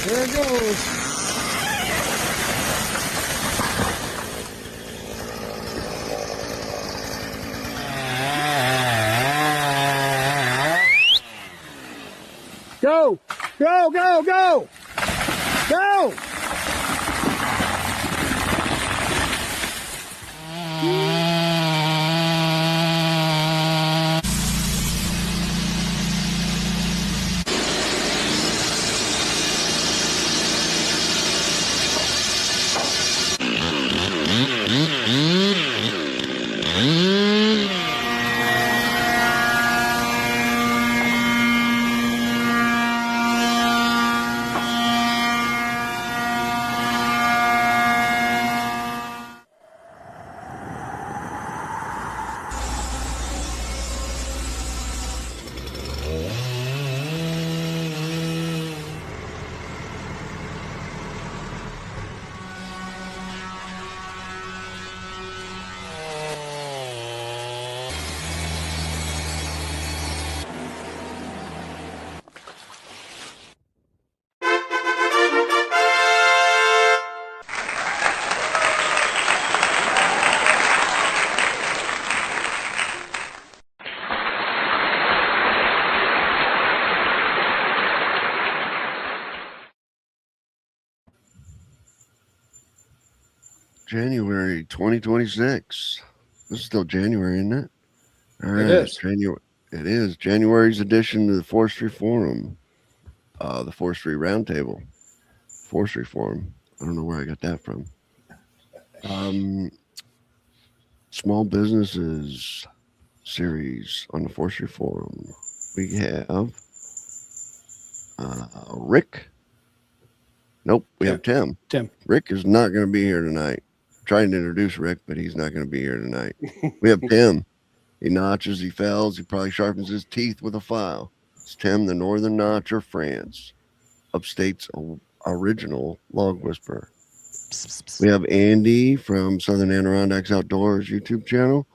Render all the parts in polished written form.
There it goes. Go! Go, go, go! Go! January 2026. This is still January, isn't it? All right. It is. It is January's edition of the Forestry Forum, the Forestry Roundtable, Forestry Forum. I don't know where I got that from. Small businesses series on the Forestry Forum. We have Rick. Nope, we have Tim. Rick is not going to be here tonight. Trying to introduce Rick, but he's not going to be here tonight. We have Tim. He notches, he fells, he probably sharpens his teeth with a file. It's Tim, the Northern Notcher, France, Upstate's original log whisperer. We have Andy from Southern Adirondacks Outdoors YouTube channel.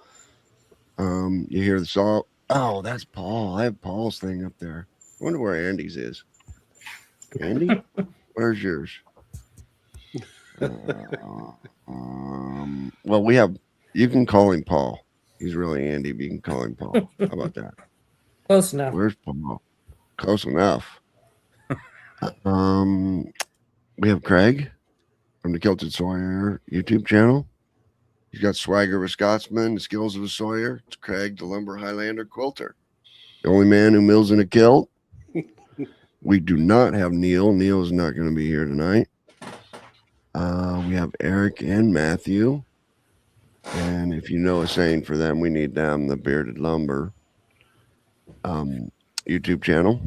You hear the saw. Oh, that's Paul. I have Paul's thing up there. I wonder where Andy's is. Andy, where's yours? Well, you can call him Paul. He's really Andy, but you can call him Paul. How about that? Close enough. Where's Paul? Close enough. We have Craig from the Kilted Sawyer YouTube channel. He's got swagger of a Scotsman, the skills of a Sawyer. It's Craig, the lumber Highlander quilter. The only man who mills in a kilt. We do not have Neil. Neil is not going to be here tonight. We have Eric and Matthew. And if you know a saying for them, we need them, the Bearded Lumber YouTube channel.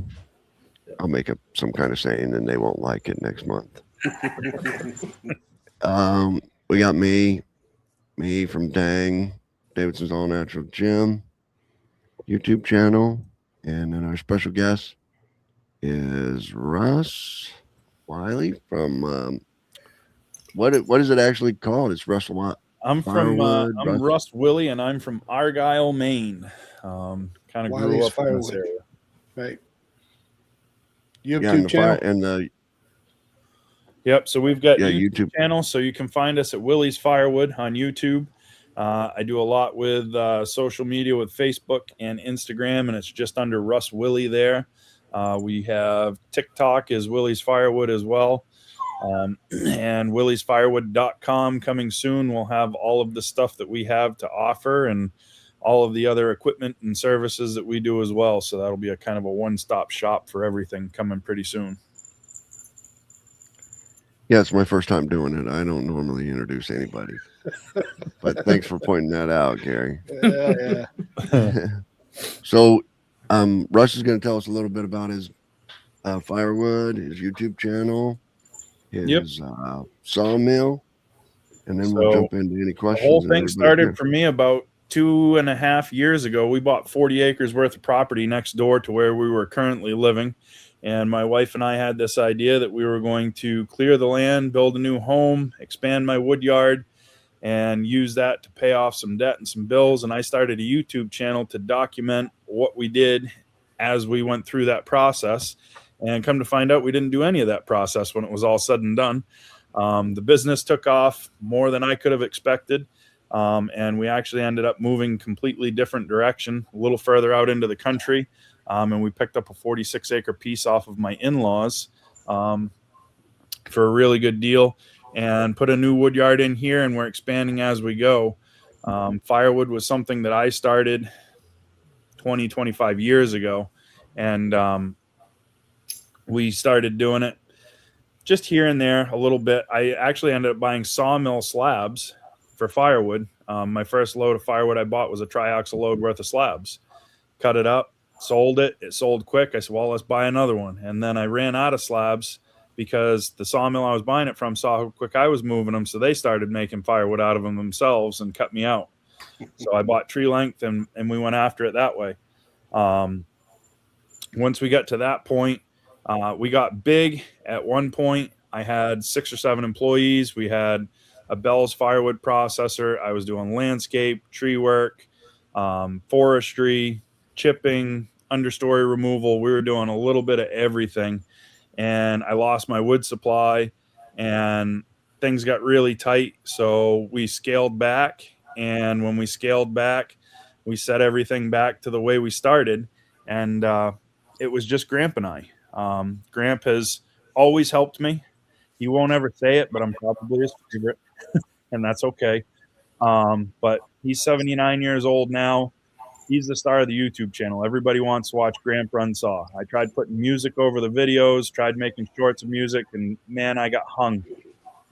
I'll make up some kind of saying and they won't like it next month. We got me from Dang, Davidson's All Natural Gym YouTube channel. And then our special guest is Russ Wiley from what is it actually called? It's Russ Wiley. I'm Russ Willie, and I'm from Argyle, Maine. Kind of grew up in this area. Right. YouTube channel. Yep. So we've got YouTube channel, so you can find us at Willie's Firewood on YouTube. I do a lot with social media with Facebook and Instagram, and it's just under Russ Willie there. We have TikTok is Willie's Firewood as well. And williesfirewood.com coming soon. We'll have all of the stuff that we have to offer and all of the other equipment and services that we do as well. So that'll be a kind of a one-stop shop for everything coming pretty soon. Yeah, it's my first time doing it. I don't normally introduce anybody. But thanks for pointing that out, Gary. Yeah. So Russ is going to tell us a little bit about his firewood, his YouTube channel, his sawmill, and then we'll jump into any questions. The whole thing started for me about 2.5 years ago. We bought 40 acres worth of property next door to where we were currently living. And my wife and I had this idea that we were going to clear the land, build a new home, expand my wood yard, and use that to pay off some debt and some bills. And I started a YouTube channel to document what we did as we went through that process. And come to find out, we didn't do any of that process when it was all said and done. The business took off more than I could have expected. And we actually ended up moving completely different direction, a little further out into the country. And we picked up a 46-acre piece off of my in-laws for a really good deal, and put a new wood yard in here, and we're expanding as we go. Firewood was something that I started 25 years ago, and we started doing it just here and there a little bit. I actually ended up buying sawmill slabs for firewood. My first load of firewood I bought was a triaxle load worth of slabs. Cut it up, sold it. It sold quick. I said, well, let's buy another one. And then I ran out of slabs because the sawmill I was buying it from saw how quick I was moving them. So they started making firewood out of them themselves and cut me out. So I bought tree length, and we went after it that way. Once we got to that point, we got big. At one point, I had 6 or 7 employees. We had a Bell's firewood processor. I was doing landscape, tree work, forestry, chipping, understory removal. We were doing a little bit of everything. And I lost my wood supply, and things got really tight. So we scaled back. And when we scaled back, we set everything back to the way we started. And it was just Gramp and I. Gramp has always helped me. He won't ever say it, but I'm probably his favorite, and that's okay. But he's 79 years old now. He's the star of the YouTube channel. Everybody wants to watch Gramp run saw. I tried putting music over the videos, tried making shorts of music, and man, I got hung.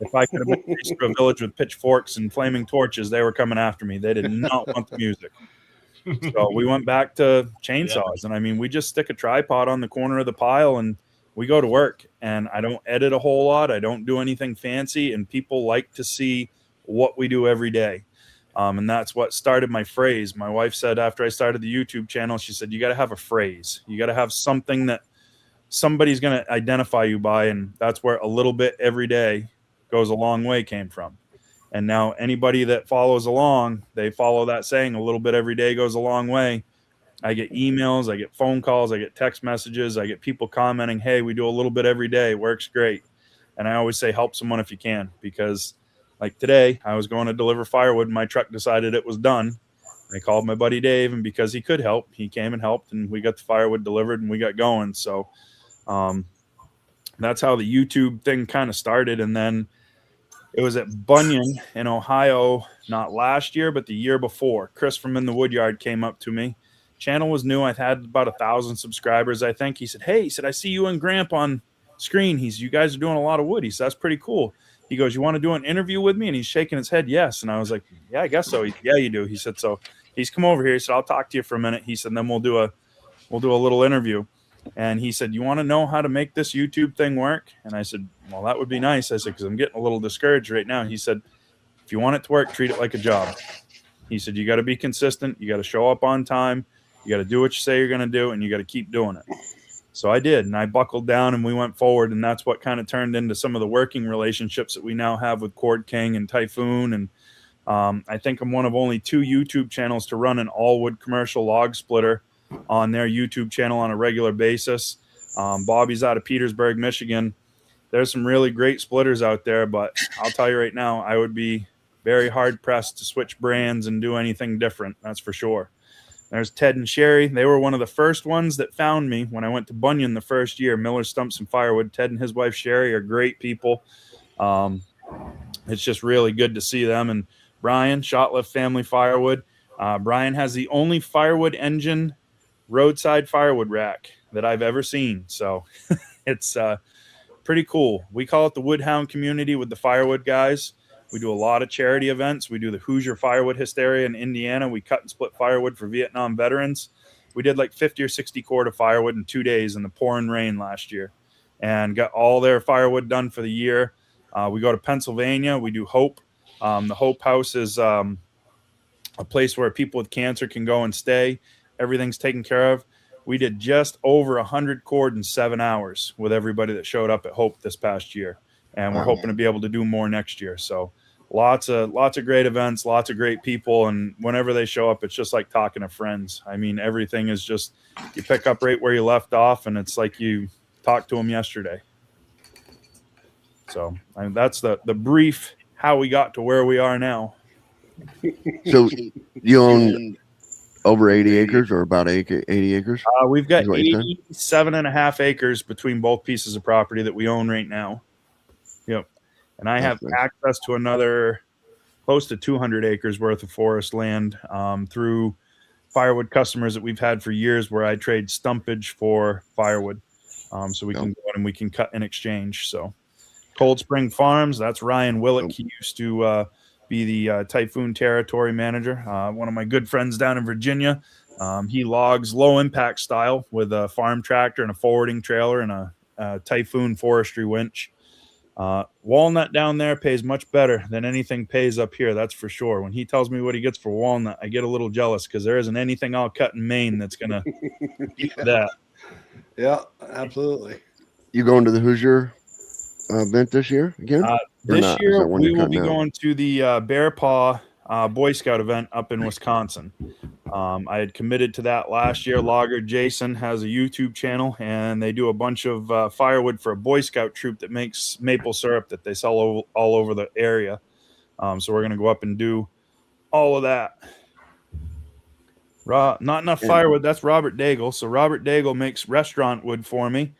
If I could have been chased through a village with pitchforks and flaming torches, they were coming after me. They did not want the music. So we went back to chainsaws. And I mean, we just stick a tripod on the corner of the pile and we go to work. And I don't edit a whole lot. I don't do anything fancy. And people like to see what we do every day. And that's what started my phrase. My wife said after I started the YouTube channel, she said, you got to have a phrase. You got to have something that somebody's going to identify you by. And that's where a little bit every day goes a long way came from. And now anybody that follows along, they follow that saying, a little bit every day goes a long way. I get emails, I get phone calls, I get text messages, I get people commenting, hey, we do a little bit every day. It works great. And I always say, help someone if you can, because like today, I was going to deliver firewood and my truck decided it was done. I called my buddy Dave, and because he could help, he came and helped, and we got the firewood delivered and we got going. So that's how the YouTube thing kind of started. And then it was at Bunyan in Ohio, not last year, but the year before. Chris from In the Woodyard came up to me. Channel was new. I had about 1,000 subscribers, I think. He said, hey, I see you and Gramp on screen. You guys are doing a lot of wood. He said, that's pretty cool. He goes, you want to do an interview with me? And he's shaking his head, yes. And I was like, yeah, I guess so. Yeah, you do. He said, so he's come over here. He said, I'll talk to you for a minute. He said, then we'll do a little interview. And he said, you want to know how to make this YouTube thing work? And I said, well, that would be nice. I said, because I'm getting a little discouraged right now. He said, if you want it to work, treat it like a job. He said, you got to be consistent. You got to show up on time. You got to do what you say you're going to do, and you got to keep doing it. So I did, and I buckled down, and we went forward, and that's what kind of turned into some of the working relationships that we now have with Cord King and Typhoon. And I think I'm one of only 2 YouTube channels to run an all-wood commercial log splitter on their YouTube channel on a regular basis. Bobby's out of Petersburg, Michigan. There's some really great splitters out there, but I'll tell you right now, I would be very hard-pressed to switch brands and do anything different, that's for sure. There's Ted and Sherry. They were one of the first ones that found me when I went to Bunyan the first year. Miller Stumps and Firewood. Ted and his wife Sherry are great people. It's just really good to see them. And Brian, Shotlift Family Firewood. Brian has the only firewood engine roadside firewood rack that I've ever seen. So it's pretty cool. We call it the Woodhound community with the firewood guys. We do a lot of charity events. We do the Hoosier Firewood Hysteria in Indiana. We cut and split firewood for Vietnam veterans. We did like 50 or 60 cord of firewood in 2 days in the pouring rain last year and got all their firewood done for the year. We go to Pennsylvania. We do Hope. The Hope House is a place where people with cancer can go and stay. Everything's taken care of. We did just over 100 cord in 7 hours with everybody that showed up at Hope this past year. And we're hoping to be able to do more next year. So lots of great events, lots of great people. And whenever they show up, it's just like talking to friends. I mean, everything is just, you pick up right where you left off, and it's like you talked to him yesterday. So that's the brief how we got to where we are now. So you own over 80 acres or about 80 acres? We've got 87.5 acres between both pieces of property that we own right now. Yep. And I have access to another close to 200 acres worth of forest land through firewood customers that we've had for years, where I trade stumpage for firewood. So we can go in and we can cut in exchange. So Cold Spring Farms, that's Ryan Willick. He used to be the Typhoon Territory Manager. One of my good friends down in Virginia. He logs low impact style with a farm tractor and a forwarding trailer and a Typhoon forestry winch. Walnut down there pays much better than anything pays up here. That's for sure. When he tells me what he gets for walnut, I get a little jealous because there isn't anything I'll cut in Maine that's going to beat that. Yeah, absolutely. You going to the Hoosier event this year again? This year we will be going to the Bear Paw Boy Scout event up in Wisconsin. I had committed to that last year. Logger Jason has a YouTube channel, and they do a bunch of firewood for a Boy Scout troop that makes maple syrup that they sell all over the area. So we're going to go up and do all of that. Not enough firewood. That's Robert Daigle. So Robert Daigle makes restaurant wood for me,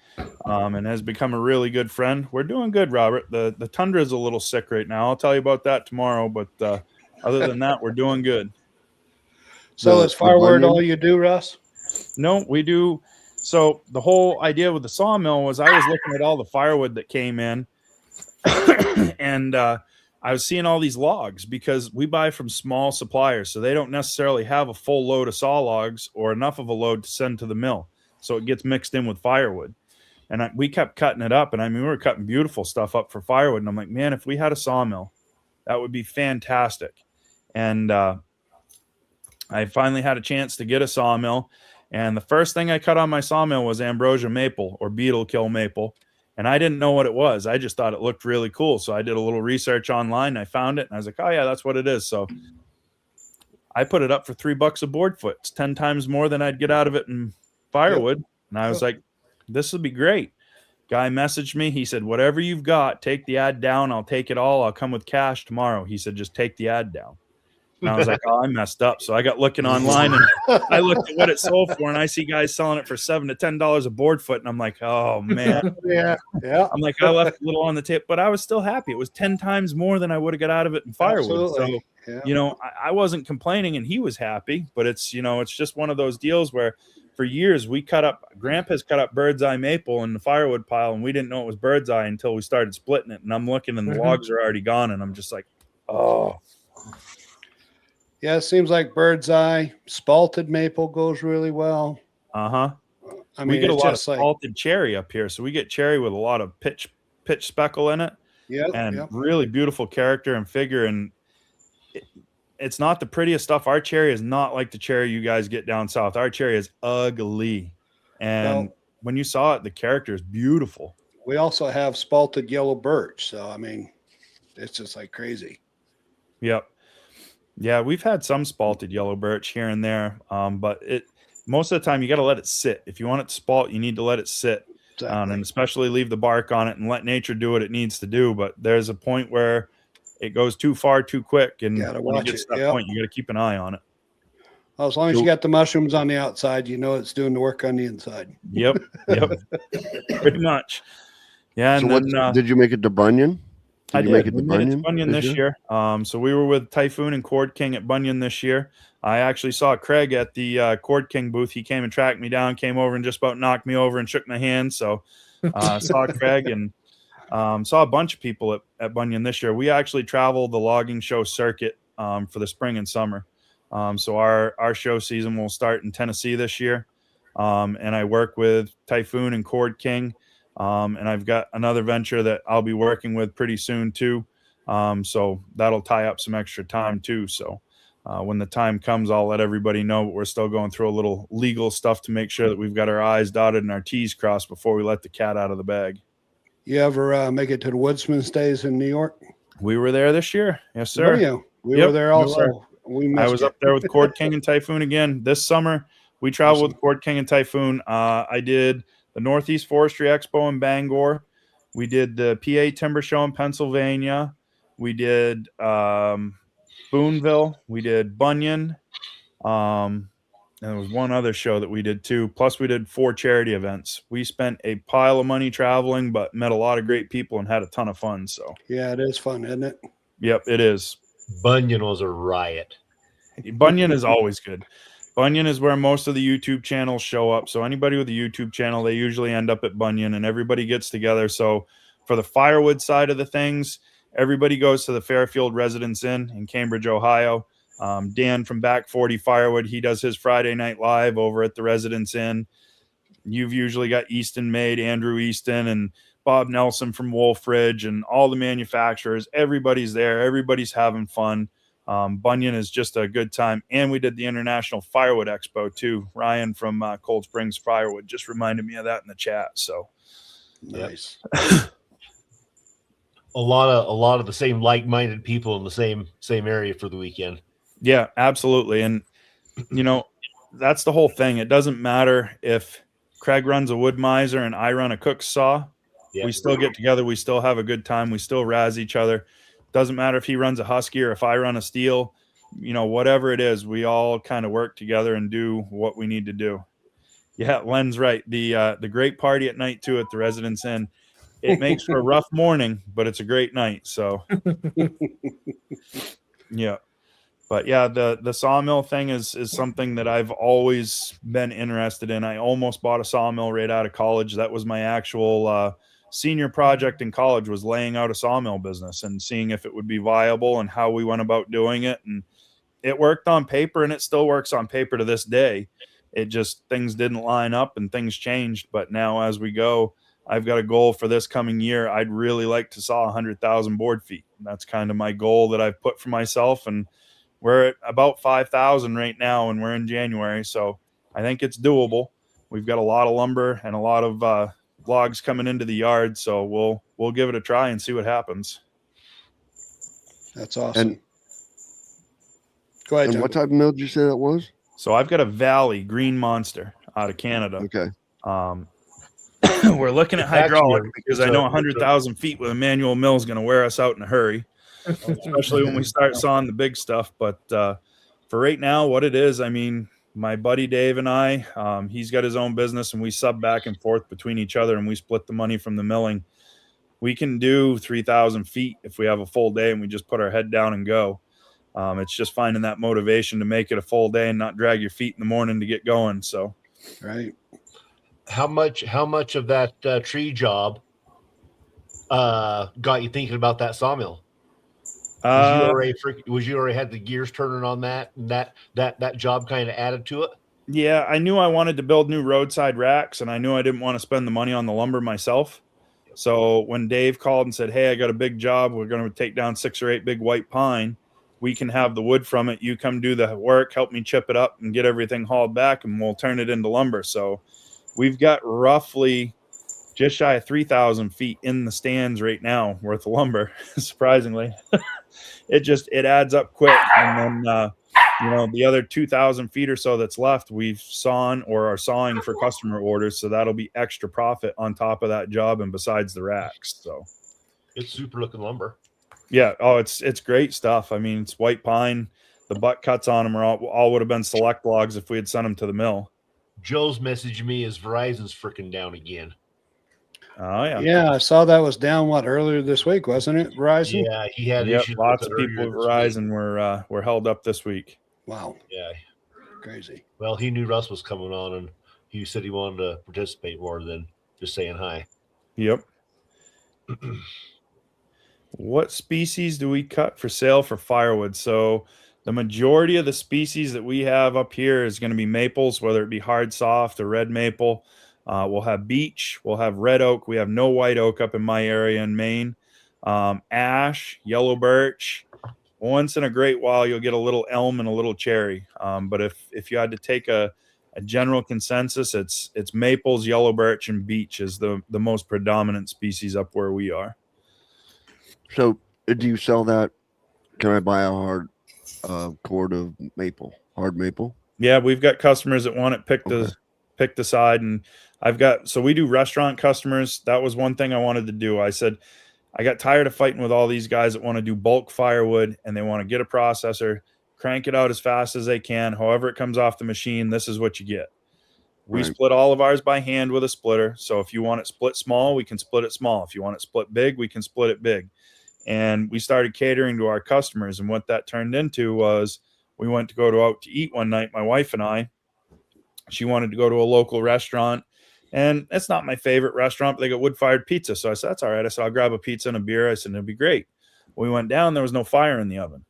and has become a really good friend. We're doing good, Robert. The Tundra is a little sick right now. I'll tell you about that tomorrow. But other than that, we're doing good. So is firewood all you do, Russ? No, we do. So the whole idea with the sawmill was I was looking at all the firewood that came in, and I was seeing all these logs because we buy from small suppliers, so they don't necessarily have a full load of saw logs or enough of a load to send to the mill. So it gets mixed in with firewood. And we kept cutting it up. And I mean, we were cutting beautiful stuff up for firewood. And I'm like, man, if we had a sawmill, that would be fantastic. And I finally had a chance to get a sawmill. And the first thing I cut on my sawmill was ambrosia maple or beetle kill maple. And I didn't know what it was. I just thought it looked really cool. So I did a little research online. I found it and I was like, oh yeah, that's what it is. So I put it up for $3 a board foot. It's 10 times more than I'd get out of it in firewood. Yep. And I was like, this would be great. Guy messaged me. He said, whatever you've got, take the ad down. I'll take it all. I'll come with cash tomorrow. He said, just take the ad down. And I was like, oh, I messed up. So I got looking online and I looked at what it sold for, and I see guys selling it for $7 to $10 a board foot. And I'm like, oh man. Yeah. I'm like, I left a little on the tip, but I was still happy. It was 10 times more than I would have got out of it in firewood. Absolutely. So, you know, I wasn't complaining and he was happy, but it's, you know, it's just one of those deals where for years we Grandpa's cut up bird's eye maple in the firewood pile, and we didn't know it was bird's eye until we started splitting it. And I'm looking and the logs are already gone. And I'm just like, oh. Yeah, it seems like bird's eye, spalted maple goes really well. I mean, we get a lot of spalted cherry up here, so we get cherry with a lot of pitch speckle in it. Yeah, really beautiful character and figure. And it's not the prettiest stuff. Our cherry is not like the cherry you guys get down south. Our cherry is ugly, and when you saw it, the character is beautiful. We also have spalted yellow birch, so I mean, it's just like crazy. Yep. Yeah, we've had some spalted yellow birch here and there, but most of the time you got to let it sit. If you want it to spalt, you need to let it sit, and especially leave the bark on it and let nature do what it needs to do. But there's a point where it goes too far too quick, and when it gets to that point, you got to keep an eye on it. Well, as long as you got the mushrooms on the outside, you know it's doing the work on the inside. Yep, pretty much. Yeah. So and did you make it to Bunyan? I did. We made it to Bunyan this year. So we were with Typhoon and Cord King at Bunyan this year. I actually saw Craig at the Cord King booth. He came and tracked me down, came over and just about knocked me over and shook my hand. So saw Craig and saw a bunch of people at Bunyan this year. We actually traveled the logging show circuit for the spring and summer. So our show season will start in Tennessee this year. And I work with Typhoon and Cord King. And I've got another venture that I'll be working with pretty soon too. So that'll tie up some extra time too. So when the time comes, I'll let everybody know, but we're still going through a little legal stuff to make sure that we've got our I's dotted and our T's crossed before we let the cat out of the bag. You ever make it to the Woodsman's Days in New York? We were there this year. Yes, sir. We were there also. I was up there with Cord King and Typhoon again this summer. We traveled with Cord King and Typhoon. I did the the Northeast Forestry Expo in Bangor. We did the PA Timber Show in Pennsylvania. We did Boonville. We did Bunyan. And there was one other show that we did too. Plus, we did 4 charity events. We spent a pile of money traveling, but met a lot of great people and had a ton of fun. So yeah, it is fun, isn't it? Yep, it is. Bunyan was a riot. Bunyan is always good. Bunyan is where most of the YouTube channels show up. So anybody with a YouTube channel, they usually end up at Bunyan, and everybody gets together. So for the firewood side of the things, everybody goes to the Fairfield Residence Inn in Cambridge, Ohio. Dan from Back 40 Firewood, he does his Friday Night Live over at the Residence Inn. You've usually got Easton Made, Andrew Easton, and Bob Nelson from Wolfridge, and all the manufacturers. Everybody's there. Everybody's having fun. Bunyan is just a good time. And we did the International Firewood Expo too. Ryan from Cold Springs Firewood just reminded me of that in the chat. So nice. A lot of the same like-minded people in the same area for the weekend. Yeah, absolutely. And you know, that's the whole thing. It doesn't matter if Craig runs a wood miser and I run a cook saw. Yeah. We still get together. We still have a good time. We still razz each other. Doesn't matter if he runs a Husky or if I run a Steel, you know, whatever it is, we all kind of work together and do what we need to do. Yeah, Len's right. The great party at night too at the Residence Inn. It makes for a rough morning, but it's a great night. So yeah. But yeah, the sawmill thing is something that I've always been interested in. I almost bought a sawmill right out of college. That was my actual senior project in college, was laying out a sawmill business and seeing if it would be viable and how we went about doing it. And it worked on paper, and it still works on paper to this day. It just, things didn't line up and things changed. But now as we go, I've got a goal for this coming year. I'd really like to saw 100,000 board feet. And that's kind of my goal that I've put for myself. And we're at about 5,000 right now, and we're in January. So I think it's doable. We've got a lot of lumber and a lot of logs coming into the yard. So we'll give it a try and see what happens. That's awesome. Go ahead, and John. what type of mill did you say that was? So I've got a Valley Green Monster out of Canada. Okay. We're looking at hydraulic because I know 100,000 feet with a manual mill is going to wear us out in a hurry, especially when we start sawing the big stuff. But for right now, what it is, I mean, my buddy Dave and I, he's got his own business, and we sub back and forth between each other, and we split the money from the milling. We can do 3,000 feet if we have a full day and we just put our head down and go. It's just finding that motivation to make it a full day and not drag your feet in the morning to get going. So, right. How much of that tree job got you thinking about that sawmill? Was you already had the gears turning on that, and that job kind of added to it? Yeah, I knew I wanted to build new roadside racks, and I knew I didn't want to spend the money on the lumber myself. So when Dave called and said, "Hey, I got a big job. We're going to take down 6 or 8 big white pine. We can have the wood from it. You come do the work, help me chip it up and get everything hauled back, and we'll turn it into lumber." So we've got roughly just shy of 3,000 feet in the stands right now worth of lumber. Surprisingly, it adds up quick. And then, the other 2,000 feet or so that's left, we've sawn or are sawing for customer orders. So that'll be extra profit on top of that job and besides the racks. So it's super looking lumber. Yeah. Oh, it's great stuff. I mean, it's white pine. The butt cuts on them are all would have been select logs if we had sent them to the mill. Joe's messaged me as Verizon's freaking down again. Oh yeah. Yeah, I saw that was down earlier this week, wasn't it? Verizon. Yeah, he had issues. Lots of people with Verizon were held up this week. Wow. Yeah. Crazy. Well, he knew Russ was coming on, and he said he wanted to participate more than just saying hi. Yep. What species do we cut for sale for firewood? So the majority of the species that we have up here is going to be maples, whether it be hard, soft, or red maple. We'll have beech. We'll have red oak. We have no white oak up in my area in Maine. Ash, yellow birch. Once in a great while, you'll get a little elm and a little cherry. But if you had to take a general consensus, it's maples, yellow birch, and beech is the most predominant species up where we are. So do you sell that? Can I buy a hard cord of maple, hard maple? Yeah, we've got customers that want it picked picked a side. And so we do restaurant customers. That was one thing I wanted to do. I said, I got tired of fighting with all these guys that want to do bulk firewood and they want to get a processor, crank it out as fast as they can. However it comes off the machine, this is what you get. We split all of ours by hand with a splitter. So if you want it split small, we can split it small. If you want it split big, we can split it big. And we started catering to our customers. And what that turned into was we went to go out to eat one night, my wife and I. She wanted to go to a local restaurant. And it's not my favorite restaurant, but they got wood-fired pizza. So I said, that's all right. I said, I'll grab a pizza and a beer. I said, it'll be great. We went down. There was no fire in the oven.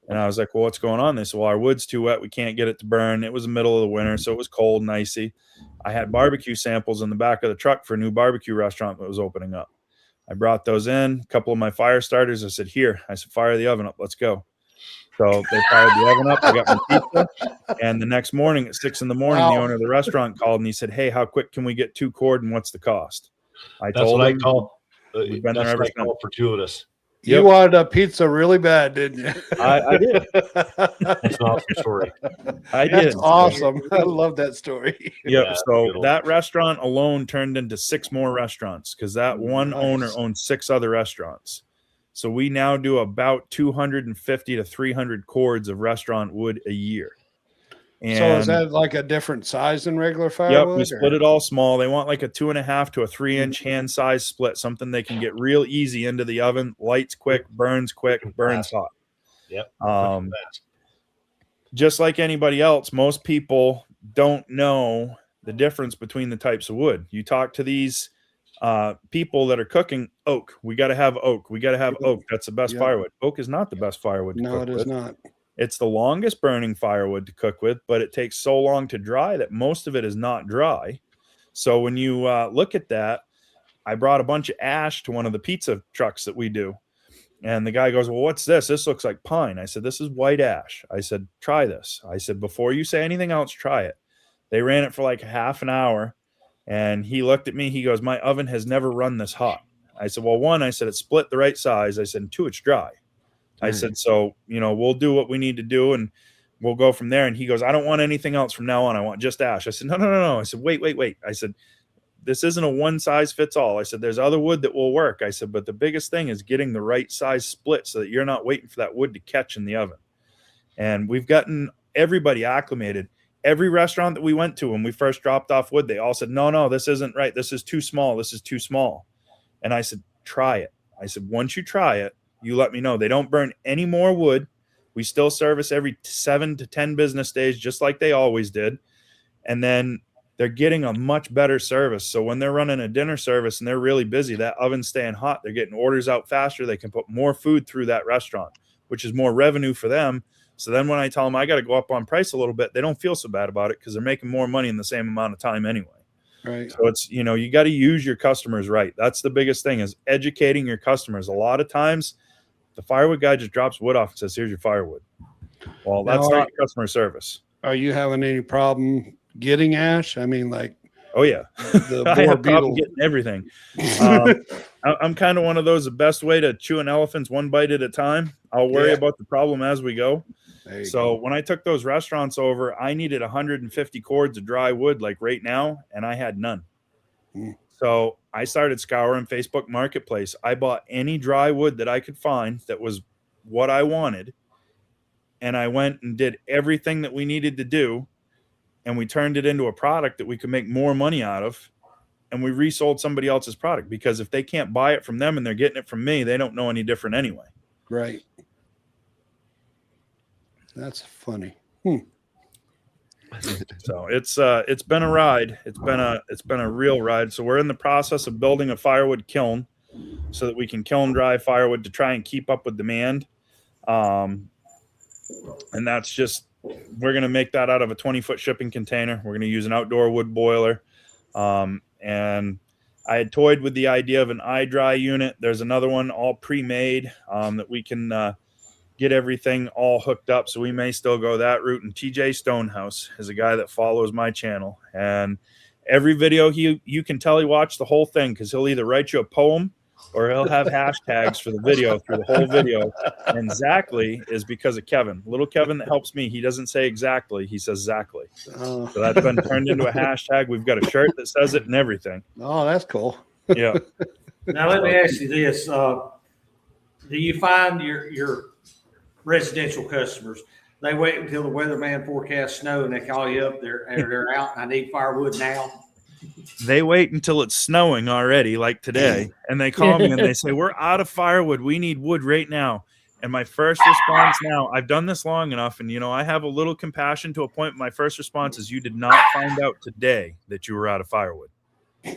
And I was like, well, what's going on? They said, well, our wood's too wet. We can't get it to burn. It was the middle of the winter, so it was cold and icy. I had barbecue samples in the back of the truck for a new barbecue restaurant that was opening up. I brought those in, a couple of my fire starters. I said, here. I said, fire the oven up. Let's go. So they fired the oven up. I got my pizza. And the next morning at 6 a.m, the owner of the restaurant called and he said, hey, how quick can we get 2 cord and what's the cost? That's what I call fortuitous. You wanted a pizza really bad, didn't you? I did. That's an awesome story. That's awesome. I love that story. Yep. Yeah, so that restaurant alone turned into 6 more restaurants because that one owner owned 6 other restaurants. So we now do about 250 to 300 cords of restaurant wood a year. And so is that like a different size than regular firewood? Yep, we split it all small. They want like a 2.5 to a 3-inch hand size split, something they can get real easy into the oven, lights quick, burns hot. Yep. Just like anybody else, most people don't know the difference between the types of wood. You talk to these people that are cooking oak. We got to have oak. We got to have oak. That's the best firewood. Oak is not the best firewood to cook with. No, it is not. It's the longest burning firewood to cook with, but it takes so long to dry that most of it is not dry. So when you look at that, I brought a bunch of ash to one of the pizza trucks that we do. And the guy goes, well, what's this? This looks like pine. I said, this is white ash. I said, try this. I said, before you say anything else, try it. They ran it for like half an hour. And he looked at me. He goes, my oven has never run this hot. I said, well, 1, I said, it's split the right size. I said, and 2, it's dry. I said, so, we'll do what we need to do and we'll go from there. And he goes, I don't want anything else from now on. I want just ash. I said, no. I said, wait. I said, this isn't a one size fits all. I said, there's other wood that will work. I said, but the biggest thing is getting the right size split so that you're not waiting for that wood to catch in the oven. And we've gotten everybody acclimated. Every restaurant that we went to when we first dropped off wood, they all said, no, this isn't right. This is too small. This is too small. And I said, try it. I said, once you try it, you let me know. They don't burn any more wood. We still service every 7 to 10 business days, just like they always did. And then they're getting a much better service. So when they're running a dinner service and they're really busy, that oven's staying hot. They're getting orders out faster. They can put more food through that restaurant, which is more revenue for them. So then when I tell them I got to go up on price a little bit, they don't feel so bad about it because they're making more money in the same amount of time anyway. Right. So it's, you got to use your customers right. That's the biggest thing is educating your customers. A lot of times, the firewood guy just drops wood off and says, here's your firewood. Well, that's not customer service. Are you having any problem getting ash? I mean, like, oh, yeah. I have problem getting everything. I'm kind of one of those, the best way to chew an elephant's one bite at a time. I'll worry about the problem as we go. So when I took those restaurants over, I needed 150 cords of dry wood like right now, and I had none. So I started scouring Facebook Marketplace. I bought any dry wood that I could find that was what I wanted. And I went and did everything that we needed to do. And we turned it into a product that we could make more money out of. And we resold somebody else's product because if they can't buy it from them and they're getting it from me, they don't know any different anyway. Right. That's funny. So it's been a ride. It's been a real ride. So we're in the process of building a firewood kiln so that we can kiln dry firewood to try and keep up with demand. And that's just, we're going to make that out of a 20-foot shipping container. We're going to use an outdoor wood boiler. And I had toyed with the idea of an iDry unit. There's another one all pre-made that we can get everything all hooked up. So we may still go that route. And TJ Stonehouse is a guy that follows my channel. And every video you can tell he watched the whole thing because he'll either write you a poem or he'll have hashtags for the video through the whole video. And exactly is because of Kevin. Little Kevin that helps me. He doesn't say exactly. He says exactly. So that's been turned into a hashtag. We've got a shirt that says it and everything. Oh, that's cool. Yeah. Now let me ask you this: do you find your residential customers, they wait until the weatherman forecasts snow and they call you up, they're out and I need firewood now? They wait until it's snowing already, like today, and they call me and they say, we're out of firewood. We need wood right now. And my first response now, I've done this long enough, and, I have a little compassion to a point. My first response is, you did not find out today that you were out of firewood.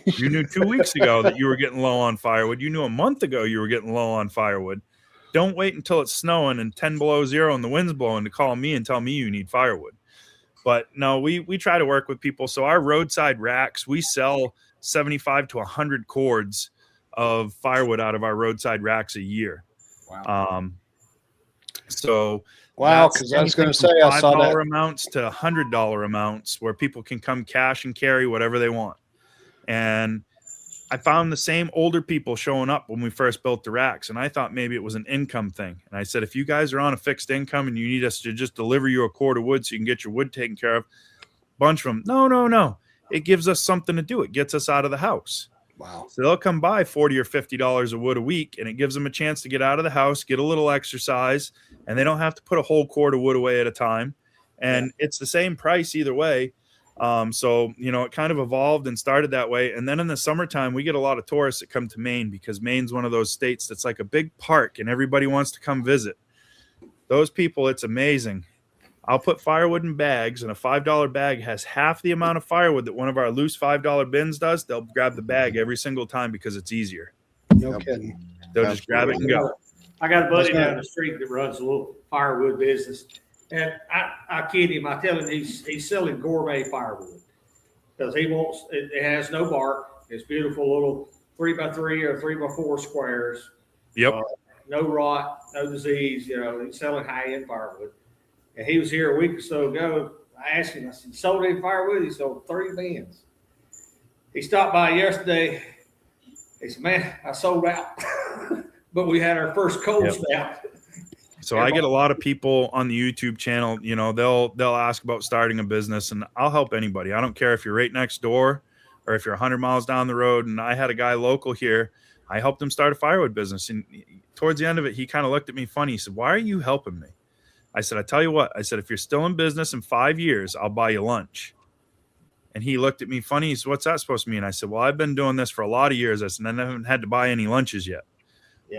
You knew 2 weeks ago that you were getting low on firewood. You knew a month ago you were getting low on firewood. Don't wait until it's snowing and 10 below zero and the wind's blowing to call me and tell me you need firewood. But no, we try to work with people. So our roadside racks, we sell 75 to 100 cords of firewood out of our roadside racks a year. Wow. Wow, because I was going to say, I saw that. $5 amounts to $100 amounts where people can come cash and carry whatever they want. And I found the same older people showing up when we first built the racks, and I thought maybe it was an income thing. And I said, if you guys are on a fixed income and you need us to just deliver you a cord of wood so you can get your wood taken care of, bunch of them, no. It gives us something to do. It gets us out of the house. Wow. So they'll come buy $40 or $50 of wood a week, and it gives them a chance to get out of the house, get a little exercise, and they don't have to put a whole cord of wood away at a time. And it's the same price either way. So, it kind of evolved and started that way. And then in the summertime, we get a lot of tourists that come to Maine because Maine's one of those states that's like a big park and everybody wants to come visit. Those people, it's amazing. I'll put firewood in bags, and a $5 bag has half the amount of firewood that one of our loose $5 bins does. They'll grab the bag every single time because it's easier. No kidding. They'll just grab it and go. I got a buddy down the street that runs a little firewood business. And I kid him. I tell him he's selling gourmet firewood because he wants it has no bark. It's beautiful little 3x3 or 3x4 squares. Yep. No rot, no disease. He's selling high-end firewood. And he was here a week or so ago. I asked him, I said, "You sold any firewood?" He sold 30 bins. He stopped by yesterday. He said, "Man, I sold out." But we had our first cold snap. So I get a lot of people on the YouTube channel, they'll ask about starting a business, and I'll help anybody. I don't care if you're right next door or if you're 100 miles down the road. And I had a guy local here. I helped him start a firewood business. And towards the end of it, he kind of looked at me funny. He said, "Why are you helping me?" I said, "I tell you what," I said, "if you're still in business in 5 years, I'll buy you lunch." And he looked at me funny. He said, "What's that supposed to mean?" I said, "Well, I've been doing this for a lot of years." I said, "And I haven't had to buy any lunches yet."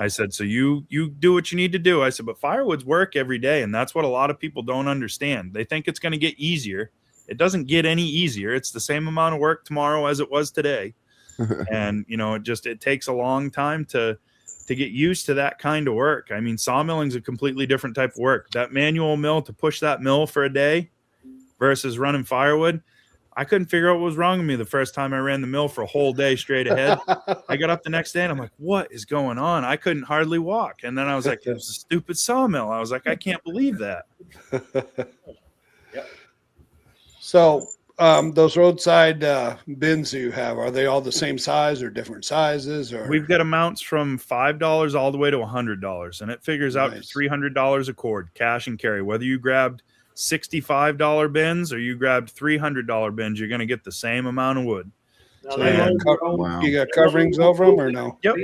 I said, "So you do what you need to do." I said, "But firewood's work every day." And that's what a lot of people don't understand. They think it's going to get easier. It doesn't get any easier. It's the same amount of work tomorrow as it was today. And, it takes a long time to get used to that kind of work. I mean, sawmilling's a completely different type of work. That manual mill, to push that mill for a day versus running firewood, I couldn't figure out what was wrong with me the first time I ran the mill for a whole day straight ahead. I got up the next day and I'm like, what is going on? I couldn't hardly walk. And then I was like, it was a stupid sawmill. I was like, I can't believe that. So those roadside bins you have, are they all the same size or different sizes? Or we've got amounts from $5 all the way to $100, and it figures out to $300 a cord, cash and carry. Whether you grabbed $65 bins or you grabbed $300 bins, you're going to get the same amount of wood. So you got coverings over them or no? Yep.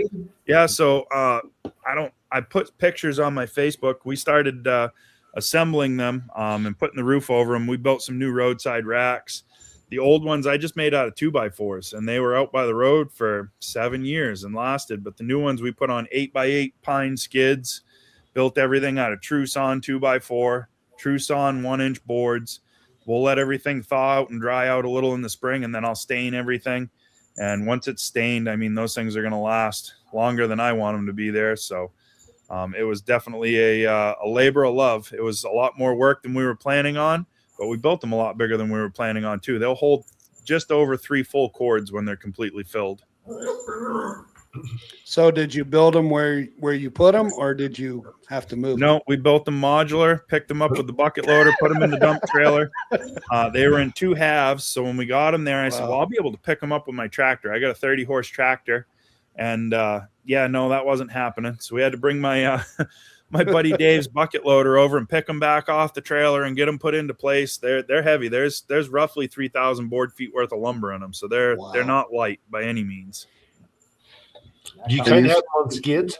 Yeah. So I put pictures on my Facebook. We started assembling them and putting the roof over them. We built some new roadside racks. The old ones I just made out of 2x4s, and they were out by the road for 7 years and lasted. But the new ones we put on 8x8 pine skids, built everything out of true sawn 2x4. True sawn 1-inch boards. We'll let everything thaw out and dry out a little in the spring, and then I'll stain everything. And once it's stained, I mean, those things are going to last longer than I want them to be there. So it was definitely a labor of love. It was a lot more work than we were planning on, but we built them a lot bigger than we were planning on too. They'll hold just over 3 full cords when they're completely filled. So did you build them where you put them, or did you have to move them? No, we built them modular, picked them up with the bucket loader, put them in the dump trailer. They were in 2 halves. So when we got them there, I said, well, I'll be able to pick them up with my tractor. I got a 30-horse tractor, And yeah, no, that wasn't happening. So we had to bring my my buddy Dave's bucket loader over and pick them back off the trailer and get them put into place. They're heavy. There's roughly 3,000 board feet worth of lumber in them, so they're not light by any means. Do you kind of have them on skids?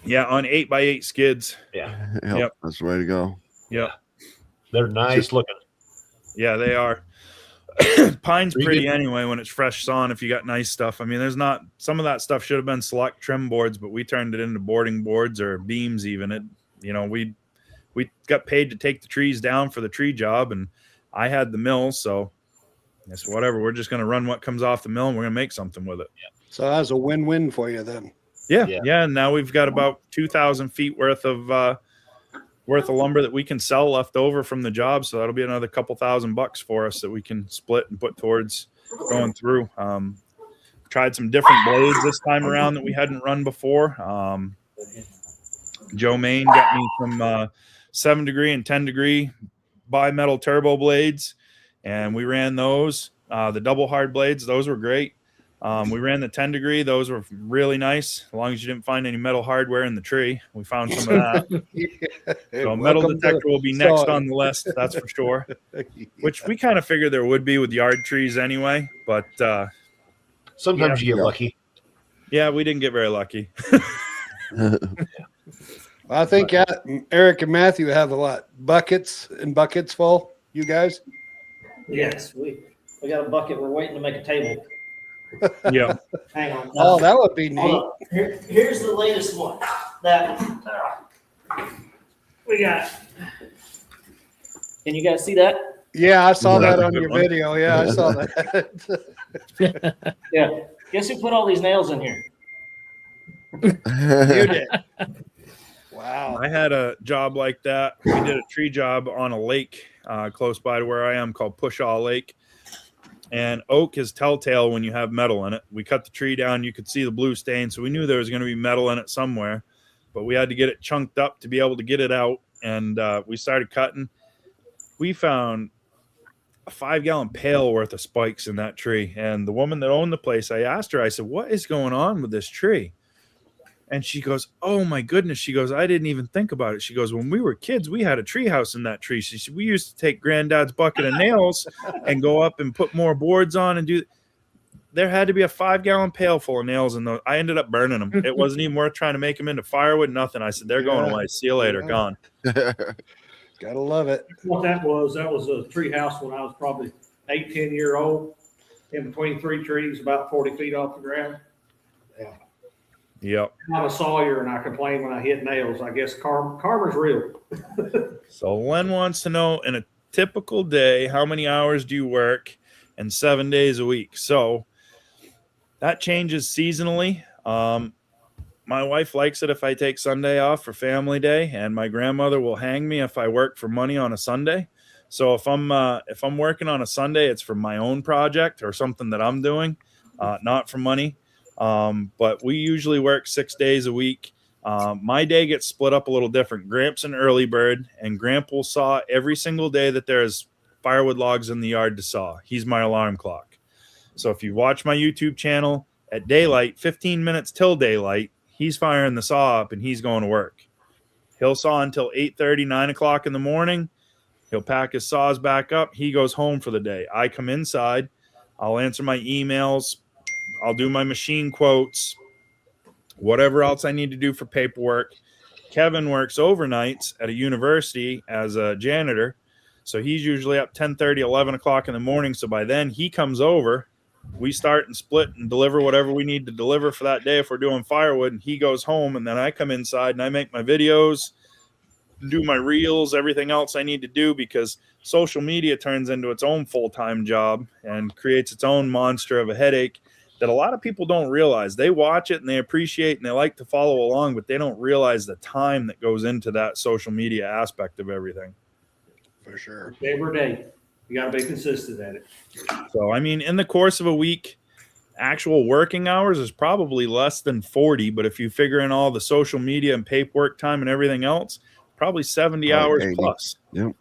Yeah, on 8x8 skids. Yeah. Yep. That's the way to go. Yep. They're nice looking. Yeah, they are. Pine's pretty anyway when it's fresh sawn if you got nice stuff. I mean, there's not, some of that stuff should have been select trim boards, but we turned it into boarding boards or beams even. It, you know, we got paid to take the trees down for the tree job, and I had the mill, so it's whatever. We're just going to run what comes off the mill and we're going to make something with it. Yeah. So that's a win-win for you then. Yeah. And now we've got about 2,000 feet worth of lumber that we can sell left over from the job. So that'll be another couple $1,000 for us that we can split and put towards going through. Tried some different blades this time around that we hadn't run before. Joe Main got me some 7 degree and 10 degree bi-metal turbo blades, and we ran those. The double hard blades, those were great. We ran the 10 degree. Those were really nice, as long as you didn't find any metal hardware in the tree. We found some of that. So metal detector will be next on the list, that's for sure. Which we kind of figured there would be with yard trees anyway, but sometimes you get lucky. Yeah, we didn't get very lucky. I think Eric and Matthew have a lot. Buckets and buckets full, you guys? Yes, we got a bucket. We're waiting to make a table. Yeah. Hang on. Oh, that would be neat. Here's the latest one that we got. Can you guys see that? Yeah, I saw that on your video. Yeah, I saw that. Yeah. Guess who put all these nails in here? You did. Wow. I had a job like that. We did a tree job on a lake close by to where I am called Pushaw Lake. And oak is telltale when you have metal in it. We cut the tree down. You could see the blue stain. So we knew there was going to be metal in it somewhere. But we had to get it chunked up to be able to get it out. And we started cutting. We found a 5-gallon pail worth of spikes in that tree. And the woman that owned the place, I asked her, I said, what is going on with this tree? And she goes, oh, my goodness. She goes, I didn't even think about it. She goes, when we were kids, we had a tree house in that tree. She said, we used to take granddad's bucket of nails and go up and put more boards on and do. There had to be a 5-gallon pail full of nails in those. I ended up burning them. It wasn't even worth trying to make them into firewood, nothing. I said, they're going away. See you later. Gone. Gotta love it. What that was a tree house when I was probably 8-10 years old, in between 3 trees, about 40 feet off the ground. Yeah. Yep. I'm a Sawyer, and I complain when I hit nails. I guess karma's real. So Len wants to know, in a typical day, how many hours do you work and 7 days a week? So that changes seasonally. My wife likes it if I take Sunday off for family day, and my grandmother will hang me if I work for money on a Sunday. So if I'm working on a Sunday, it's for my own project or something that I'm doing, not for money. But we usually work 6 days a week. My day gets split up a little different. Gramps an early bird, and Gramp will saw every single day that there's firewood logs in the yard to saw. He's my alarm clock. So if you watch my YouTube channel at daylight, 15 minutes till daylight, he's firing the saw up and he's going to work. He'll saw until 8:30, 9 o'clock in the morning. He'll pack his saws back up. He goes home for the day. I come inside. I'll answer my emails. I'll do my machine quotes, whatever else I need to do for paperwork. Kevin works overnights at a university as a janitor. So he's usually up 10:30, 11 o'clock in the morning. So by then he comes over. We start and split and deliver whatever we need to deliver for that day if we're doing firewood, and he goes home, and then I come inside and I make my videos, do my reels, everything else I need to do, because social media turns into its own full-time job and creates its own monster of a headache that a lot of people don't realize. They watch it and they appreciate and they like to follow along, but they don't realize the time that goes into that social media aspect of everything. For sure. Every day. You got to be consistent at it. So, I mean, in the course of a week, actual working hours is probably less than 40. But if you figure in all the social media and paperwork time and everything else, probably 70 hours 80. plus. Yep.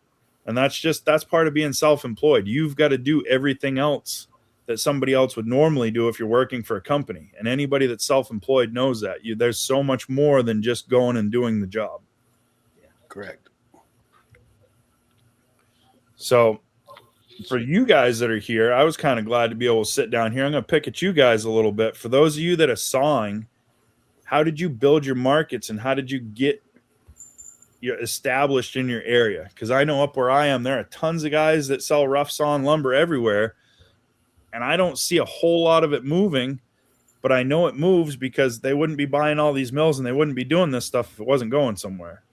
And that's part of being self-employed. You've got to do everything else that somebody else would normally do if you're working for a company. And anybody that's self-employed knows that there's so much more than just going and doing the job. Correct. So for you guys that are here, I was kind of glad to be able to sit down here. I'm going to pick at you guys a little bit. For those of you that are sawing, how did you build your markets and how did you get established in your area? Because I know up where I am, there are tons of guys that sell rough sawn lumber everywhere, and I don't see a whole lot of it moving, but I know it moves because they wouldn't be buying all these mills and they wouldn't be doing this stuff if it wasn't going somewhere.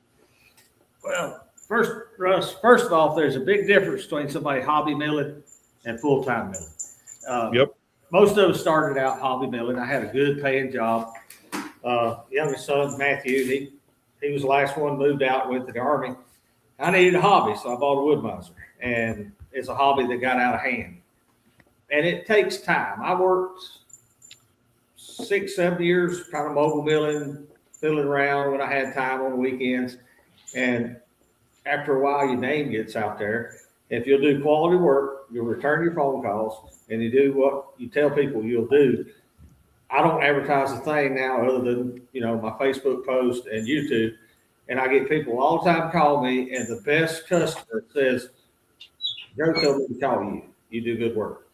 Well, first off, there's a big difference between somebody hobby milling and full-time milling. Yep. Most of us started out hobby milling. I had a good paying job. Youngest son, Matthew, he was the last one moved out, went to the Army. I needed a hobby, so I bought a wood miser. And it's a hobby that got out of hand. And it takes time. I worked 6-7 years kind of mobile milling, fiddling around when I had time on the weekends. And after a while, your name gets out there. If you'll do quality work, you'll return your phone calls, and you do what you tell people you'll do. I don't advertise a thing now other than, my Facebook post and YouTube. And I get people all the time call me, and the best customer says, Joe told me to call you. You do good work.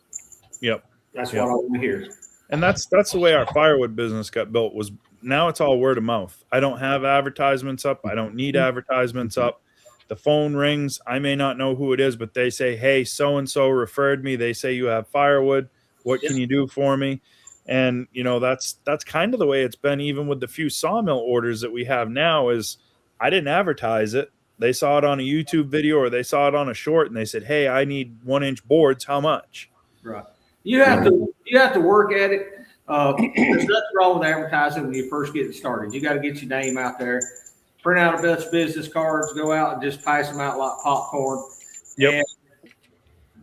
Yep. That's what I want to hear. And that's the way our firewood business got built. Was now it's all word of mouth. I don't have advertisements up. I don't need advertisements up. The phone rings. I may not know who it is, but they say, hey, so-and-so referred me. They say you have firewood. What can you do for me? And, that's kind of the way it's been even with the few sawmill orders that we have now is I didn't advertise it. They saw it on a YouTube video or they saw it on a short and they said, hey, I need 1-inch boards. How much? Right. You have to work at it. There's nothing wrong with advertising when you first get started. You got to get your name out there, print out a bunch of business cards, go out and just pass them out like popcorn. Yep. And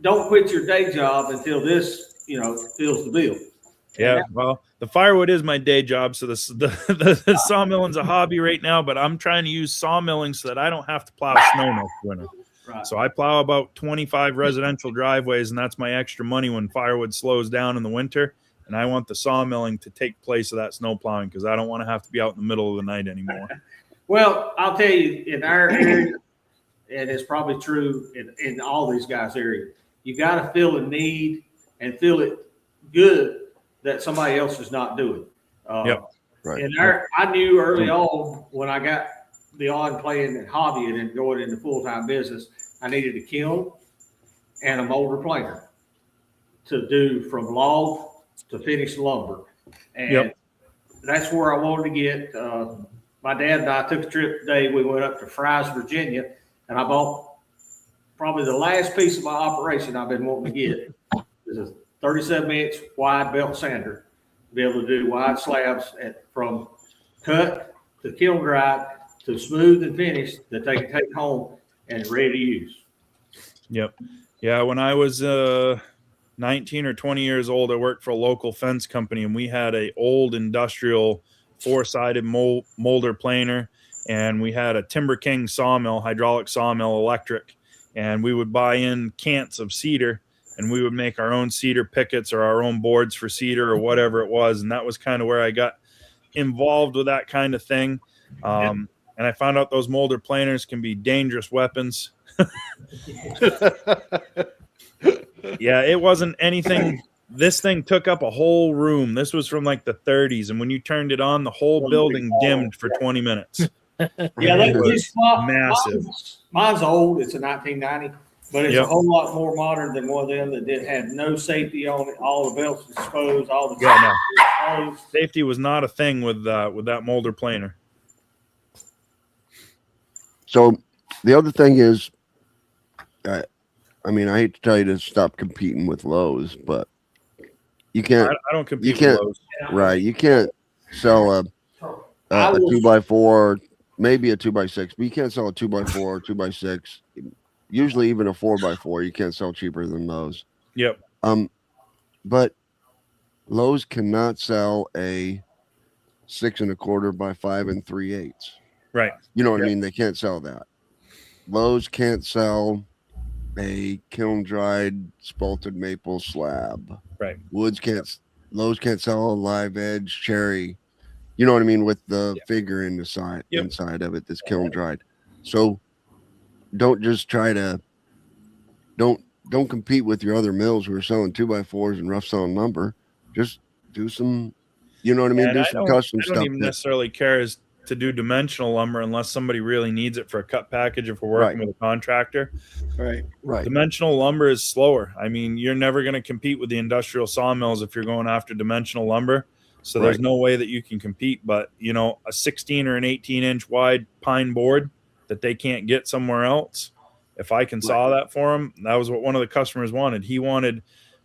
don't quit your day job until this, fills the bill. Yeah. Well, the firewood is my day job. So the sawmilling's a hobby right now, but I'm trying to use sawmilling so that I don't have to plow snow next winter. Right. So I plow about 25 residential driveways, and that's my extra money when firewood slows down in the winter. And I want the sawmilling to take place of that snow plowing because I don't want to have to be out in the middle of the night anymore. Well, I'll tell you, in our area, and it's probably true in all these guys' area, you got to feel a need and feel it good that somebody else is not doing. Yep. Right. And I knew early on when I got beyond playing and hobby and going into full-time business, I needed a kiln and a molder planer to do from log to finished lumber. And that's where I wanted to get. My dad and I took a trip today. We went up to Fry's, Virginia, and I bought probably the last piece of my operation I've been wanting to get. It's a 37-inch wide belt sander to be able to do wide slabs from cut to kiln dried to smooth and finished that they can take home and ready to use. Yep. Yeah. When I was 19 or 20 years old, I worked for a local fence company, and we had a old industrial 4-sided molder planer, and we had a Timber King sawmill, hydraulic sawmill, electric, and we would buy in cants of cedar, and we would make our own cedar pickets or our own boards for cedar or whatever it was. And that was kind of where I got involved with that kind of thing. And I found out those molder planers can be dangerous weapons. Yeah, it wasn't anything. This thing took up a whole room. This was from like the 30s. And when you turned it on, the whole building dimmed for 20 minutes. Yeah, was massive. Mine's old. It's a 1990, but it's a whole lot more modern than one of them that had no safety on it. All the belts exposed, all the safety was not a thing with that molder planer. So the other thing is, I hate to tell you to stop competing with Lowe's, but you can't. I don't compete with Lowe's. Right. You can't sell a 2x4, maybe a 2x6, but you can't sell a 2x4 or 2x6. Usually even a 4x4, you can't sell cheaper than those. Yep. But Lowe's cannot sell a 6 1/4 by 5 3/8. Right. You know what I mean? They can't sell that. Lowe's can't sell a kiln dried spalted maple slab. Right. Lowe's can't sell a live edge cherry. You know what I mean? With the figure in the side inside of it that's kiln dried. So don't just try to don't compete with your other mills who are selling 2x4s and rough sawn lumber. Just do some, you know what I mean? Do some custom stuff. I don't even necessarily care as to do dimensional lumber unless somebody really needs it for a cut package if we're working with a contractor. Right. Dimensional lumber is slower. I mean, you're never going to compete with the industrial sawmills if you're going after dimensional lumber. So there's no way that you can compete. But, you know, a 16 or an 18-inch wide pine board that they can't get somewhere else, if I can saw that for him, that was what one of the customers wanted. He wanted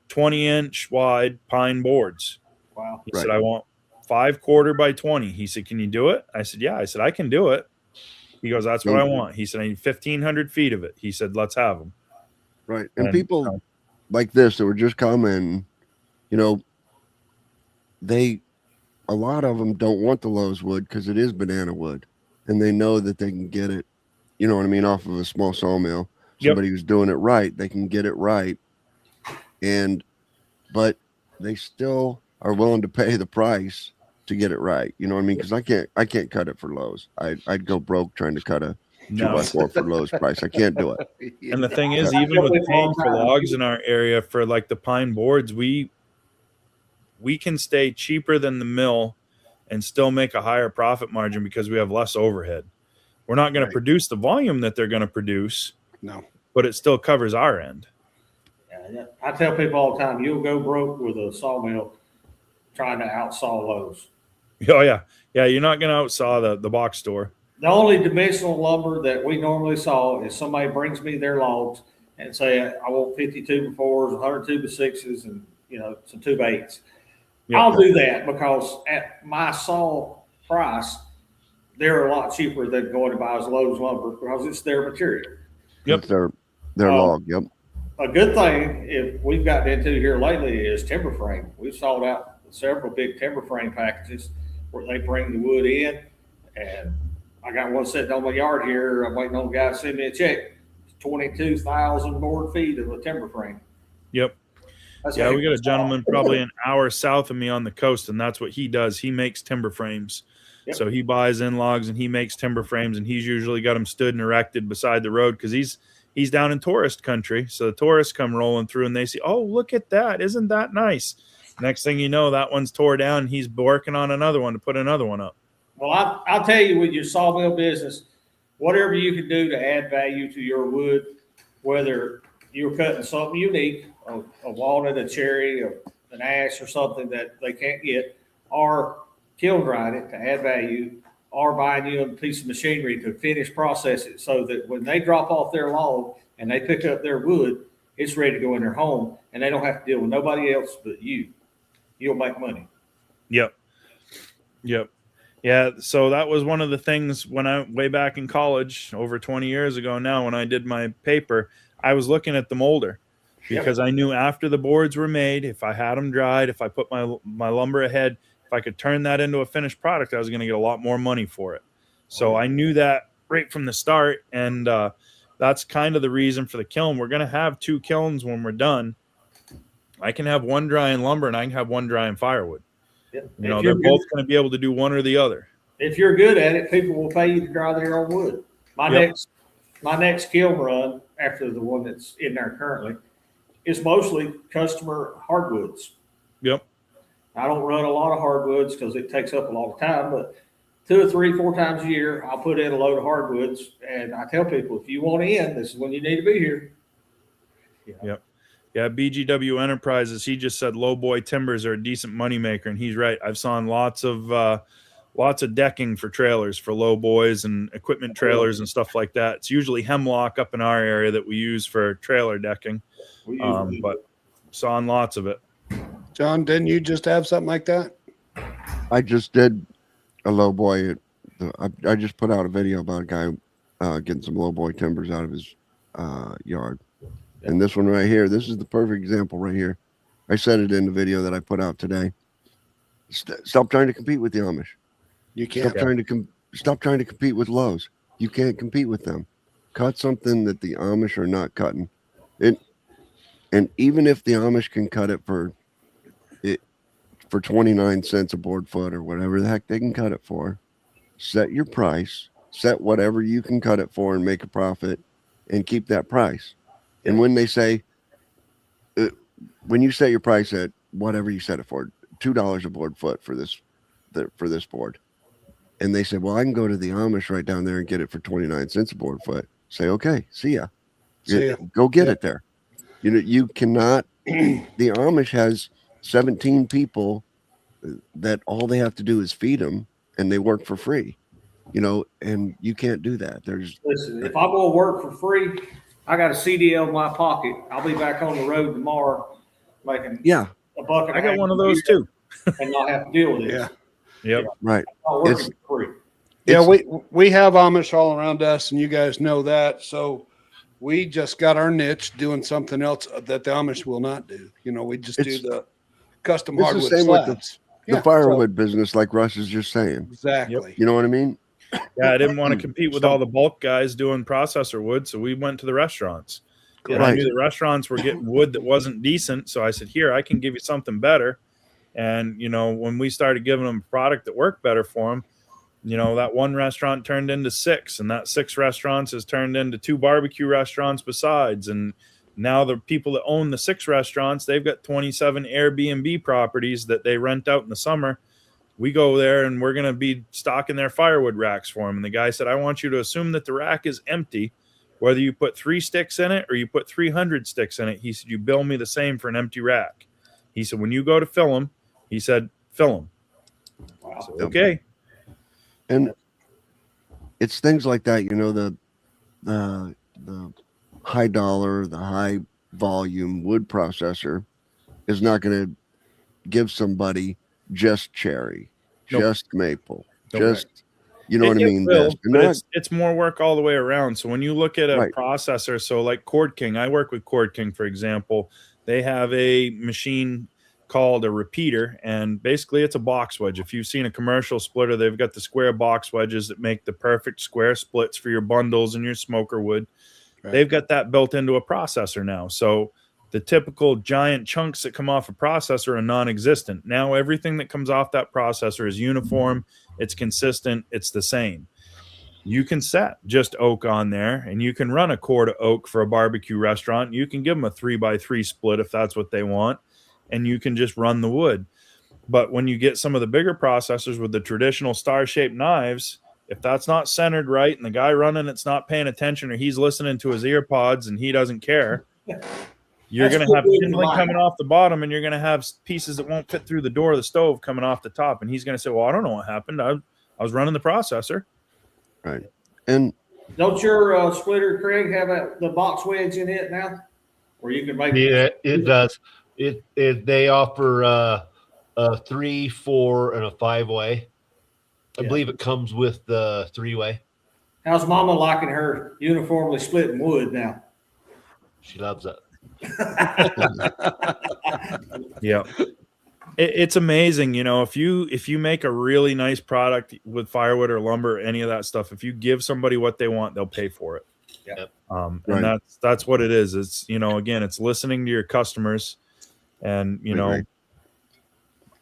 20-inch wide pine boards. Wow. He said, I want 5/4 by 20. He said, can you do it? I said, yeah. I said, I can do it. He goes, that's what I want. He said, I need 1,500 feet of it. He said, let's have them. Right. And people like this that were just commenting, you know, a lot of them don't want the Lowe's wood because it is banana wood, and they know that they can get it, you know what I mean, off of a small sawmill. Somebody who's doing it right, they can get it right, but they still are willing to pay the price to get it right. You know what I mean? Because I can't cut it for Lowe's. I'd go broke trying to cut a 2x4 for Lowe's price. I can't do it. And the thing is, even with paying for logs in our area for like the pine boards, we can stay cheaper than the mill and still make a higher profit margin because we have less overhead. We're not going to produce the volume that they're going to produce. No. But it still covers our end. Yeah, I tell people all the time, you'll go broke with a sawmill trying to outsaw Lowe's. Oh, yeah. Yeah, you're not going to outsaw the box store. The only dimensional lumber that we normally saw is somebody brings me their logs and say, I want 52 by 4s, 102 by 6s, and, you know, some 2 by 8s. Yep. I'll do that because at my saw price, they're a lot cheaper than going to buy Lowe's lumber because it's their material. Yep. It's their log. Yep. A good thing if we've gotten into here lately is timber frame. We've sold out several big timber frame packages where they bring the wood in, and I got one sitting on my yard here. I'm waiting on the guy to send me a check. 22,000 board feet of a timber frame. Yep. We got a gentleman probably an hour south of me on the coast, and that's what he does. He makes timber frames. Yep. So he buys in logs and he makes timber frames, and he's usually got them stood and erected beside the road because he's down in tourist country. So the tourists come rolling through and they see, oh, look at that. Isn't that nice? Next thing you know, that one's tore down and he's working on another one to put another one up. Well, I'll tell you, with your sawmill business, whatever you can do to add value to your wood, whether you're cutting something unique, a walnut, a cherry, an ash, or something that they can't get, or kiln drying it to add value, or buying you a piece of machinery to finish process it so that when they drop off their log and they pick up their wood, it's ready to go in their home and they don't have to deal with nobody else but you. You'll make money. Yep. Yeah. So that was one of the things when way back in college, over 20 years ago now, when I did my paper, I was looking at the molder because I knew after the boards were made, if I had them dried, if I put my lumber ahead, if I could turn that into a finished product, I was going to get a lot more money for it. So I knew that right from the start. And that's kind of the reason for the kiln. We're going to have 2 kilns when we're done. I can have one drying lumber and I can have one drying firewood. Yep. You know, they're both going to be able to do one or the other. If you're good at it, people will pay you to dry their own wood. My next kiln run after the one that's in there currently is mostly customer hardwoods. Yep. I don't run a lot of hardwoods because it takes up a lot of time, but 2 or 3, 4 times a year, I'll put in a load of hardwoods. And I tell people, if you want in, this is when you need to be here. Yep. Yeah, BGW Enterprises, he just said low boy timbers are a decent moneymaker, and he's right. I've saw lots of decking for trailers for low boys and equipment trailers and stuff like that. It's usually hemlock up in our area that we use for trailer decking, but saw lots of it. John, didn't you just have something like that? I just did a low boy. I just put out a video about a guy getting some low boy timbers out of his yard. And this one right here, this is the perfect example right here. I said it in the video that I put out today. Stop trying to compete with the Amish. You can't. Stop trying to compete with Lowe's. You can't compete with them. Cut something that the Amish are not cutting And even if the Amish can cut it for 29 cents a board foot or whatever the heck they can cut it for, set your price, set whatever you can cut it for and make a profit and keep that price. Yeah. And when they say, when you set your price at whatever you set it for, $2 a board foot for this board, and they say, well, I can go to the Amish right down there and get it for 29 cents a board foot. Say, okay, see ya. Go get it there. You know, you cannot, the Amish has 17 people that all they have to do is feed them and they work for free, you know, and you can't do that. Listen, if I'm going to work for free, I got a CDL in my pocket. I'll be back on the road tomorrow making a bucket. I got one of those too. And not have to deal with it. Yeah. Yep. Right. I'm working for free. Yeah, we have Amish all around us, and you guys know that. So we just got our niche doing something else that the Amish will not do. You know, we just do the custom hardwood slabs. With the firewood business, like Russ is just saying. Exactly. Yep. You know what I mean? Yeah, I didn't want to compete with all the bulk guys doing processor wood, so we went to the restaurants. And I knew the restaurants were getting wood that wasn't decent, so I said, here, I can give you something better. And, you know, when we started giving them a product that worked better for them, you know, that one restaurant turned into 6, and that 6 restaurants has turned into 2 barbecue restaurants besides. And now the people that own the 6 restaurants, they've got 27 Airbnb properties that they rent out in the summer. We go there and we're going to be stocking their firewood racks for them. And the guy said, I want you to assume that the rack is empty, whether you put 3 sticks in it or you put 300 sticks in it. He said, you bill me the same for an empty rack. He said, when you go to fill them, he said, fill them. Wow. So, okay. And it's things like that, you know, the high dollar, the high volume wood processor is not going to give somebody just cherry, just maple, just, you know what I mean? But it's more work all the way around. So when you look at a processor, so like Cord King, I work with Cord King, for example, they have a machine called a repeater, and basically it's a box wedge. If you've seen a commercial splitter, they've got the square box wedges that make the perfect square splits for your bundles and your smoker wood. Right. They've got that built into a processor now. So the typical giant chunks that come off a processor are non-existent. Now everything that comes off that processor is uniform, it's consistent, it's the same. You can set just oak on there, and you can run a cord of oak for a barbecue restaurant. You can give them a 3x3 split if that's what they want, and you can just run the wood. But when you get some of the bigger processors with the traditional star-shaped knives, if that's not centered right and the guy running it's not paying attention, or he's listening to his ear pods and he doesn't care, you're going to have kindling coming off the bottom, and you're going to have pieces that won't fit through the door of the stove coming off the top. And he's going to say, well, I don't know what happened. I was running the processor. Right. And don't your splitter, Craig, have the box wedge in it now? Or you can make it does. They offer a 3, 4, and a 5-way. I believe it comes with the 3-way. How's Mama liking her uniformly splitting wood now? She loves it. Yeah. It's amazing, you know, if you make a really nice product with firewood or lumber or any of that stuff, if you give somebody what they want, they'll pay for it. Yeah. And that's what it is. It's, you know, again, it's listening to your customers. And, you know,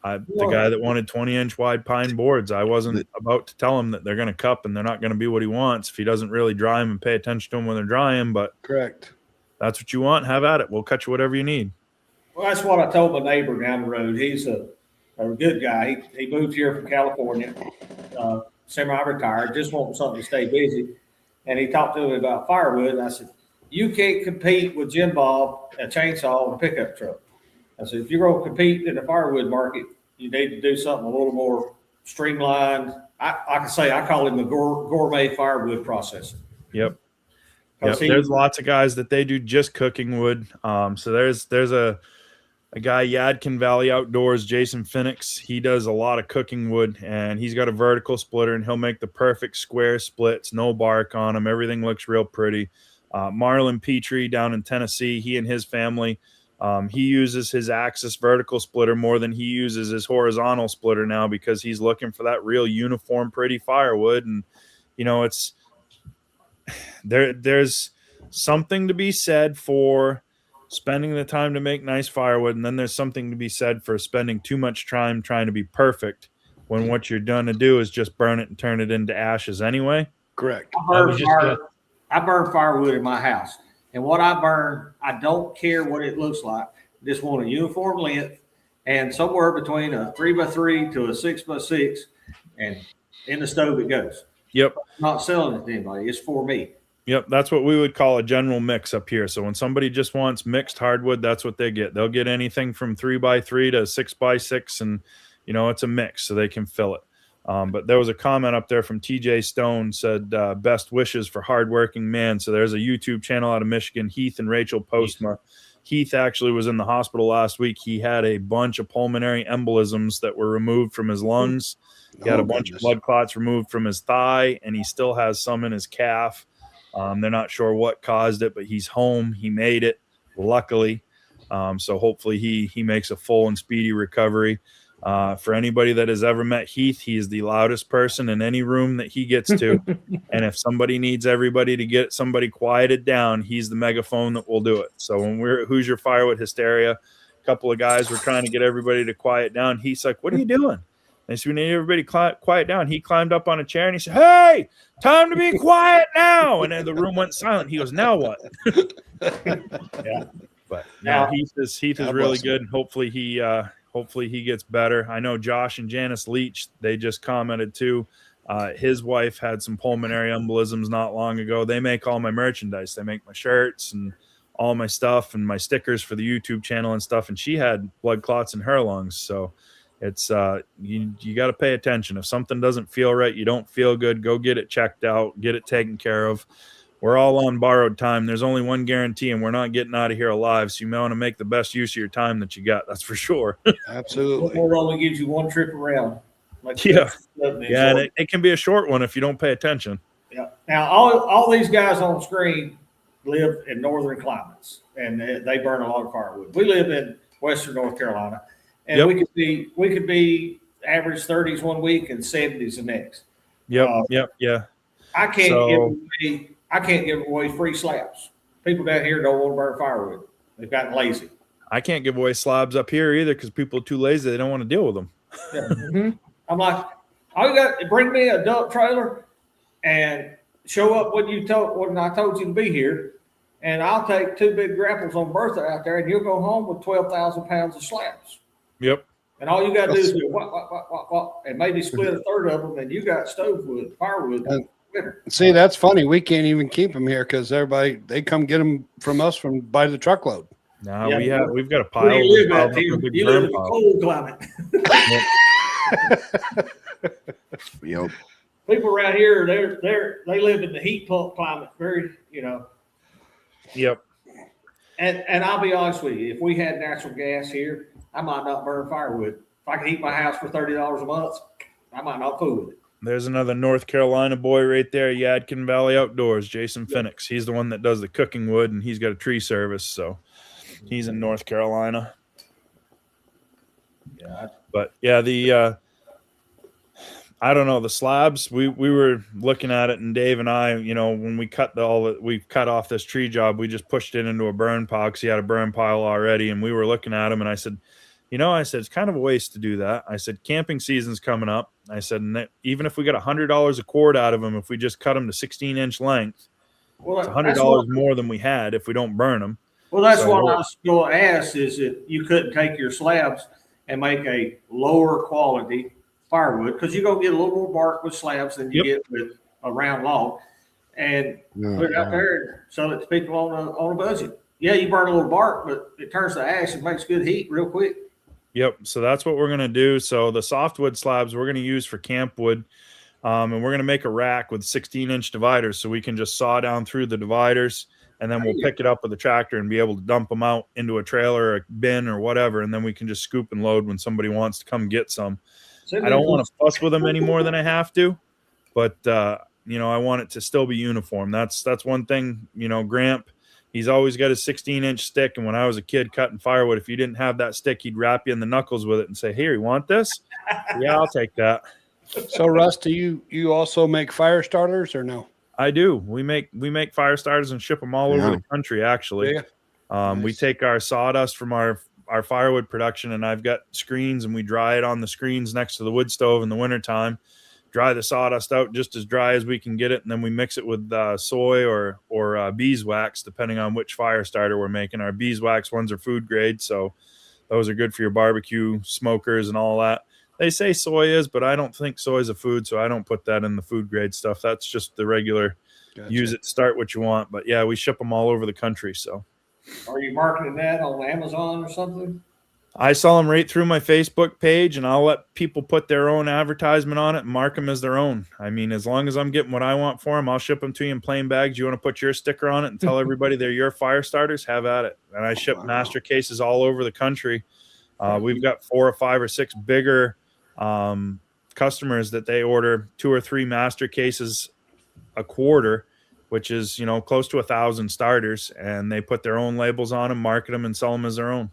the guy that wanted 20-inch wide pine boards, I wasn't about to tell him that they're going to cup and they're not going to be what he wants if he doesn't really dry them and pay attention to them when they're drying. But correct. That's what you want. Have at it. We'll cut you whatever you need. Well, that's what I told my neighbor down the road. He's a good guy. He moved here from California, semi-retired, just wanting something to stay busy. And he talked to me about firewood. And I said, you can't compete with Jim Bob, a chainsaw, and a pickup truck. I said, if you're going to compete in the firewood market, you need to do something a little more streamlined. I can say I call him the gourmet firewood processor. Yep. There's lots of guys that they do just cooking wood. So there's a guy, Yadkin Valley Outdoors, Jason Phoenix. He does a lot of cooking wood, and he's got a vertical splitter, and he'll make the perfect square splits, no bark on them. Everything looks real pretty. Marlon Petrie down in Tennessee, he and his family, he uses his axis vertical splitter more than he uses his horizontal splitter now, because he's looking for that real uniform, pretty firewood. And, you know, there's something to be said for spending the time to make nice firewood, and then there's something to be said for spending too much time trying to be perfect when what you're done to do is just burn it and turn it into ashes anyway. Correct. I burn firewood in my house, and what I burn, I don't care what it looks like. I just want a uniform length and somewhere between a 3x3 to a 6x6, and in the stove it goes. Yep. I'm not selling it to anybody. It's for me. Yep, that's what we would call a general mix up here. So when somebody just wants mixed hardwood, that's what they get. They'll get anything from 3x3 to 6x6, and it's a mix, so they can fill it. But there was a comment up there from TJ Stone, said best wishes for hardworking man. So there's a YouTube channel out of Michigan, Heath and Rachel Postma. Heath actually was in the hospital last week. He had a bunch of pulmonary embolisms that were removed from his lungs. He had a bunch of blood clots removed from his thigh, and he still has some in his calf. They're not sure what caused it, but he's home. He made it, luckily. So hopefully he makes a full and speedy recovery. For anybody that has ever met Heath, he is the loudest person in any room that he gets to. And if somebody needs everybody to get somebody quieted down, he's the megaphone that will do it. So when we're at Hoosier Firewood Hysteria, a couple of guys were trying to get everybody to quiet down. He's like, "What are you doing?" And so we need everybody quiet down. He climbed up on a chair and he said, "Hey, time to be quiet now." And then the room went silent. He goes, "Now what?" Yeah. But now Heath is really good, and hopefully he gets better. I know Josh and Janice Leach, they just commented too. His wife had some pulmonary embolisms not long ago. They make all my merchandise. They make my shirts and all my stuff and my stickers for the YouTube channel and stuff. And she had blood clots in her lungs. So it's you got to pay attention. If something doesn't feel right, you don't feel good, go get it checked out, get it taken care of. We're all on borrowed time. There's only one guarantee, and we're not getting out of here alive. So you may want to make the best use of your time that you got. That's for sure. Absolutely. It only gives you one trip around. And it can be a short one if you don't pay attention. Yeah. Now, all these guys on screen live in northern climates, and they burn a lot of firewood. We live in western North Carolina, and we could be average 30s one week and 70s the next. I can't give away free slabs. People down here don't want to burn firewood. They've gotten lazy. I can't give away slabs up here either because people are too lazy. They don't want to deal with them. Yeah. I'm like, all you got to bring me a dump trailer and show up when I told you to be here, and I'll take 2 big grapples on Bertha out there, and you'll go home with 12,000 pounds of slabs. Yep. And all you got to do is do what, and maybe split a third of them, and you got stove wood, firewood. See, that's funny. We can't even keep them here because they come get them from us by the truckload. No, we've got a pile. You live in a cold climate. Yep. People around here, they live in the heat pump climate. Yep. And I'll be honest with you, if we had natural gas here, I might not burn firewood. If I could heat my house for $30 a month, I might not fool with it. There's another North Carolina boy right there, Yadkin Valley Outdoors, Jason Phoenix. He's the one that does the cooking wood, and he's got a tree service, so he's in North Carolina. Yeah, but yeah, I don't know, the slabs. We were looking at it, and Dave and I, when we cut off this tree job, we just pushed it into a burn pile because he had a burn pile already, and we were looking at him, and I said, it's kind of a waste to do that. I said, camping season's coming up. I said, and even if we got $100 a cord out of them, if we just cut them to 16-inch length, it's $100 more than we had if we don't burn them. Well, that's what I was going to ask, is that you couldn't take your slabs and make a lower quality firewood, because you're going to get a little more bark with slabs than you get with a round log, and put it out there and sell it to people on a budget. Yeah, you burn a little bark, but it turns to ash and makes good heat real quick. Yep. So that's what we're going to do. So the softwood slabs we're going to use for camp wood. And we're going to make a rack with 16-inch dividers so we can just saw down through the dividers, and then we'll pick it up with a tractor and be able to dump them out into a trailer or a bin or whatever. And then we can just scoop and load when somebody wants to come get some. I don't want to fuss with them any more than I have to, but I want it to still be uniform. That's one thing, Gramp, he's always got a 16-inch stick. And when I was a kid cutting firewood, if you didn't have that stick, he'd wrap you in the knuckles with it and say, "Here, you want this?" Yeah, I'll take that. So, Russ, do you also make fire starters or no? I do. We make fire starters and ship them all over the country. Actually, Nice. We take our sawdust from our firewood production, and I've got screens, and we dry it on the screens next to the wood stove in the wintertime. Dry the sawdust out just as dry as we can get it, and then we mix it with soy or beeswax, depending on which fire starter we're making. Our beeswax ones are food grade, so those are good for your barbecue smokers and all that. They say soy is, but I don't think soy is a food, so I don't put that in the food grade stuff. That's just the regular. Gotcha. Use it to start what you want. But yeah, we ship them all over the country. So, are you marketing that on Amazon or something? I sell them right through my Facebook page, and I'll let people put their own advertisement on it and mark them as their own. I mean, as long as I'm getting what I want for them, I'll ship them to you in plain bags. You want to put your sticker on it and tell everybody they're your fire starters? Have at it. And I ship master cases all over the country. We've got 4 or 5 or 6 bigger customers that they order 2 or 3 master cases a quarter, which is, close to 1,000 starters, and they put their own labels on them, market them, and sell them as their own.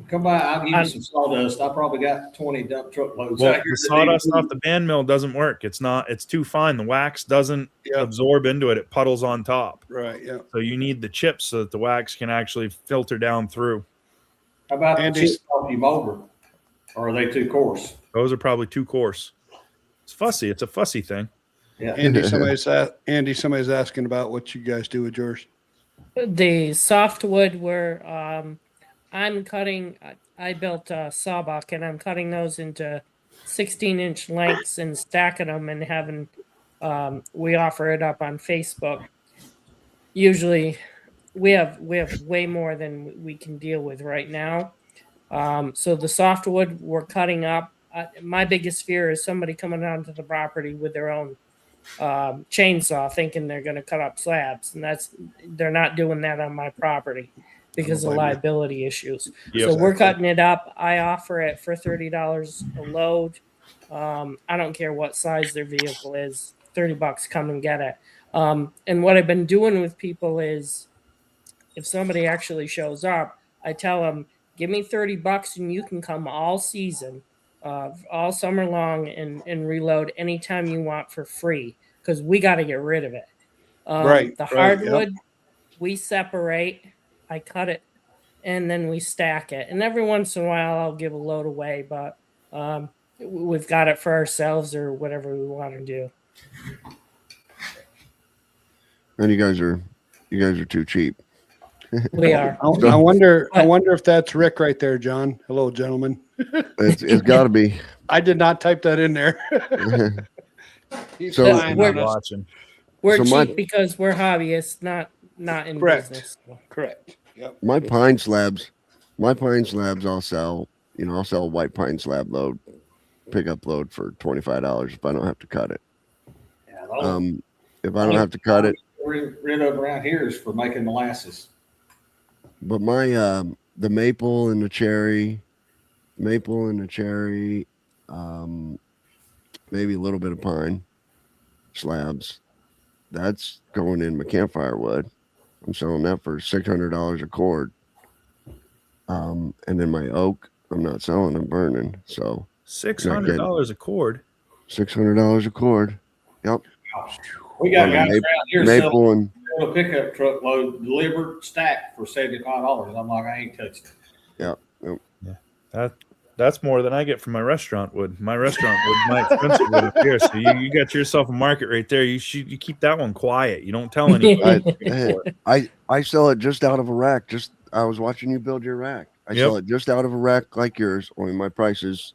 Come by, I'll give you some sawdust. I probably got 20 dump truck loads. Well, the sawdust off the band mill doesn't work. It's too fine. The wax doesn't absorb into it. It puddles on top. Right. Yeah. So you need the chips so that the wax can actually filter down through. How about the chips off your mower? Or are they too coarse? Those are probably too coarse. It's fussy. It's a fussy thing. Yeah. Andy, somebody's asking about what you guys do with yours. The softwood where I'm cutting, I built a sawbuck, and I'm cutting those into 16-inch lengths and stacking them and having, we offer it up on Facebook. Usually we have way more than we can deal with right now. So the softwood we're cutting up. My biggest fear is somebody coming onto the property with their own chainsaw thinking they're going to cut up slabs, and they're not doing that on my property because of liability issues. Yep. So we're cutting it up. I offer it for $30 a load. I don't care what size their vehicle is. $30, come and get it. And what I've been doing with people is, if somebody actually shows up, I tell them, give me $30 and you can come all season, all summer long, and reload anytime you want for free, because we got to get rid of it. The hardwood, we separate. I cut it, and then we stack it. And every once in a while, I'll give a load away, but we've got it for ourselves or whatever we want to do. And you guys are too cheap. We are. I wonder if that's Rick right there, John. Hello, gentlemen. It's got to be. I did not type that in there. We're cheap because we're hobbyists, not in business. Correct. Yep. My pine slabs I'll sell. I'll sell a white pine slab load, pickup load for $25 if I don't have to cut it. Yeah, if I don't have to cut it. Rid of around here is for making molasses. But my the maple and the cherry, maybe a little bit of pine slabs, that's going in my campfire wood. I'm selling that for $600 a cord. And then my oak, I'm not selling, I'm burning. So $600 a cord. $600 a cord. Yep. We got guys around here maple and a pickup truck load delivered stacked for $75. I'm like, I ain't touched it. Yeah. That's more than I get from my restaurant wood. My restaurant wood, my expensive wood up here. So you got yourself a market right there. You keep that one quiet. You don't tell anybody. I sell it just out of a rack. I was watching you build your rack. I sell it just out of a rack like yours. Only my prices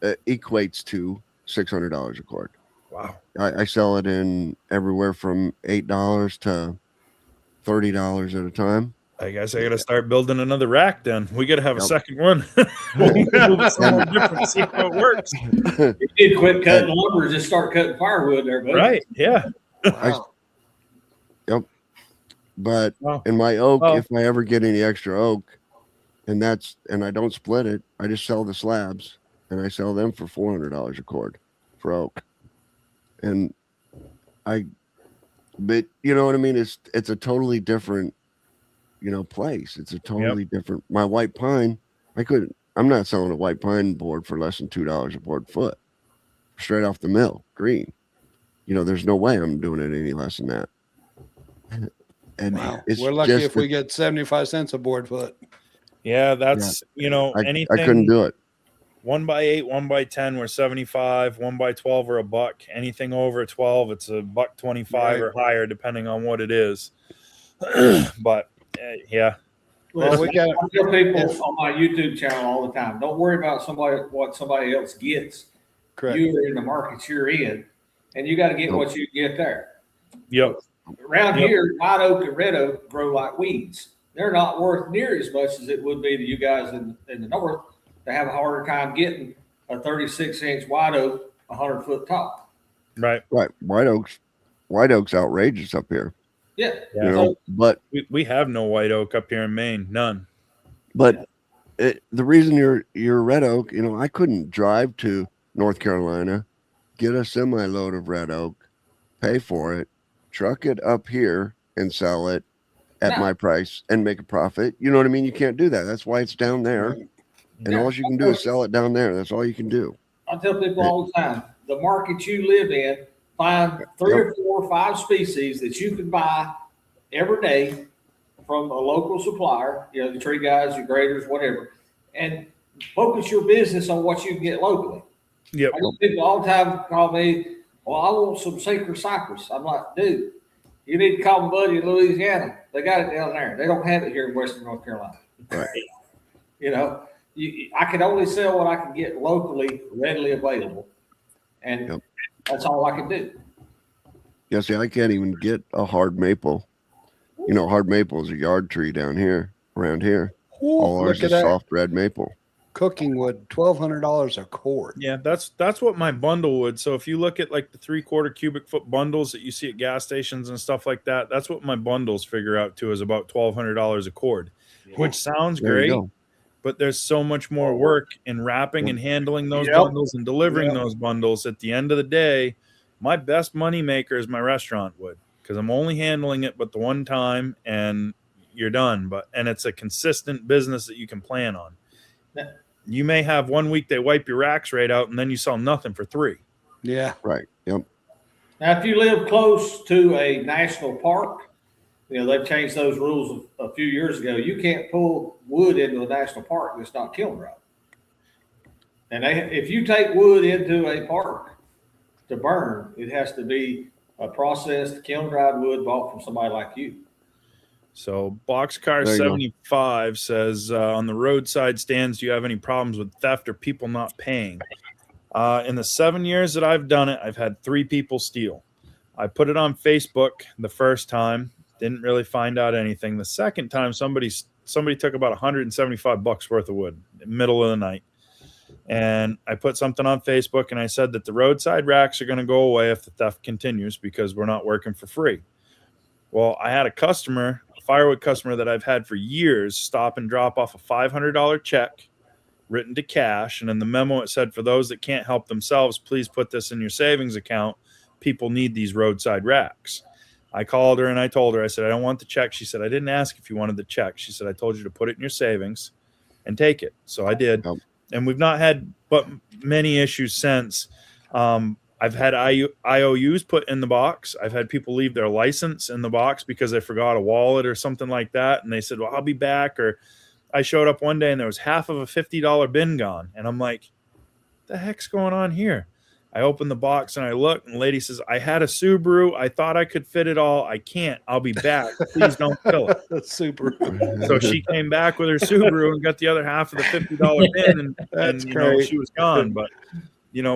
equates to $600 a cord. Wow. I sell it in everywhere from $8 to $30 at a time. I guess I got to start building another rack then. We got to have a second one. We'll something different, see how it works. You did quit cutting lumber, just start cutting firewood there, buddy. Right, yeah. Wow. But in my oak, if I ever get any extra oak, and I don't split it, I just sell the slabs, and I sell them for $400 a cord for oak. And but you know what I mean? It's a totally different, place. It's a totally different. My white pine, I'm not selling a white pine board for less than $2 a board foot, straight off the mill, green. there's no way I'm doing it any less than that. And wow. We're lucky if we get 75 cents a board foot. Yeah, that's anything. I couldn't do it. 1x8, 1x10, we're 75. 1x12 or $1. Anything over 12, it's $1.25 or higher, depending on what it is. But yeah. Well, I tell people on my YouTube channel all the time, don't worry about what somebody else gets. Correct. You're in the markets you're in, and you got to get what you get there. Yep. Around here, white oak and red oak grow like weeds. They're not worth near as much as it would be to you guys in the north to have a harder time getting a 36-inch white oak 100-foot tall. Right. White oak's outrageous up here. Yeah. But we have no white oak up here in Maine, none. But the reason you're red oak, I couldn't drive to North Carolina, get a semi-load of red oak, pay for it, truck it up here and sell it at my price and make a profit. You know what I mean? You can't do that. That's why it's down there. And all you can do is sell it down there. That's all you can do. I tell people all the time, the market you live in, find 3 or 4 or 5 species that you can buy every day from a local supplier, the tree guys, your graders, whatever, and focus your business on what you can get locally. Yep. I get people all the time call me, well, I want some sacred cypress. I'm like, dude, you need to call my buddy in Louisiana. They got it down there. They don't have it here in Western North Carolina. Right. I can only sell what I can get locally, readily available. And that's all I can do. Yeah, see, I can't even get a hard maple. Hard maple is a yard tree down here, around here. All ours is soft red maple. Cooking wood, $1,200 a cord. Yeah, that's what my bundle would. So if you look at like the 3/4 cubic foot bundles that you see at gas stations and stuff like that, that's what my bundles figure out to is about $1,200 a cord, which sounds great. But there's so much more work in wrapping and handling those bundles and delivering those bundles. At the end of the day, my best money maker is my restaurant wood, because I'm only handling it but the one time and you're done. And it's a consistent business that you can plan on. You may have 1 week they wipe your racks right out and then you sell nothing for 3. Yeah. Right. Yep. Now, if you live close to a national park, they've changed those rules a few years ago. You can't pull wood into a national park that's not kiln dried. And if you take wood into a park to burn, it has to be a processed kiln dried wood bought from somebody like you. So Boxcar 75 says, on the roadside stands, do you have any problems with theft or people not paying? In the 7 years that I've done it, I've had 3 people steal. I put it on Facebook the first time. Didn't really find out anything. The second time, somebody took about $175 worth of wood in the middle of the night. And I put something on Facebook and I said that the roadside racks are going to go away if the theft continues because we're not working for free. Well, I had a firewood customer that I've had for years, stop and drop off a $500 check written to cash. And in the memo, it said, for those that can't help themselves, please put this in your savings account. People need these roadside racks. I called her and I told her, I said, I don't want the check. She said, I didn't ask if you wanted the check. She said, I told you to put it in your savings and take it. So I did. And we've not had but many issues since. I've had IOUs put in the box. I've had people leave their license in the box because they forgot a wallet or something like that. And they said, well, I'll be back. Or I showed up one day and there was half of a $50 bin gone. And I'm like, what the heck's going on here? I opened the box and I looked, and the lady says, I had a Subaru. I thought I could fit it all. I can't. I'll be back. Please don't kill it. That's super. So she came back with her Subaru and got the other half of the $50 bin, and she was gone. But,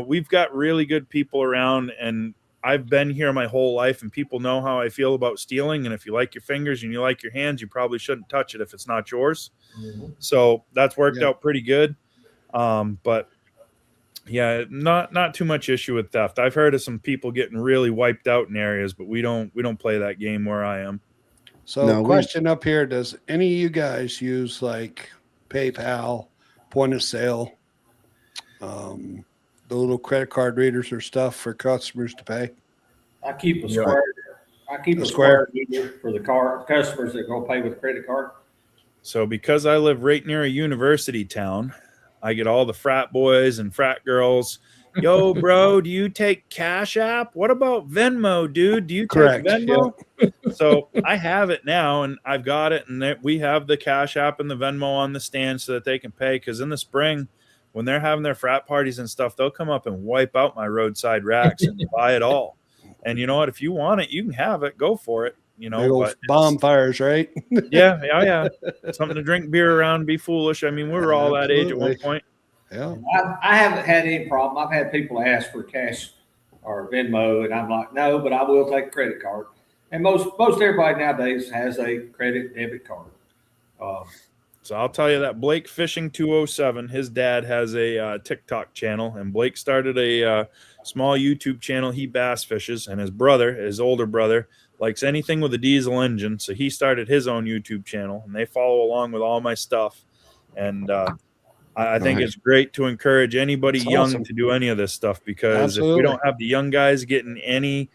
we've got really good people around, and I've been here my whole life, and people know how I feel about stealing. And if you like your fingers and you like your hands, you probably shouldn't touch it if it's not yours. Mm-hmm. So that's worked out pretty good. But yeah, not too much issue with theft. I've heard of some people getting really wiped out in areas, but we don't play that game where I am. So question up here, does any of you guys use like PayPal, point of sale, the little credit card readers or stuff for customers to pay? I keep a square. I keep a square reader for the customers that go pay with a credit card. So because I live right near a university town, I get all the frat boys and frat girls yo, bro, do you take Cash App? What about Venmo, dude? Do you Correct. take Venmo? So I have it now, and I've got it, and we have the Cash App and the Venmo on the stand so that they can pay. Because in the spring, when they're having their frat parties and stuff, they'll come up and wipe out my roadside racks and buy it all. And you know what? If you want it, you can have it. Go for it. You know, but bonfires, right? yeah. Something to drink beer around and be foolish. I mean, we were all that age at one point. Yeah. I haven't had any problem. I've had people ask for cash or Venmo, and I'm like, no, but I will take a credit card. And most everybody nowadays has a credit debit card. So I'll tell you that Blake Fishing 207, his dad has a TikTok channel, and Blake started a small YouTube channel. He bass fishes, and his older brother, likes anything with a diesel engine. So he started his own YouTube channel, and they follow along with all my stuff. And I think it's great to encourage anybody young to do any of this stuff, because if we don't have the young guys getting any,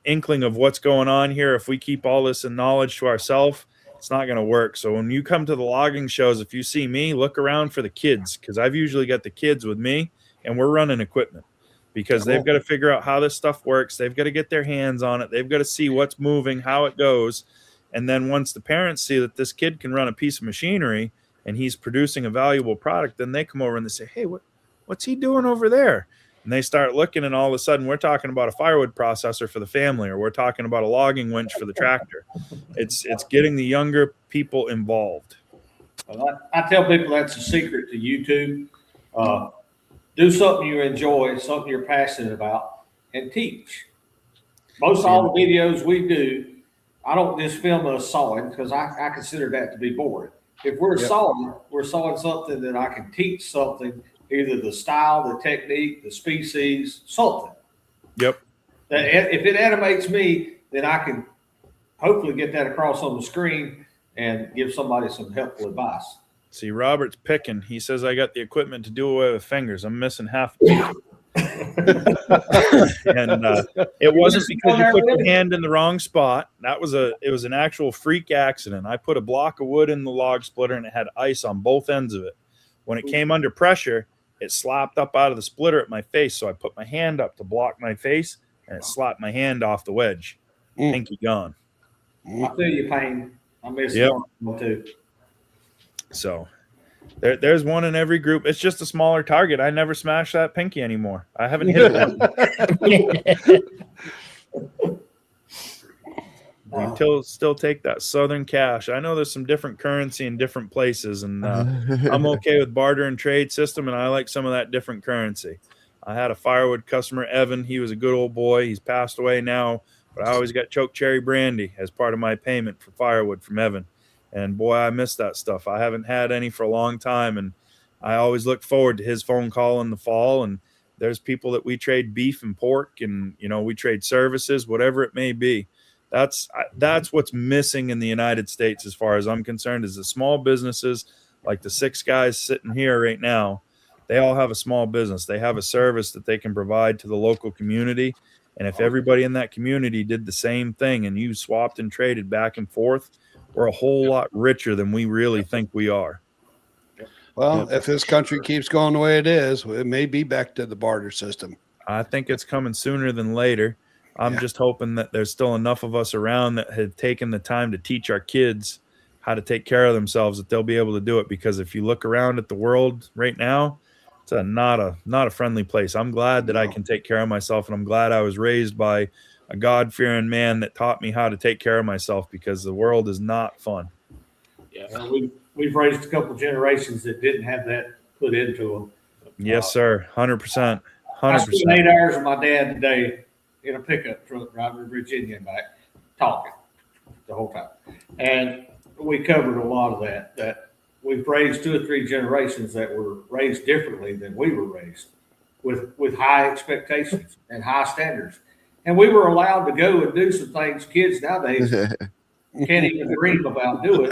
inkling of what's going on here, if we keep all this in knowledge to ourselves, it's not going to work. So when you come to the logging shows, if you see me, look around for the kids, because I've usually got the kids with me, and we're running equipment, because they've got to figure out how this stuff works. They've got to get their hands on it. They've got to see what's moving, how it goes. And then once the parents see that this kid can run a piece of machinery and he's producing a valuable product, then they come over and they say, hey, what's he doing over there? And they start looking, and all of a sudden we're talking about a firewood processor for the family, or we're talking about a logging winch for the tractor. It's getting the younger people involved. Well, I tell people that's the secret to YouTube. Do something you enjoy, something you're passionate about, and teach. Most all the videos we do, I don't just film us sawing, because I consider that to be boring. If we're sawing, we're sawing something that I can teach something, either the style, the technique, the species, something. Yep. If it animates me, then I can hopefully get that across on the screen and give somebody some helpful advice. See, Robert's picking. He says, I got the equipment to do away with fingers. I'm missing half a tooth. And it wasn't because you put your hand in the wrong spot. It was an actual freak accident. I put a block of wood in the log splitter, and it had ice on both ends of it. When it came under pressure, it slapped up out of the splitter at my face. So I put my hand up to block my face, and it slapped my hand off the wedge. Pinky gone. I feel your pain. I miss one too. So there's one in every group. It's just a smaller target. I never smash that pinky anymore. I haven't hit one. We still take that Southern cash. I know there's some different currency in different places, and I'm okay with barter and trade system, and I like some of that different currency. I had a firewood customer, Evan. He was a good old boy. He's passed away now, but I always got choke cherry brandy as part of my payment for firewood from Evan. And boy, I miss that stuff. I haven't had any for a long time, and I always look forward to his phone call in the fall. And there's people that we trade beef and pork, and we trade services, whatever it may be. That's what's missing in the United States, as far as I'm concerned, is the small businesses like the 6 guys sitting here right now. They all have a small business. They have a service that they can provide to the local community. And if everybody in that community did the same thing, and you swapped and traded back and forth, we're a whole lot richer than we really think we are. Well, if this country keeps going the way it is, it may be back to the barter system. I think it's coming sooner than later. I'm just hoping that there's still enough of us around that have taken the time to teach our kids how to take care of themselves, that they'll be able to do it. Because if you look around at the world right now, it's not a friendly place. I'm glad that I can take care of myself, and I'm glad I was raised by a God-fearing man that taught me how to take care of myself, because the world is not fun. Yeah, we've raised a couple generations that didn't have that put into them. Yes, sir. 100%. I spent 8 hours with my dad today in a pickup truck driving to Virginia and back, talking the whole time. And we covered a lot of that we've raised 2 or 3 generations that were raised differently than we were raised, with high expectations and high standards. And we were allowed to go and do some things kids nowadays can't even dream about doing.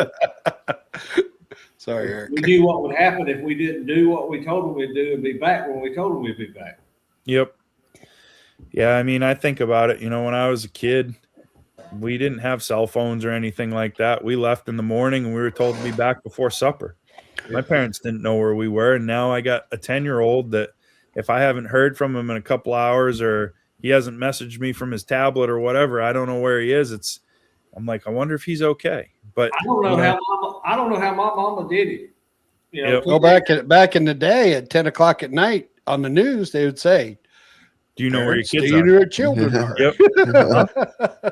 Sorry, Eric. We knew what would happen if we didn't do what we told them we'd do and be back when we told them we'd be back. Yep. Yeah, I mean, I think about it. When I was a kid, we didn't have cell phones or anything like that. We left in the morning, and we were told to be back before supper. My parents didn't know where we were, and now I got a 10-year-old that if I haven't heard from him in a couple hours or he hasn't messaged me from his tablet or whatever, I don't know where he is. I'm like, I wonder if he's okay. But I don't know how my mama did it. You know, Go back in the day at 10 o'clock at night on the news, they would say, do you know where your kids do you are? know where children are? Yep.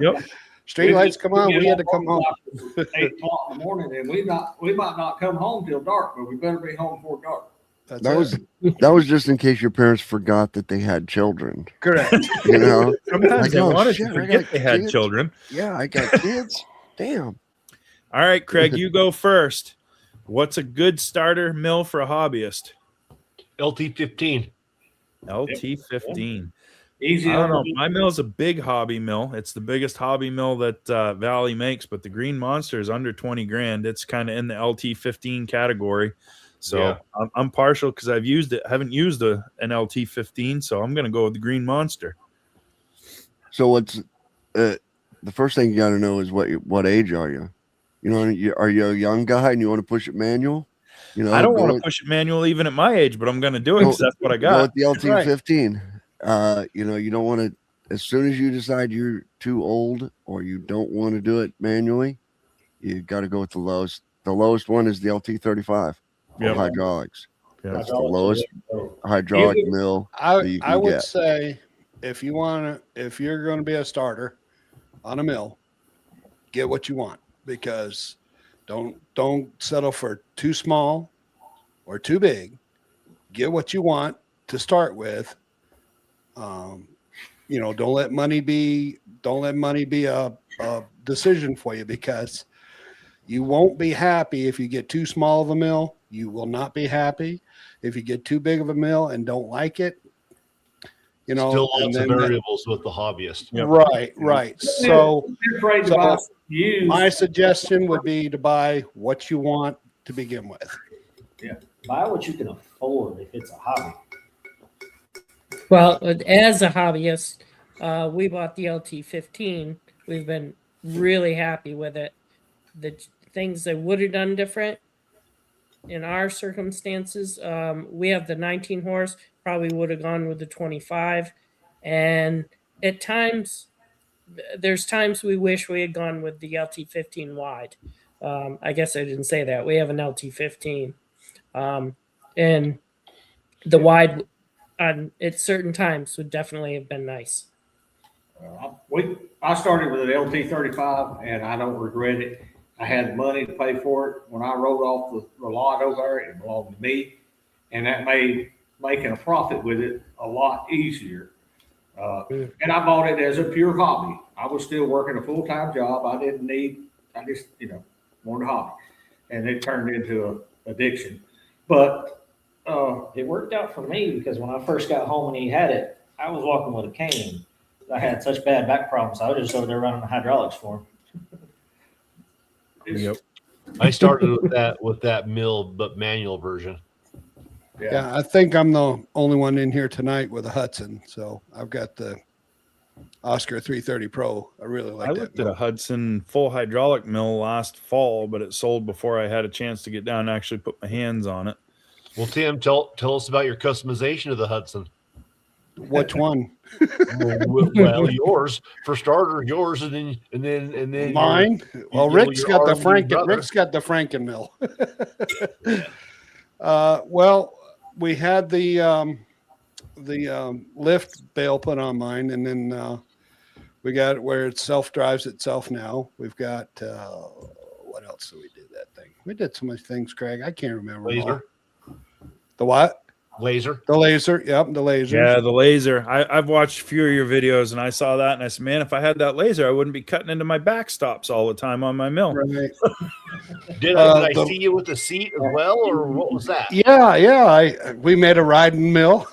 Yep. Street lights come on. We had to come home. 8 o'clock in the morning, and we might not come home till dark, but we better be home before dark. That was just in case your parents forgot that they had children. Correct. You know, sometimes they wanted to forget they had children. Yeah, I got kids. Damn. All right, Craig, you go first. What's a good starter mill for a hobbyist? LT15. LT15. Easy. I don't know. My mill is a big hobby mill. It's the biggest hobby mill that Valley makes, but the Green Monster is under 20 grand. It's kind of in the LT15 category. So yeah. I'm partial because I've used it. I haven't used an LT15, so I'm going to go with the Green Monster. So what's the first thing you got to know is what age are you? You know, are you a young guy and you want to push it manual? You know, I don't want to push it manual even at my age, but I'm going to do it because that's what I got. Go with the LT15. Right. You know, you don't want to. As soon as you decide you're too old or you don't want to do it manually, you got to go with the lowest. The lowest one is the LT35. Yep. Hydraulics. Yep. That's the lowest hydraulic mill. I would say if you're going to be a starter on a mill, get what you want, because don't settle for too small or too big. Get what you want to start with. You know, don't let money be a decision for you, because you won't be happy if you get too small of a mill. You will not be happy if you get too big of a mill and don't like it. You know, still lots of variables with the hobbyist. Yep. Right. So my suggestion would be to buy what you want to begin with. Yeah, buy what you can afford if it's a hobby. Well, as a hobbyist, we bought the LT15. We've been really happy with it. The things that would have done different in our circumstances, we have the 19 horse, probably would have gone with the 25. And at times, there's times we wish we had gone with the LT15 wide. I guess I didn't say that. We have an LT15. And the wide at certain times would definitely have been nice. I started with an LT35, and I don't regret it. I had money to pay for it. When I wrote off the lot over there, it belonged to me, and that made making a profit with it a lot easier. And I bought it as a pure hobby. I was still working a full-time job. I just wanted a hobby, and it turned into an addiction. But it worked out for me, because when I first got home and he had it, I was walking with a cane. I had such bad back problems. I was just over there running the hydraulics for him. Yep. I started with that mill, but manual version. Yeah, I think I'm the only one in here tonight with a Hudson. So I've got the Oscar 330 Pro. I really like that. I looked at a Hudson full hydraulic mill last fall, but it sold before I had a chance to get down and actually put my hands on it. Well, Tim, tell us about your customization of the Hudson. Which one? Well, yours for starter, yours, and then mine. Well, Rick's got the Franken mill. Well, we had the lift bale put on mine, and then we got it where it self-drives itself now. We've got what else did we do that thing? We did so many things, Craig. I can't remember. Laser. The what? Laser. The laser. Yep, the laser. Yeah, the laser. I've watched a few of your videos, and I saw that, and I said, man, if I had that laser, I wouldn't be cutting into my backstops all the time on my mill. Right. Did I see you with the seat as well, or what was that? Yeah. We made a riding mill.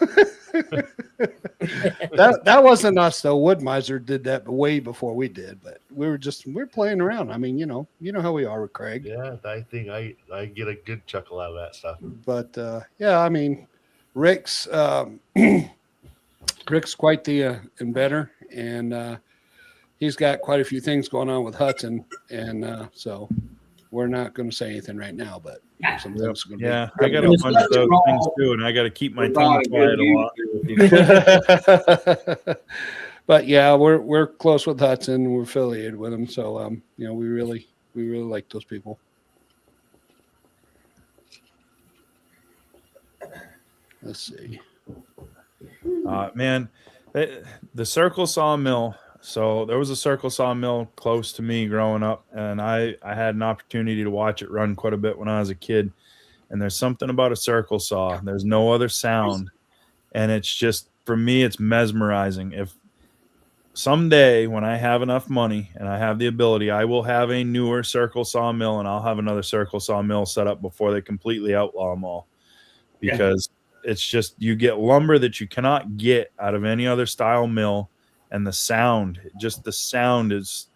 that wasn't us though. Wood Miser did that way before we did, but we're playing around. I mean, you know how we are with Craig. Yeah, I think I get a good chuckle out of that stuff. But yeah, I mean, Rick's quite the inventor, and he's got quite a few things going on with Hudson, and so we're not going to say anything right now, but something's going to be. Yeah, I got a bunch of those things too, and I got to keep my tongue quiet a lot. But yeah, we're close with Hudson. We're affiliated with them, so we really like those people. Let's see. Man, the Circle Sawmill. So there was a Circle Sawmill close to me growing up, and I had an opportunity to watch it run quite a bit when I was a kid. And there's something about a circle saw. There's no other sound, and it's just, for me, it's mesmerizing. If someday when I have enough money and I have the ability, I will have a newer Circle Sawmill, and I'll have another Circle Sawmill set up before they completely outlaw them all, because it's just, you get lumber that you cannot get out of any other style mill, and the sound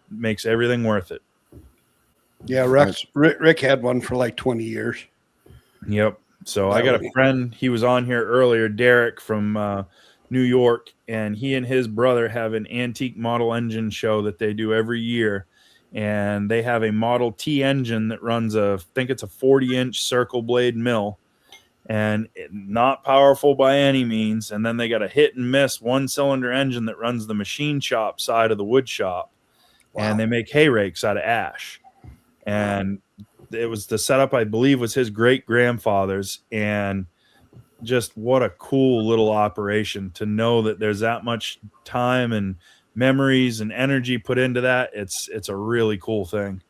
makes everything worth it. Yeah, Rick had one for like 20 years. Yep. So I got a friend, he was on here earlier, Derek from New York, and he and his brother have an antique model engine show that they do every year. And they have a Model T engine that runs I think it's a 40-inch circle blade mill, and not powerful by any means. And then they got a hit and miss 1-cylinder engine that runs the machine shop side of the wood shop. Wow. And they make hay rakes out of ash. And it was the setup, I believe, was his great grandfather's. And just what a cool little operation to know that there's that much time and memories and energy put into that. It's a really cool thing.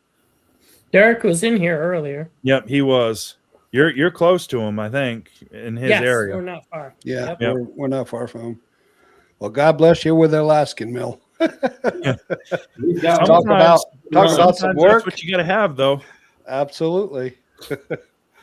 Derek was in here earlier. Yep, he was. You're close to him, I think, in his area. We're not far. Yeah, yep. We're not far from him. Well, God bless you with the Alaskan mill. Talk about some work. That's what you got to have, though. Absolutely.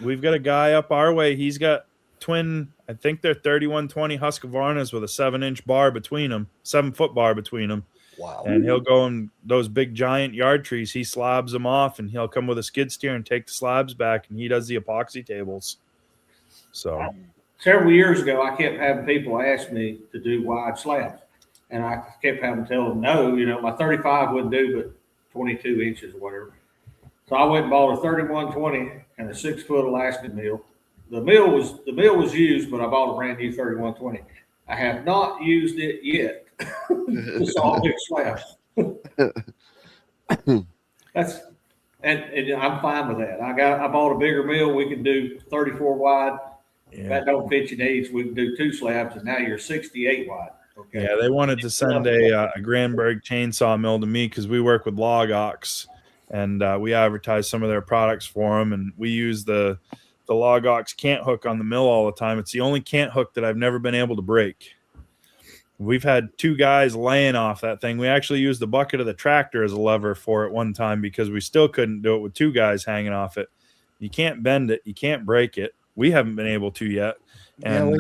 We've got a guy up our way. He's got twin, I think they're 3120 Husqvarnas with a 7-inch bar between them, 7-foot bar between them. Wow. And he'll go in those big giant yard trees. He slabs them off, and he'll come with a skid steer and take the slabs back, and he does the epoxy tables. So several years ago, I kept having people ask me to do wide slabs, and I kept having to tell them no. My 35 wouldn't do but 22 inches or whatever. So I went and bought a 3120 and a 6-foot Alaskan mill. The mill was used, but I bought a brand new 3120. I have not used it yet. It's all big slabs. That's and I'm fine with that. I bought a bigger mill. We can do 34 wide. Yeah. If that don't fit your needs, we can do 2 slabs, and now you're 68 wide. Okay. Yeah, they wanted to send a Granberg chainsaw mill to me because we work with Log Ox, and we advertise some of their products for them, and we use the Log Ox cant hook on the mill all the time. It's the only cant hook that I've never been able to break. We've had 2 guys laying off that thing. We actually used the bucket of the tractor as a lever for it one time because we still couldn't do it with 2 guys hanging off it. You can't bend it. You can't break it. We haven't been able to yet. And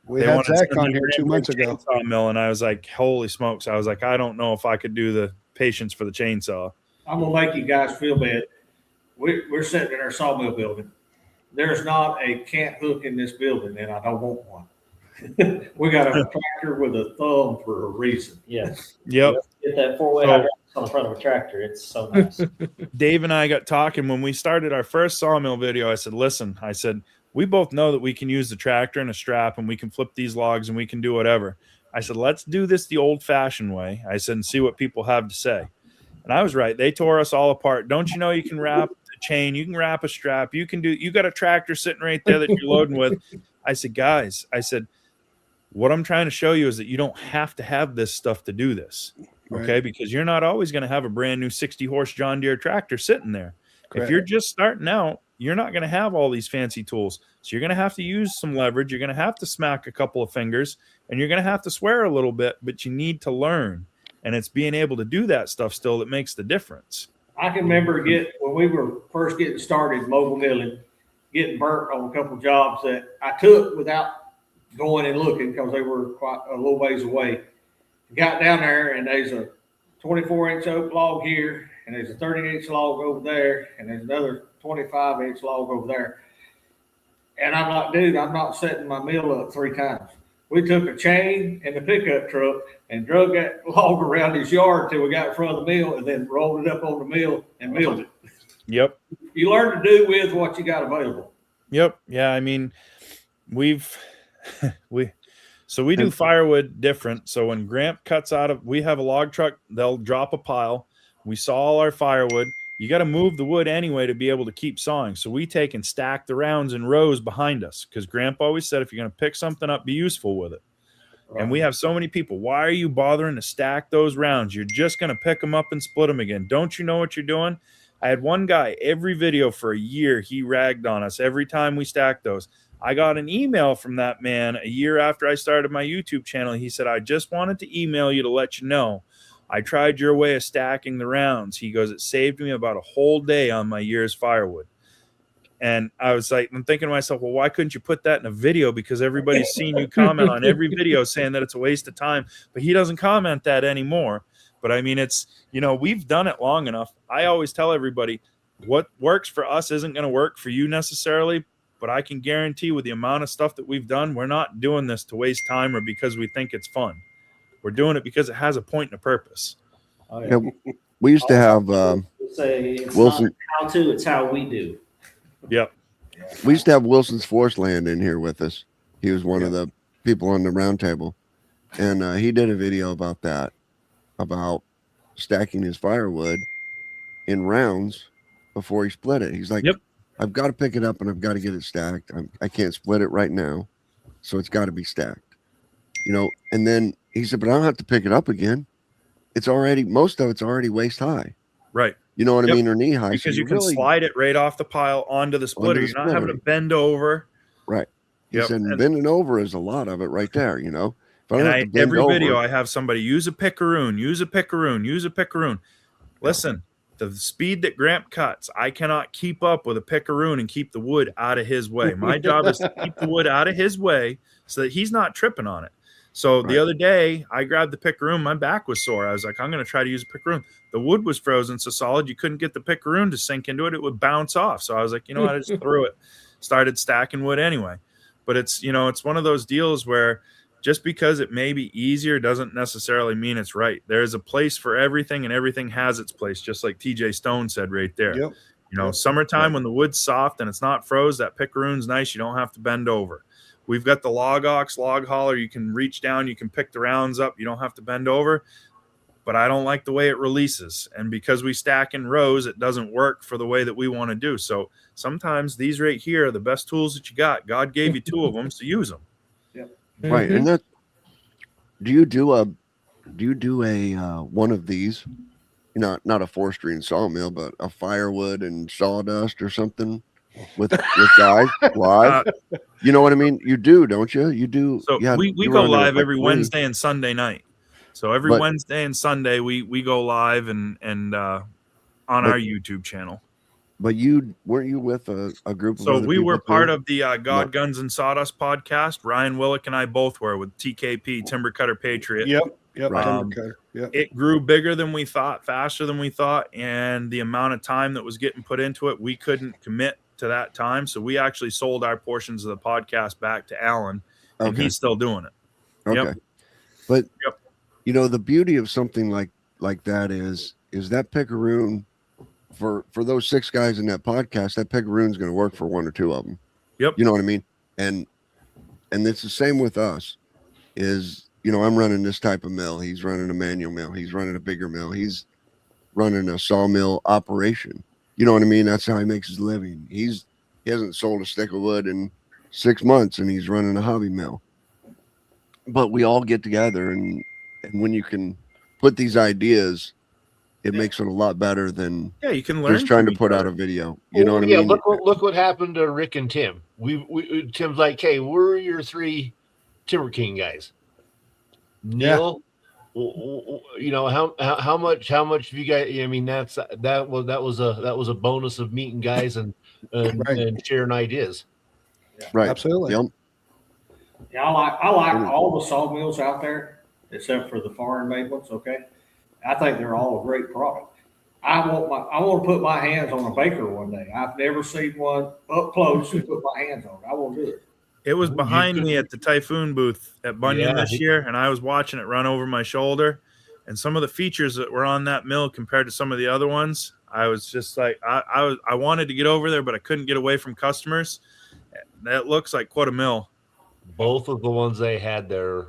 we had Zach on here 2 months ago. Mill, and I was like, holy smokes. I was like, I don't know if I could do the patience for the chainsaw. I'm going to make you guys feel bad. We're sitting in our sawmill building. There's not a cant hook in this building, and I don't want one. We got a tractor with a thumb for a reason. Yes. Yep. Get that 4-way hydraulics on the front of a tractor. It's so nice. Dave and I got talking when we started our first sawmill video. I said, listen, we both know that we can use the tractor and a strap, and we can flip these logs, and we can do whatever. I said, let's do this the old-fashioned way. I said, and see what people have to say. And I was right. They tore us all apart. Don't you know you can wrap a chain? You can wrap a strap. You got a tractor sitting right there that you're loading with. I said, guys, what I'm trying to show you is that you don't have to have this stuff to do this, okay? Right. Because you're not always going to have a brand new 60-horse John Deere tractor sitting there. Correct. If you're just starting out, you're not going to have all these fancy tools. So you're going to have to use some leverage. You're going to have to smack a couple of fingers, and you're going to have to swear a little bit, but you need to learn. And it's being able to do that stuff still that makes the difference. I can remember when we were first getting started mobile milling, getting burnt on a couple of jobs that I took without going and looking because they were quite a little ways away. Got down there, and there's a 24-inch oak log here, and there's a 30-inch log over there, and there's another 25-inch log over there. And I'm like, dude, I'm not setting my mill up 3 times. We took a chain and the pickup truck and drug that log around his yard till we got in front of the mill, and then rolled it up on the mill and milled it. Yep. You learn to do with what you got available. Yep. Yeah. I mean, we do firewood different. So when Gramp cuts out of, we have a log truck, they'll drop a pile. We saw all our firewood. You got to move the wood anyway to be able to keep sawing. So we take and stack the rounds in rows behind us because Gramp always said, if you're going to pick something up, be useful with it. Right. And we have so many people. Why are you bothering to stack those rounds? You're just going to pick them up and split them again. Don't you know what you're doing? I had one guy, every video for a year, he ragged on us every time we stacked those. I got an email from that man a year after I started my YouTube channel. He said, I just wanted to email you to let you know I tried your way of stacking the rounds. He goes, it saved me about a whole day on my year's firewood. And I was like, I'm thinking to myself, well, why couldn't you put that in a video? Because everybody's seen you comment on every video saying that it's a waste of time. But he doesn't comment that anymore. But I mean, it's, we've done it long enough. I always tell everybody what works for us isn't going to work for you necessarily. But I can guarantee with the amount of stuff that we've done, we're not doing this to waste time or because we think it's fun. We're doing it because it has a point and a purpose. Oh, yeah. We used to have say it's Wilson. Not how to, it's how we do. Yep. We used to have Wilson's Forest Land in here with us. He was one of the people on the roundtable. And he did a video about that, about stacking his firewood in rounds before he split it. He's like, yep. I've got to pick it up and I've got to get it stacked. I can't split it right now. So it's got to be stacked. And then he said, but I don't have to pick it up again. Most of it's already waist high. Right. You know what I mean? Or knee high. Because so you can slide it right off the pile onto the splitter. You're not having to bend over. Right. He said, bending over is a lot of it right there, Every video I have somebody use a pickaroon, use a pickaroon, use a pickaroon. Listen, the speed that Gramp cuts, I cannot keep up with a pickaroon and keep the wood out of his way. My job is to keep the wood out of his way so that he's not tripping on it. So the other day, I grabbed the pickaroon. My back was sore. I was like, I'm going to try to use a pickaroon. The wood was frozen so solid, you couldn't get the pickaroon to sink into it. It would bounce off. So I was like, you know what? I just threw it, started stacking wood anyway. But it's, it's one of those deals where just because it may be easier doesn't necessarily mean it's right. There's a place for everything, and everything has its place, just like TJ Stone said right there. Yep. Summertime when the wood's soft and it's not froze, that pickaroon's nice. You don't have to bend over. We've got the log ox, log hauler. You can reach down. You can pick the rounds up. You don't have to bend over. But I don't like the way it releases. And because we stack in rows, it doesn't work for the way that we want to do. So sometimes these right here are the best tools that you got. God gave you two of them, so use them. Yep. Right. And that, do you do a one of these, not a forestry and sawmill, but a firewood and sawdust or something with guys live? You know what I mean? You do, don't you? You do. So we go live every Wednesday and Sunday night. So every Wednesday and Sunday we go live and on our YouTube channel. But weren't you with a group of so other we were people part too? of the God, Guns, and Sawdust podcast. Ryan Willick and I both were with TKP, Timber Cutter Patriot. Yep. It grew bigger than we thought, faster than we thought, and the amount of time that was getting put into it, we couldn't commit to that time. So we actually sold our portions of the podcast back to Alan, and he's still doing it. Okay. Yep. But the beauty of something like that is that pickaroon for those 6 guys in that podcast, that pickaroon's going to work for 1 or 2 of them. Yep. You know what I mean? And it's the same with us is, I'm running this type of mill. He's running a manual mill. He's running a bigger mill. He's running a sawmill operation. You know what I mean? That's how he makes his living. He hasn't sold a stick of wood in 6 months, and he's running a hobby mill. But we all get together, and when you can put these ideas, it makes it a lot better than you can learn just trying to put out a video. You know what I mean? Look what happened to Rick and Tim. We Tim's like, hey, we're your 3 Timber King guys. Neil, how much have you guys? I mean, that was a bonus of meeting guys and sharing ideas. Yeah. Right. Absolutely. Yep. Yeah, I like all the sawmills out there except for the foreign-made ones. Okay, I think they're all a great product. I want to put my hands on a baker one day. I've never seen one up close and put my hands on it. I want to do it. It was behind me at the Typhoon booth at Bunyan this year, and I was watching it run over my shoulder. And some of the features that were on that mill compared to some of the other ones, I was just like, I wanted to get over there, but I couldn't get away from customers. That looks like quite a mill. Both of the ones they had there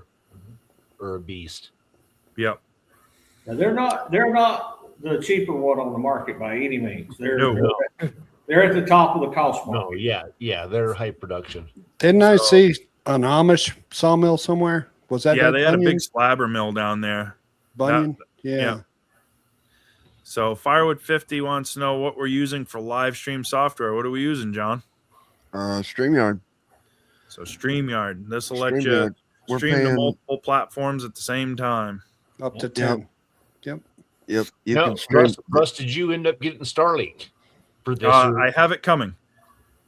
are a beast. Yep. Now, they're not the cheaper one on the market by any means. They're at the top of the cost market. No, yeah, they're high production. Didn't I see an Amish sawmill somewhere? Was that? Yeah, they had a Bunyan? big slabber mill down there. Bunyan. Yeah. So Firewood 50 wants to know what we're using for live stream software. What are we using, John? StreamYard. So StreamYard. This will let you stream to multiple platforms at the same time. Up to 10. Yep. You now, can stream. Russ, did you end up getting Starlink for this? I have it coming.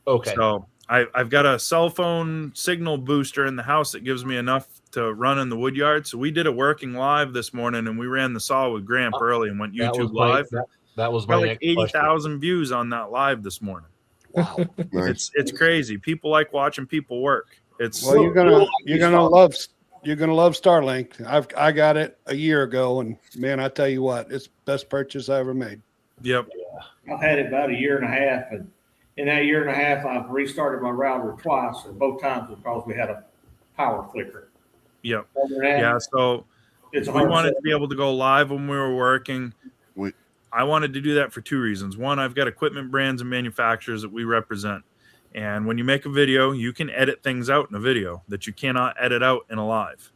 Okay. So I've got a cell phone signal booster in the house that gives me enough to run in the wood yard. So we did a working live this morning, and we ran the saw with Gramp early and went YouTube live. That was my like 80,000 views on that live this morning. Wow. Nice. It's crazy. People like watching people work. It's Well, you're gonna love Starlink. I got it a year ago, and man, I tell you what, it's the best purchase I ever made. Yep. I've had it about a year and a half, and in that year and a half, I've restarted my router twice, and both times because we had a power flicker. Yep. Other than that, Yeah. So it's we wanted to be able to go live when we were working. We- I wanted to do that for two reasons. One, I've got equipment brands and manufacturers that we represent. And when you make a video, you can edit things out in a video that you cannot edit out in a live.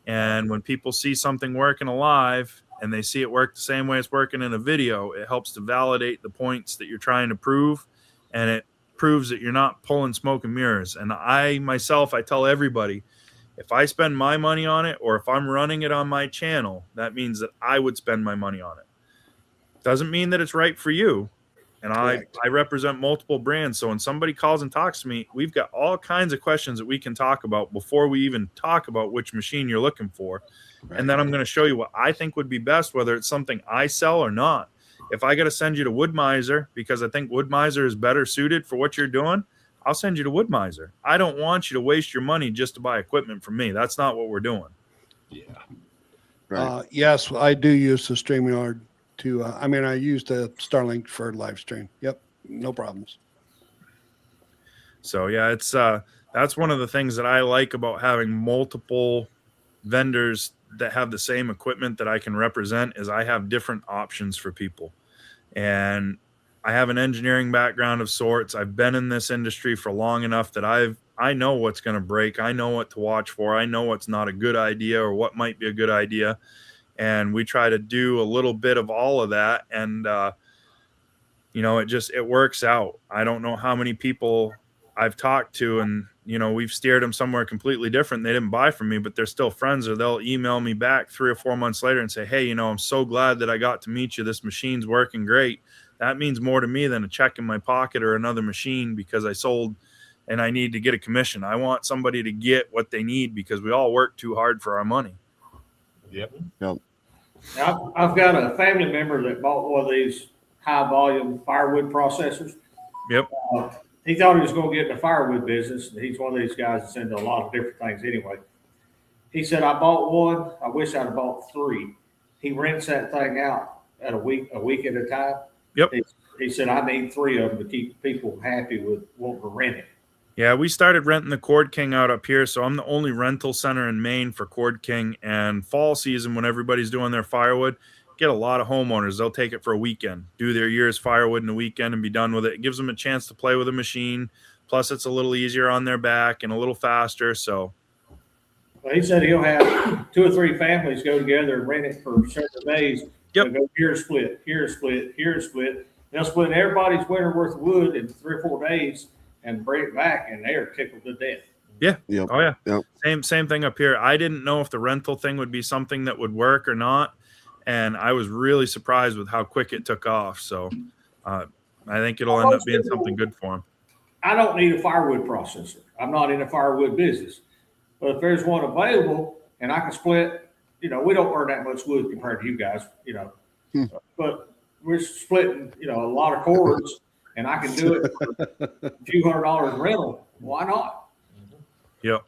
And when people see something work in a live and they see it work the same way it's working in a video, it helps to validate the points that you're trying to prove. And it proves that you're not pulling smoke and mirrors. And I tell everybody, if I spend my money on it, or if I'm running it on my channel, that means that I would spend my money on it. Doesn't mean that it's right for you. And I represent multiple brands. So when somebody calls and talks to me, we've got all kinds of questions that we can talk about before we even talk about which machine you're looking for. Right. And then I'm going to show you what I think would be best, whether it's something I sell or not. If I got to send you to Wood-Mizer because I think Wood-Mizer is better suited for what you're doing, I'll send you to Wood-Mizer. I don't want you to waste your money just to buy equipment from me. That's not what we're doing. Yeah. Right. Yes, I do use the StreamYard to, I use the Starlink for live stream. Yep. No problems. So yeah, it's, that's one of the things that I like about having multiple vendors that have the same equipment that I can represent is I have different options for people. And I have an engineering background of sorts. I've been in this industry for long enough that I know what's going to break. I know what to watch for. I know what's not a good idea or what might be a good idea. And we try to do a little bit of all of that. And, it works out. I don't know how many people I've talked to and, we've steered them somewhere completely different. They didn't buy from me, but they're still friends, or they'll email me back 3 or 4 months later and say, hey, I'm so glad that I got to meet you. This machine's working great. That means more to me than a check in my pocket or another machine because I sold and I need to get a commission. I want somebody to get what they need because we all work too hard for our money. Yep. Now, I've got a family member that bought one of these high volume firewood processors. Yep. He thought he was going to get in the firewood business. And he's one of these guys that's into a lot of different things anyway. He said, I bought one. I wish I'd have bought 3. He rents that thing out at a week at a time. Yep. He said, I need 3 of them to keep people happy with wanting to rent it. Yeah, we started renting the Cord King out up here. So I'm the only rental center in Maine for Cord King. And fall season, when everybody's doing their firewood, get a lot of homeowners. They'll take it for a weekend, do their year's firewood in a weekend and be done with it. It gives them a chance to play with a machine. Plus, it's a little easier on their back and a little faster. So well, he said he'll have 2 or 3 families go together and rent it for several days. Yep. They'll go here a split, here a split, here a split. They'll split everybody's winter worth of wood in 3 or 4 days and bring it back, and they're tickled to death. Yeah. Yep. Oh, yeah. Yep. Same thing up here. I didn't know if the rental thing would be something that would work or not. And I was really surprised with how quick it took off. So I think it'll end up being something good for them. I don't need a firewood processor. I'm not in the firewood business. But if there's one available and I can split, we don't burn that much wood compared to you guys, but we're splitting, a lot of cords and I can do it for a few $100 rental. Why not? Yep.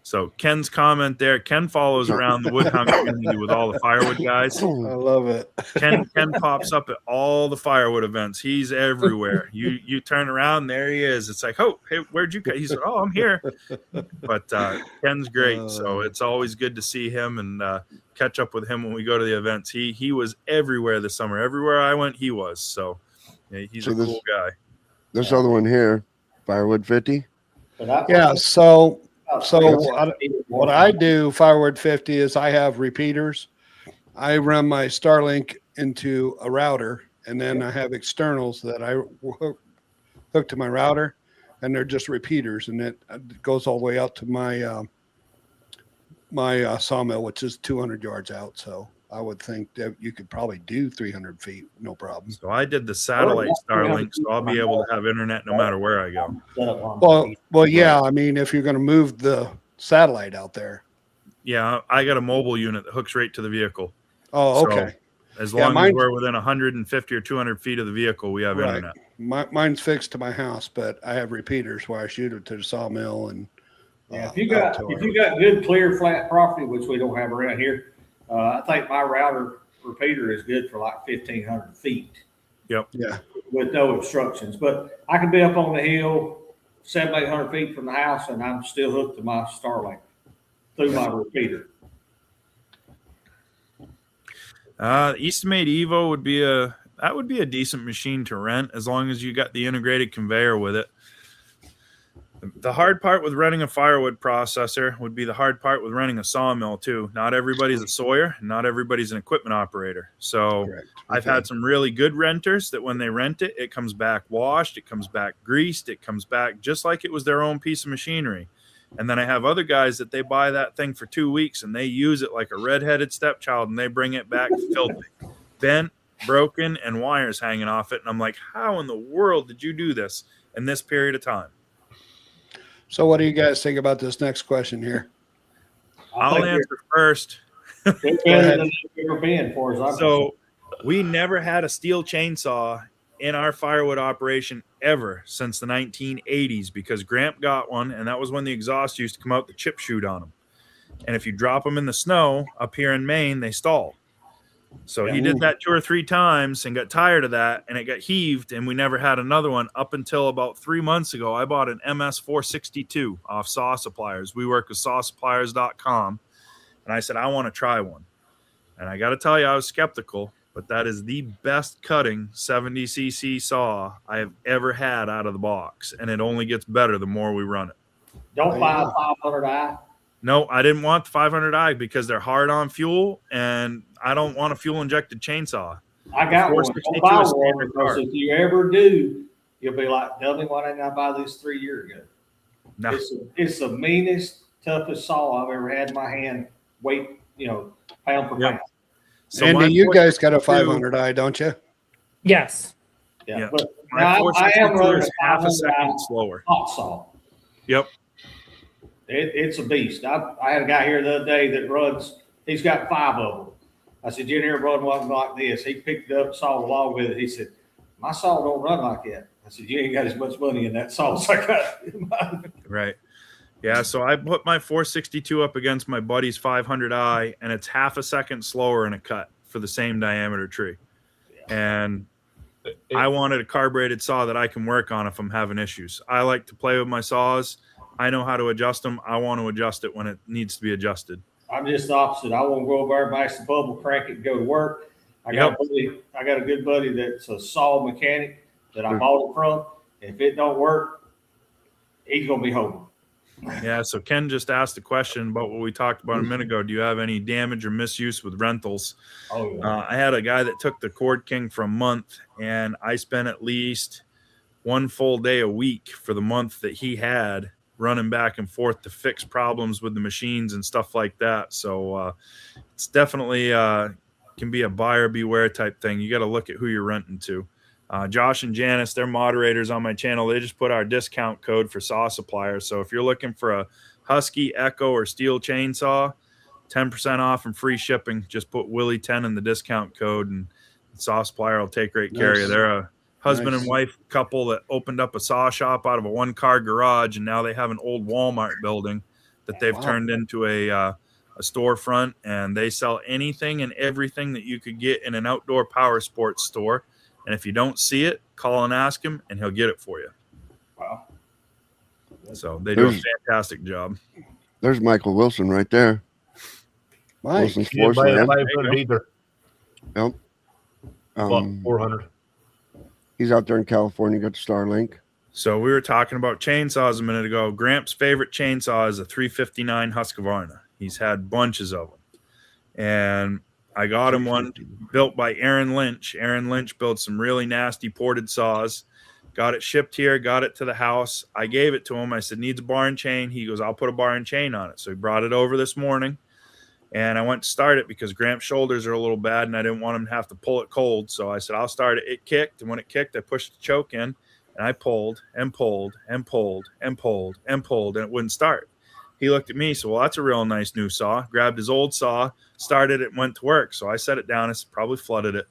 So Ken's comment there. Ken follows around the wood hunt community with all the firewood guys. I love it. Ken pops up at all the firewood events. He's everywhere. You turn around, there he is. It's like, oh, hey, where'd you go? He said, oh, I'm here. But Ken's great, so it's always good to see him and catch up with him when we go to the events. He was everywhere this summer. Everywhere I went, he was. So yeah, he's a cool guy. This other one here, Firewood 50. Yeah. So what I do, Firewood 50, is I have repeaters. I run my Starlink into a router, and then I have externals that I hook to my router, and they're just repeaters, and it goes all the way out to my my sawmill, which is 200 yards out. So I would think that you could probably do 300 feet, no problem. So I did the satellite Starlink, so I'll be able to have internet no matter where I go. Well, yeah. I mean, if you're going to move the satellite out there. Yeah, I got a mobile unit that hooks right to the vehicle. Oh, okay. So as long as we're within 150 or 200 feet of the vehicle, we have internet. Mine's fixed to my house, but I have repeaters where I shoot it to the sawmill. And if you got good clear flat property, which we don't have around here, I think my router repeater is good for like 1,500 feet. Yep. Yeah. With no obstructions, but I can be up on the hill 700-800 feet from the house, and I'm still hooked to my Starlink through my repeater. Eastimate Evo would be a decent machine to rent as long as you got the integrated conveyor with it. The hard part with running a firewood processor would be the hard part with running a sawmill too. Not everybody's a Sawyer, not everybody's an equipment operator. So I've had some really good renters that when they rent it, it comes back washed, it comes back greased, it comes back just like it was their own piece of machinery. And then I have other guys that they buy that thing for 2 weeks and they use it like a redheaded stepchild and they bring it back filthy, bent, broken, and wires hanging off it. And I'm like, how in the world did you do this in this period of time? So what do you guys think about this next question here? I'll answer first. So we never had a steel chainsaw in our firewood operation ever since the 1980s because Gramp got one, and that was when the exhaust used to come out the chip chute on them. And if you drop them in the snow up here in Maine, they stall. So he did that 2 or 3 times and got tired of that, and it got heaved, and we never had another one up until about 3 months ago. I bought an MS 462 off Saw Suppliers. We work with sawsuppliers.com, and I said, I want to try one. And I got to tell you, I was skeptical, but that is the best cutting 70cc saw I have ever had out of the box, and it only gets better the more we run it. Don't buy a 500i. No, I didn't want the 500i because they're hard on fuel, and I don't want a fuel-injected chainsaw. I got one. Don't buy one because if you ever do, you'll be like, tell me why didn't I buy this 3 years ago? No. It's the meanest, toughest saw I've ever had in my hand, weight, pound per pound. So Andy, you guys got a 500i, don't you? Yes. Yeah. But I am running half a second slower. Hot saw. Yep. It's a beast. I had a guy here the other day that runs, he's got 5 of them. I said, you never run one like this. He picked it up, sawed along with it. He said, my saw don't run like that. I said, you ain't got as much money in that saw as I got in mine. Right. Yeah, so I put my 462 up against my buddy's 500i, and it's half a second slower in a cut for the same diameter tree. Yeah. And I wanted a carbureted saw that I can work on if I'm having issues. I like to play with my saws. I know how to adjust them. I want to adjust it when it needs to be adjusted. I'm just the opposite. I want to go over there, bash the bubble, crank it, and go to work. I got a good buddy that's a saw mechanic that I bought it from. If it don't work, he's going to be home. Yeah, so Ken just asked a question about what we talked about a minute ago. Do you have any damage or misuse with rentals? Oh, yeah. I had a guy that took the Cord King for a month, and I spent at least 1 full day a week for the month that he had running back and forth to fix problems with the machines and stuff like that. So it's definitely can be a buyer beware type thing. You got to look at who you're renting to. Josh and Janice, they're moderators on my channel. They just put our discount code for Saw Suppliers. So if you're looking for a Husky, Echo, or Steel chainsaw, 10% off and free shipping. Just put Willie 10 in the discount code, and Saw Supplier will take great care of you. They're a husband and wife couple that opened up a saw shop out of a 1-car garage, and now they have an old Walmart building that they've turned into a storefront, and they sell anything and everything that you could get in an outdoor power sports store. And if you don't see it, call and ask him, and he'll get it for you. Wow. So they do a fantastic job. There's Michael Wilson right there. Mike. Wilson's You didn't buy Forestry. that 500 either. Yep. Bought 400. He's out there in California. Got the Starlink. So we were talking about chainsaws a minute ago. Gramps' favorite chainsaw is a 359 Husqvarna. He's had bunches of them. And I got him one built by Aaron Lynch. Aaron Lynch built some really nasty ported saws. Got it shipped here, got it to the house. I gave it to him. I said, needs a bar and chain. He goes, I'll put a bar and chain on it. So he brought it over this morning. And I went to start it because Gramps' shoulders are a little bad, and I didn't want him to have to pull it cold. So I said, I'll start it. It kicked, and when it kicked, I pushed the choke in, and I pulled and pulled and pulled and pulled and pulled, and it wouldn't start. He looked at me, so well, that's a real nice new saw. Grabbed his old saw, started it, and went to work. So I set it down. I probably flooded it.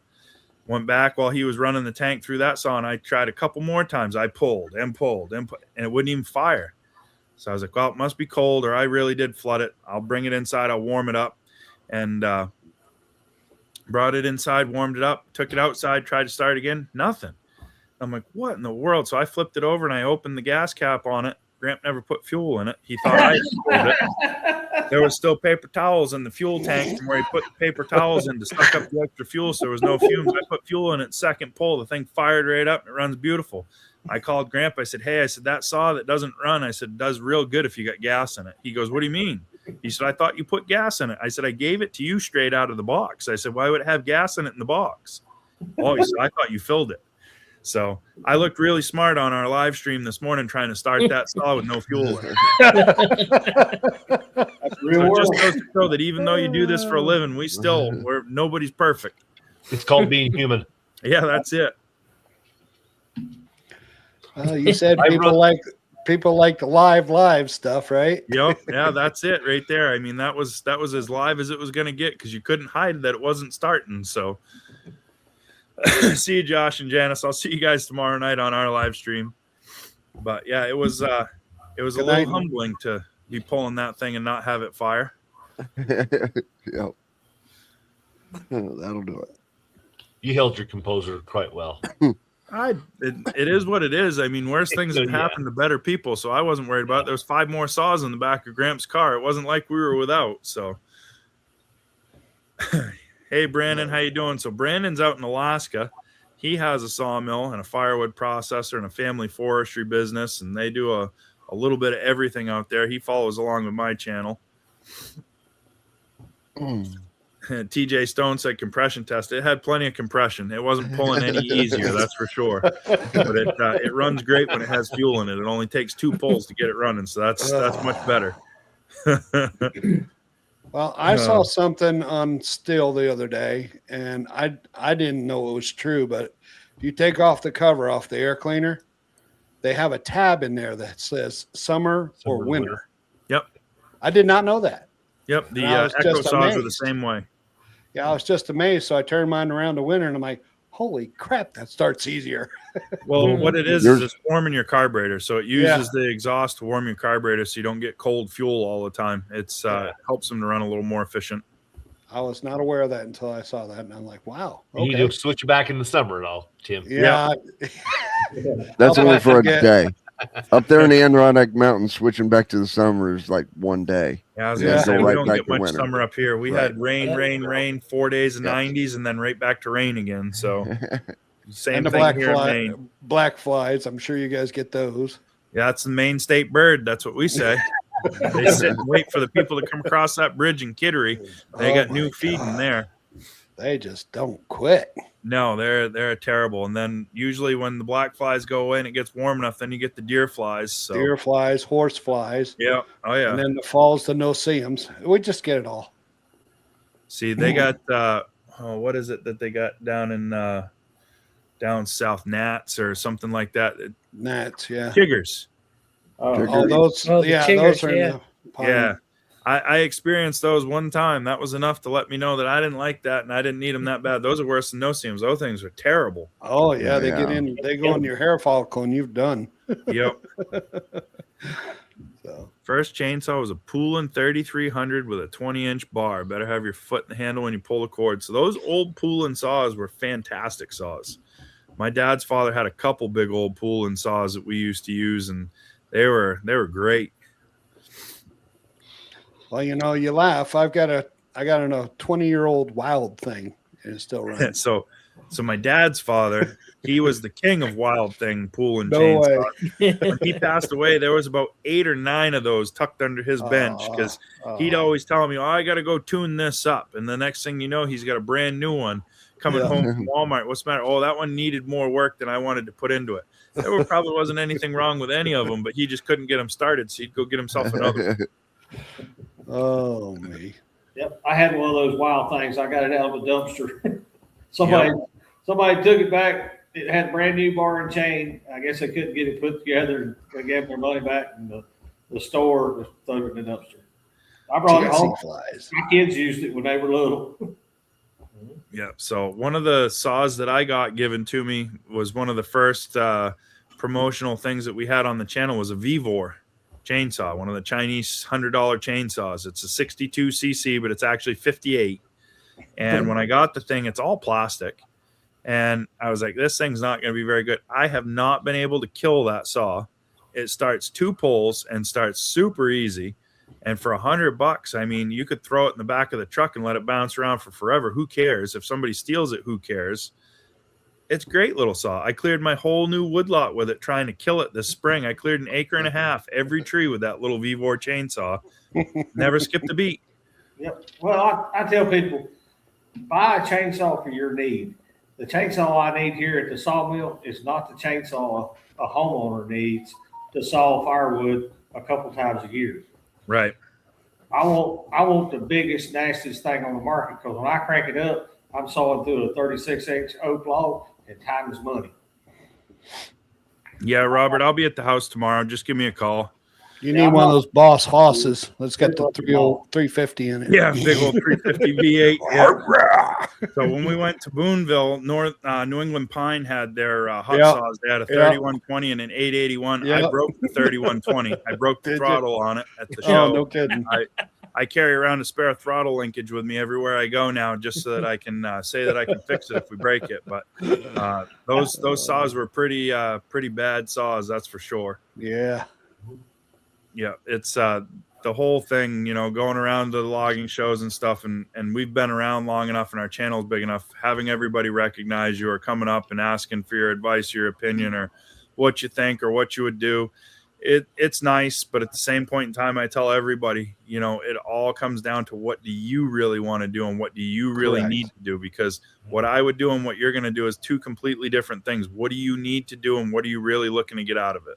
Went back while he was running the tank through that saw, and I tried a couple more times. I pulled and pulled and it wouldn't even fire. So I was like, well, it must be cold, or I really did flood it. I'll bring it inside. I'll warm it up. And brought it inside, warmed it up, took it outside, tried to start again. Nothing. I'm like, what in the world? So I flipped it over and I opened the gas cap on it. Gramp never put fuel in it. He thought I pulled it. There was still paper towels in the fuel tank from where he put the paper towels in to suck up the extra fuel, so there was no fumes. I put fuel in it, second pull. The thing fired right up. And it runs beautiful. I called Gramp. I said, hey, I said, that saw that doesn't run, I said, does real good if you got gas in it. He goes, what do you mean? He said, I thought you put gas in it. I said, I gave it to you straight out of the box. I said, why would it have gas in it in the box? Oh, he said, I thought you filled it. So I looked really smart on our live stream this morning trying to start that saw with no fuel in it. So it just goes to show that even though you do this for a living, nobody's perfect. It's called being human. Yeah, that's it. You said people like the live stuff, right? Yep. Yeah, that's it right there. I mean, that was as live as it was going to get because you couldn't hide that it wasn't starting. So see you, Josh and Janice. I'll see you guys tomorrow night on our live stream. But yeah, it was a little humbling to be pulling that thing and not have it fire. Yep. That'll do it. You held your composure quite well. It is what it is. I mean, worse things have happened to better people, so I wasn't worried about it. There was 5 more saws in the back of Gramps' car. It wasn't like we were without. So, hey, Brandon, how you doing? So Brandon's out in Alaska. He has a sawmill and a firewood processor and a family forestry business, and they do a little bit of everything out there. He follows along with my channel. TJ Stone said compression test. It had plenty of compression. It wasn't pulling any easier, that's for sure. But it runs great when it has fuel in it. It only takes 2 pulls to get it running, so that's much better. Well, I saw something on Still the other day, and I didn't know it was true, but if you take off the cover off the air cleaner, they have a tab in there that says summer or winter. Yep. I did not know that. Yep. The Echo saws are the same way. Yeah, I was just amazed. So I turned mine around to winter, and I'm like, holy crap, that starts easier. Well, what it is it's warming your carburetor. So it uses the exhaust to warm your carburetor so you don't get cold fuel all the time. It helps them to run a little more efficient. I was not aware of that until I saw that, and I'm like, wow. Okay. You need to switch back in the summer and all, Tim. Yeah. That's only for a day. Up there in the Adirondack Mountains, switching back to the summer is like 1 day. Yeah, I was going to say, we don't get much winter. summer up here. We had rain, 4 days of 90s, and then right back to rain again. So same and the thing here in Maine. Black flies, I'm sure you guys get those. Yeah, that's the Maine state bird. That's what we say. They sit and wait for the people to come across that bridge in Kittery. They got new feeding there. They just don't quit. No, they're terrible. And then usually when the black flies go away and it gets warm enough, then you get the deer flies. So. Deer flies, horse flies. Yeah. Oh, yeah. And then the falls, the no-see-ums. We just get it all. See, they got, what is it that they got down in down south? Gnats or something like that. Gnats, yeah. Chiggers. Oh, those, chiggers, those are in the pond. Yeah. I experienced those one time. That was enough to let me know that I didn't like that and I didn't need them that bad. Those are worse than no-see-ums. Those things are terrible. Oh, yeah. They get in, they go in your hair follicle and you've done. Yep. First chainsaw was a Poolin 3300 with a 20-inch bar. Better have your foot in the handle when you pull the cord. So those old Poolin saws were fantastic saws. My dad's father had a couple big old Poolin saws that we used to use, and they were great. Well, you laugh. I got a 20-year-old Wild Thing, and it's still running. So my dad's father, he was the king of Wild Thing Poolin No chainsaws. When he passed away, there was about 8 or 9 of those tucked under his bench because he'd always tell me, I got to go tune this up. And the next thing you know, he's got a brand new one coming home from Walmart. What's the matter? Oh, that one needed more work than I wanted to put into it. There probably wasn't anything wrong with any of them, but he just couldn't get them started, so he'd go get himself another one. Oh, me. Yep, I had one of those Wild Things. I got it out of a dumpster. Somebody took it back. It had a brand new bar and chain. I guess they couldn't get it put together. They gave their money back, and the store just threw it in the dumpster. I brought it home. My kids used it when they were little. Yeah. So one of the saws that I got given to me was one of the first promotional things that we had on the channel was a Vivor chainsaw, one of the Chinese $100 chainsaws. It's a 62 cc, but it's actually 58. And when I got the thing, it's all plastic. And I was like, this thing's not going to be very good. I have not been able to kill that saw. It starts 2 pulls and starts super easy. And for $100, I mean, you could throw it in the back of the truck and let it bounce around for forever. Who cares? If somebody steals it, who cares? It's a great little saw. I cleared my whole new woodlot with it trying to kill it this spring. I cleared 1.5 acres every tree with that little Vivor chainsaw. Never skipped a beat. Yep. Well, I tell people, buy a chainsaw for your need. The chainsaw I need here at the sawmill is not the chainsaw a homeowner needs to saw firewood a couple times a year. Right. I want the biggest, nastiest thing on the market, because when I crank it up, I'm sawing through a 36-inch oak log, and time is money. Yeah, Robert, I'll be at the house tomorrow. Just give me a call. You need one of those Boss Hosses. Let's get the 350 in it. Yeah, big old 350 V8. Yeah. So when we went to Boonville, New England Pine had their hot saws. They had a 3120 and an 881. I broke the 3120. I broke the throttle on it at the show. Oh, no kidding. I carry around a spare throttle linkage with me everywhere I go now, just so that I can say that I can fix it if we break it. But those saws were pretty bad saws, that's for sure. Yeah. Yeah, it's the whole thing, going around to the logging shows and stuff, and we've been around long enough and our channel is big enough, having everybody recognize you or coming up and asking for your advice, your opinion, or what you think or what you would do. It's nice, but at the same point in time, I tell everybody, it all comes down to what do you really want to do and what do you really need to do, because what I would do and what you're going to do is 2 completely different things. What do you need to do and what are you really looking to get out of it?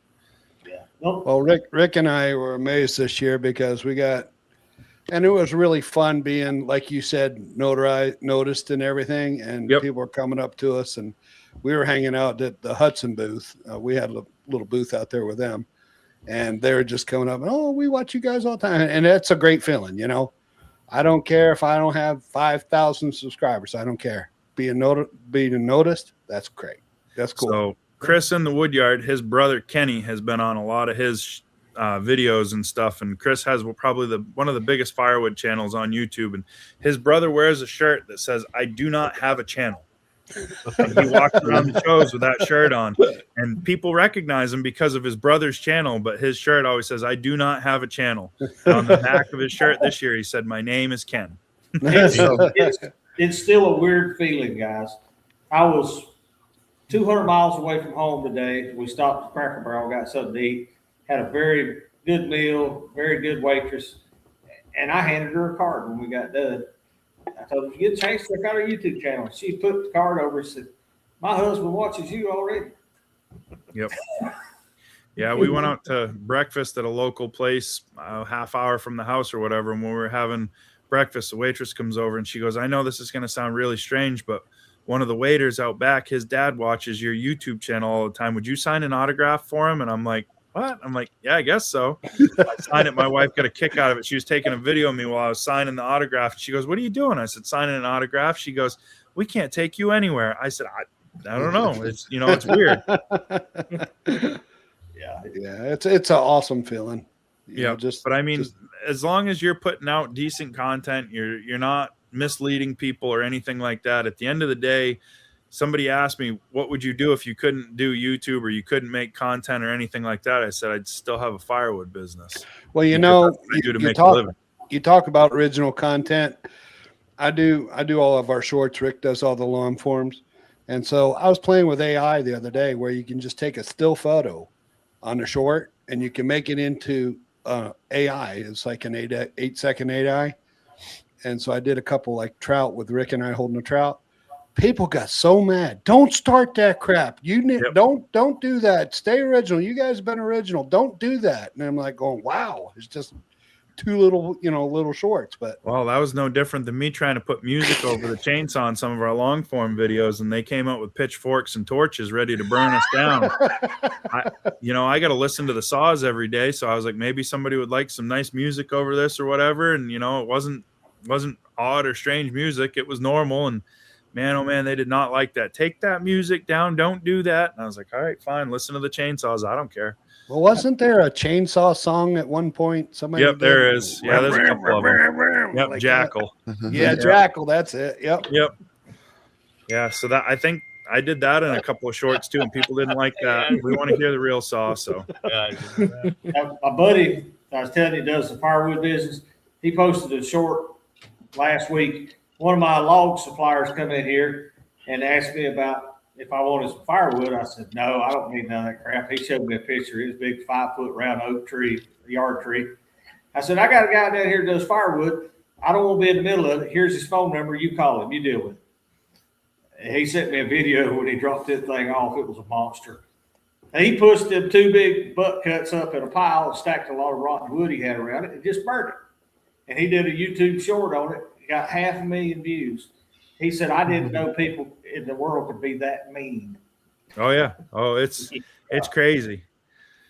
Yeah. Nope. Well, Rick and I were amazed this year because and it was really fun being, like you said, noticed and everything. And people were coming up to us, and we were hanging out at the Hudson booth. We had a little booth out there with them, and they were just coming up and, oh, we watch you guys all the time. And that's a great feeling. I don't care if I don't have 5,000 subscribers. I don't care. Being noticed, that's great. That's cool. So Chris in the Woodyard, his brother Kenny has been on a lot of his videos and stuff, and Chris has probably one of the biggest firewood channels on YouTube, and his brother wears a shirt that says, I do not have a channel. And he walks around the shows with that shirt on, and people recognize him because of his brother's channel, but his shirt always says, I do not have a channel. And on the back of his shirt this year, he said, my name is Ken. It's still a weird feeling, guys. I was 200 miles away from home today. We stopped at Cracker Barrel, got something to eat, had a very good meal, very good waitress, and I handed her a card when we got done. I told her, if you get a chance, check out our YouTube channel. She put the card over and said, my husband watches you already. Yep. Yeah, we went out to breakfast at a local place a half hour from the house or whatever, and when we were having breakfast, the waitress comes over and she goes, I know this is going to sound really strange, but one of the waiters out back, his dad watches your YouTube channel all the time. Would you sign an autograph for him? And I'm like, what? I'm like, yeah, I guess so. I signed it. My wife got a kick out of it. She was taking a video of me while I was signing the autograph. She goes, what are you doing? I said, signing an autograph. She goes, we can't take you anywhere. I said, I don't know. It's, it's weird. Yeah. It's an awesome feeling. Yeah, but I mean, as long as you're putting out decent content, you're not misleading people or anything like that. At the end of the day, somebody asked me, what would you do if you couldn't do YouTube or you couldn't make content or anything like that? I said, I'd still have a firewood business. Well, you talk about original content. I do all of our shorts. Rick does all the long forms. And so I was playing with AI the other day where you can just take a still photo on a short and you can make it into AI. It's like an 8-second AI. And so I did a couple like trout with Rick and I holding a trout. People got so mad. Don't start that crap. Don't do that. Stay original. You guys have been original. Don't do that. And I'm like going, wow, it's just two little shorts. But well, that was no different than me trying to put music over the chainsaw on some of our long form videos, and they came out with pitchforks and torches ready to burn us down. I got to listen to the saws every day, so I was like, maybe somebody would like some nice music over this or whatever. And it wasn't odd or strange music. It was normal. And man, oh man, they did not like that. Take that music down. Don't do that. And I was like, all right, fine. Listen to the chainsaws. I don't care. Well, wasn't there a chainsaw song at one point? Yep, there is. Yeah, there's a couple of them. Yep, like Jackal. Yeah, Jackal. That's it. Yep. Yeah, so that I think I did that in a couple of shorts too, and people didn't like that. We want to hear the real saw. So, my buddy, I was telling you, does the firewood business. He posted a short last week. One of my log suppliers come in here and asked me about if I wanted some firewood. I said, no, I don't need none of that crap. He showed me a picture of his big 5-foot round oak tree, yard tree. I said, I got a guy down here who does firewood. I don't want to be in the middle of it. Here's his phone number. You call him. You deal with it. And he sent me a video when he dropped that thing off. It was a monster. And he pushed them 2 big butt cuts up in a pile and stacked a lot of rotten wood he had around it and just burned it. And he did a YouTube short on it. Got 500,000 views. He said, I didn't know people in the world could be that mean. Oh yeah. Oh, it's crazy.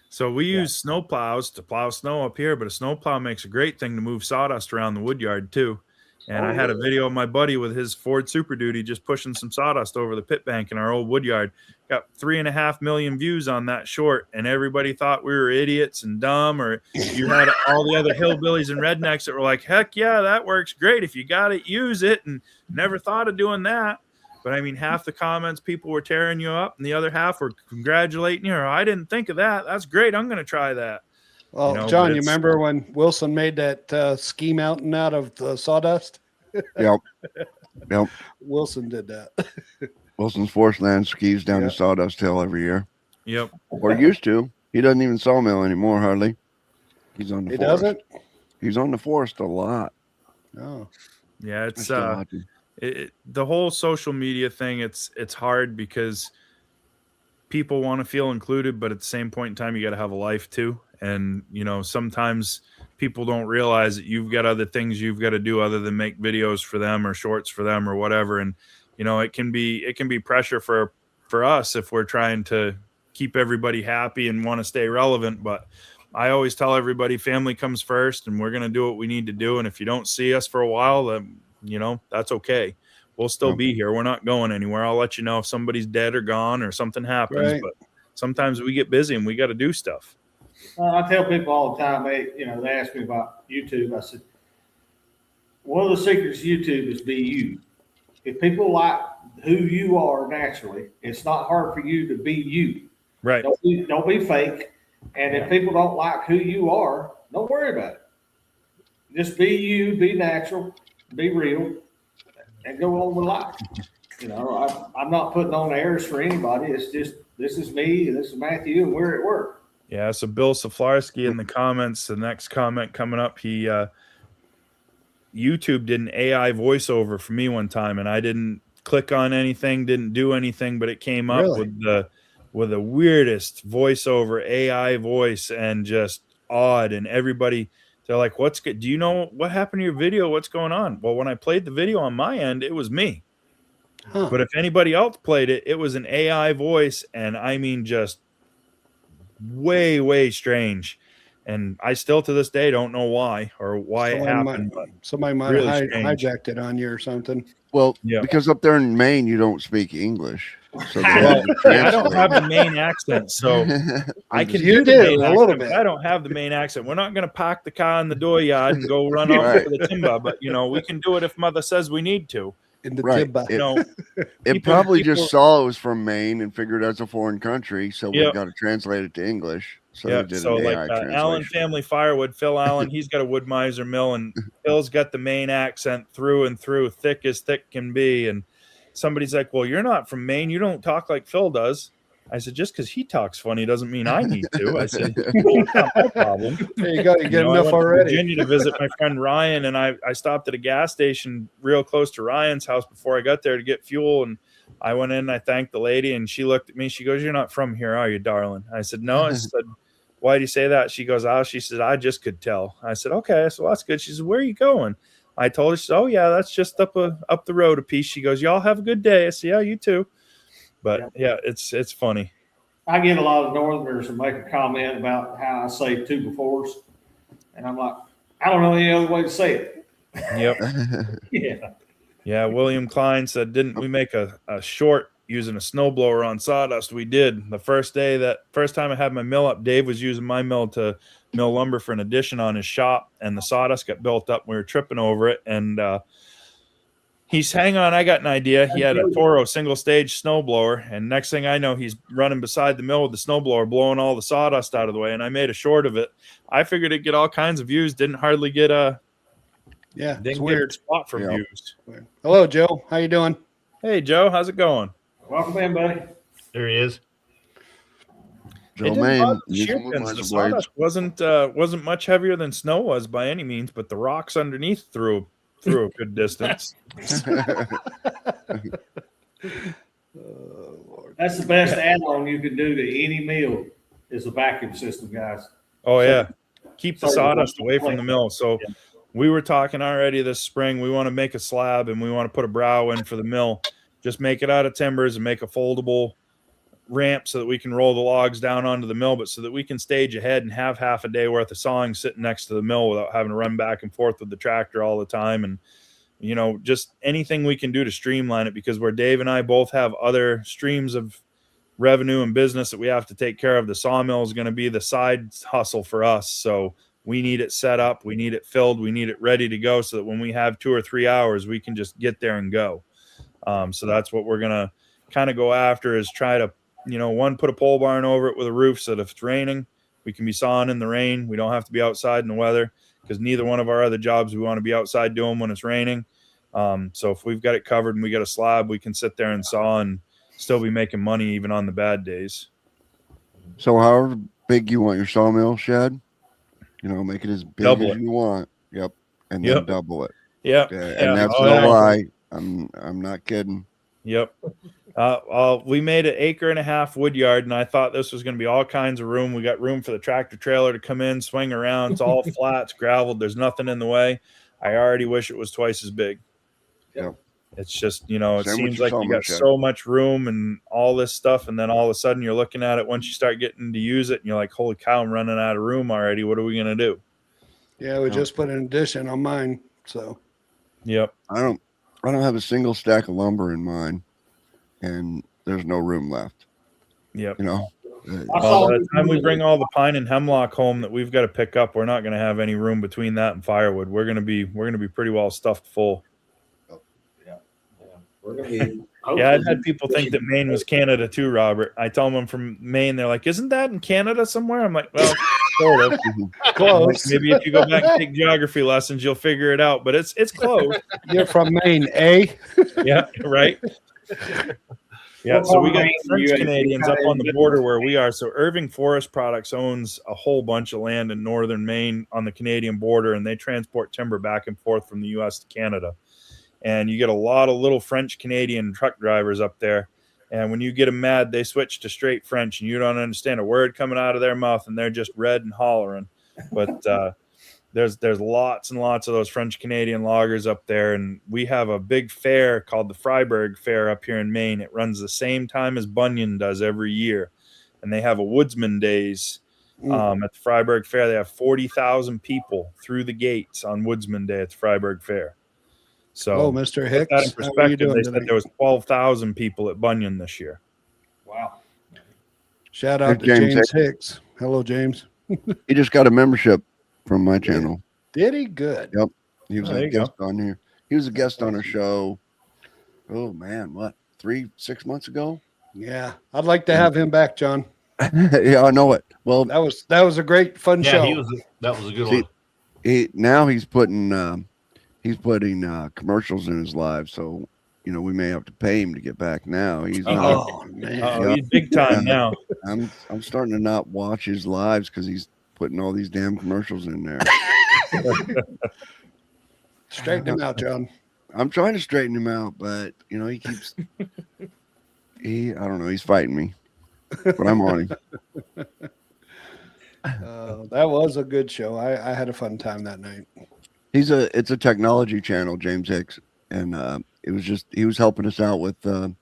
So we use snow plows to plow snow up here, but a snow plow makes a great thing to move sawdust around the wood yard too. And I had a video of my buddy with his Ford Super Duty just pushing some sawdust over the pit bank in our old wood yard. Got 3.5 million views on that short, and everybody thought we were idiots and dumb, or you had all the other hillbillies and rednecks that were like, heck yeah, that works great. If you got it, use it, and never thought of doing that. But I mean, half the comments, people were tearing you up, and the other half were congratulating you, or I didn't think of that. That's great. I'm going to try that. Well, John, you remember when Wilson made that ski mountain out of the sawdust? Yep. Wilson did that. Wilson's Forest Land skis down the Sawdust Hill every year. Yep. Or used to. He doesn't even sawmill anymore, hardly. He's on the forest. Doesn't? He's on the forest a lot. Oh. Yeah, it's the whole social media thing, it's hard because people want to feel included, but at the same point in time, you got to have a life too. And, sometimes people don't realize that you've got other things you've got to do other than make videos for them or shorts for them or whatever. And, it can be pressure for us if we're trying to keep everybody happy and want to stay relevant. But I always tell everybody family comes first, and we're going to do what we need to do. And if you don't see us for a while, then, that's okay. We'll still be here. We're not going anywhere. I'll let you know if somebody's dead or gone or something happens, but sometimes we get busy and we got to do stuff. I tell people all the time, they ask me about YouTube. I said, one of the secrets of YouTube is be you. If people like who you are naturally, it's not hard for you to be you. Right. Don't be fake. And if people don't like who you are, don't worry about it. Just be you, be natural, be real, and go on with life. I'm not putting on airs for anybody. It's just, this is me, this is Matthew, and we're at work. Yeah, so Bill Saflarski in the comments, the next comment coming up, he YouTube did an AI voiceover for me one time, and I didn't click on anything, didn't do anything, but it came up with the weirdest voiceover AI voice and just odd. And everybody, they're like, what's good? Do you know what happened to your video? What's going on? Well, when I played the video on my end, it was me. But if anybody else played it, it was an AI voice. And I mean, just way, way strange. And I still to this day don't know why or why it happened. Somebody might have hijacked it on you or something. Well, because up there in Maine, you don't speak English. So Well, I don't have the Maine accent, so I can You do the do, Maine a little accent, bit. but I don't have the Maine accent. We're not going to park the car in the dooryard and go run off Right. to the timber, but we can do it if mother says we need to. In the Right. timber. It probably just saw it was from Maine and figured that's a foreign country, so we got to translate it to English. So they did So an like AI translation. Allen Family Firewood, Phil Allen, he's got a wood miser mill, and Phil's got the Maine accent through and through, thick as thick can be. And somebody's like, "Well, you're not from Maine. You don't talk like Phil does." I said, "Just because he talks funny doesn't mean I need to." I said, "It's not my problem." There you go. You get I enough went already. to Virginia to visit my friend Ryan, and I stopped at a gas station real close to Ryan's house before I got there to get fuel. And I went in and I thanked the lady, and she looked at me. She goes, "You're not from here, are you, darling?" I said, "No." I said, "Why do you say that?" She goes, "Oh," she said, "I just could tell." I said, "Okay." I said, "Well, that's good." She said, "Where are you going?" I told her. She said, "Oh yeah, that's just up the road a piece." She goes, "Y'all have a good day." I said, "Yeah, you too." But yeah, it's funny. I get a lot of Northerners who make a comment about how I say two befores, and I'm like, I don't know any other way to say it. Yep. Yeah. Yeah, William Klein said, "Didn't we make a short using a snowblower on sawdust?" We did. The first time I had my mill up, Dave was using my mill to mill lumber for an addition on his shop, and the sawdust got built up. We were tripping over it, and he's, "Hang on, I got an idea." He had a Toro single stage snowblower, and next thing I know, he's running beside the mill with the snowblower, blowing all the sawdust out of the way, and I made a short of it. I figured it'd get all kinds of views, didn't hardly get it's weird. Spot for views. Hello, Joe. How you doing? Hey, Joe, how's it going? Welcome in, buddy. There he is. Joe Maine, the sawdust wasn't much heavier than snow was by any means, but the rocks underneath threw a good distance. That's the best add-on you can do to any mill is a vacuum system, guys. Oh yeah, keep the sawdust away from the mill. So we were talking already this spring. We want to make a slab and we want to put a brow in for the mill. Just make it out of timbers and make a foldable ramp so that we can roll the logs down onto the mill, but so that we can stage ahead and have half a day worth of sawing sitting next to the mill without having to run back and forth with the tractor all the time. And just anything we can do to streamline it, because where Dave and I both have other streams of revenue and business that we have to take care of, the sawmill is going to be the side hustle for us. So we need it set up, we need it filled, we need it ready to go, so that when we have 2 or 3 hours, we can just get there and go. So that's what we're going to kind of go after, is try to, put a pole barn over it with a roof, so that if it's raining, we can be sawing in the rain. We don't have to be outside in the weather, because neither one of our other jobs we want to be outside doing when it's raining. So if we've got it covered and we got a slab, we can sit there and saw and still be making money even on the bad days. So however big you want your sawmill shed, make it as big as you want. Yep. And then double it. Yep. And that's no lie. I'm not kidding. Yep. We made an 1.5 acre wood yard, and I thought this was going to be all kinds of room. We got room for the tractor trailer to come in, swing around. It's all flat, it's graveled. There's nothing in the way. I already wish it was twice as big. Yep. It's just, it seems like you got so much room and all this stuff, and then all of a sudden you're looking at it once you start getting to use it, and you're like, holy cow, I'm running out of room already. What are we going to do? Yeah, we just put an addition on mine, so. Yep. I don't have a single stack of lumber in mine, and there's no room left. Yep. By the time we bring all the pine and hemlock home that we've got to pick up, we're not going to have any room between that and firewood. We're going to be pretty well stuffed full. Yeah, I've had people think that Maine was Canada too, Robert. I tell them I'm from Maine. They're like, "Isn't that in Canada somewhere?" I'm like, "Well, sort of." Close. Maybe if you go back and take geography lessons, you'll figure it out. But it's close. You're from Maine, eh? Yeah, right. Yeah, so we got French Canadians up on the border where we are. So Irving Forest Products owns a whole bunch of land in northern Maine on the Canadian border, and they transport timber back and forth from the U.S. to Canada. And you get a lot of little French Canadian truck drivers up there. And when you get them mad, they switch to straight French, and you don't understand a word coming out of their mouth, and they're just red and hollering. But there's lots and lots of those French Canadian loggers up there. And we have a big fair called the Freiburg Fair up here in Maine. It runs the same time as Bunyan does every year. And they have a Woodsman Days at the Freiburg Fair. They have 40,000 people through the gates on Woodsman Day at the Freiburg Fair. So, Mr. put Hicks, that in how are you perspective, doing they said tonight? there was 12,000 people at Bunyan this year. Wow. Shout out to James James Hicks. Hello, James. He just got a membership from my channel. Did he? Good. Yep. He was Oh, there a you go. guest on here. He was a guest on our show. Oh man, what, 6 months ago? Yeah, I'd like to have him back, John. Yeah, I know it. Well, That was a great fun Yeah, show. that was a good See, one. he's putting commercials in his live, so we may have to pay him to get back now. He's not. Oh man. Yeah. He's big time now. I'm starting to not watch his lives because he's putting all these damn commercials in there. Straighten him out, John. I'm trying to straighten him out, but he keeps I don't know, he's fighting me. But I'm on him. That was a good show. I had a fun time that night. It's a technology channel, James Hicks, and he was helping us out with the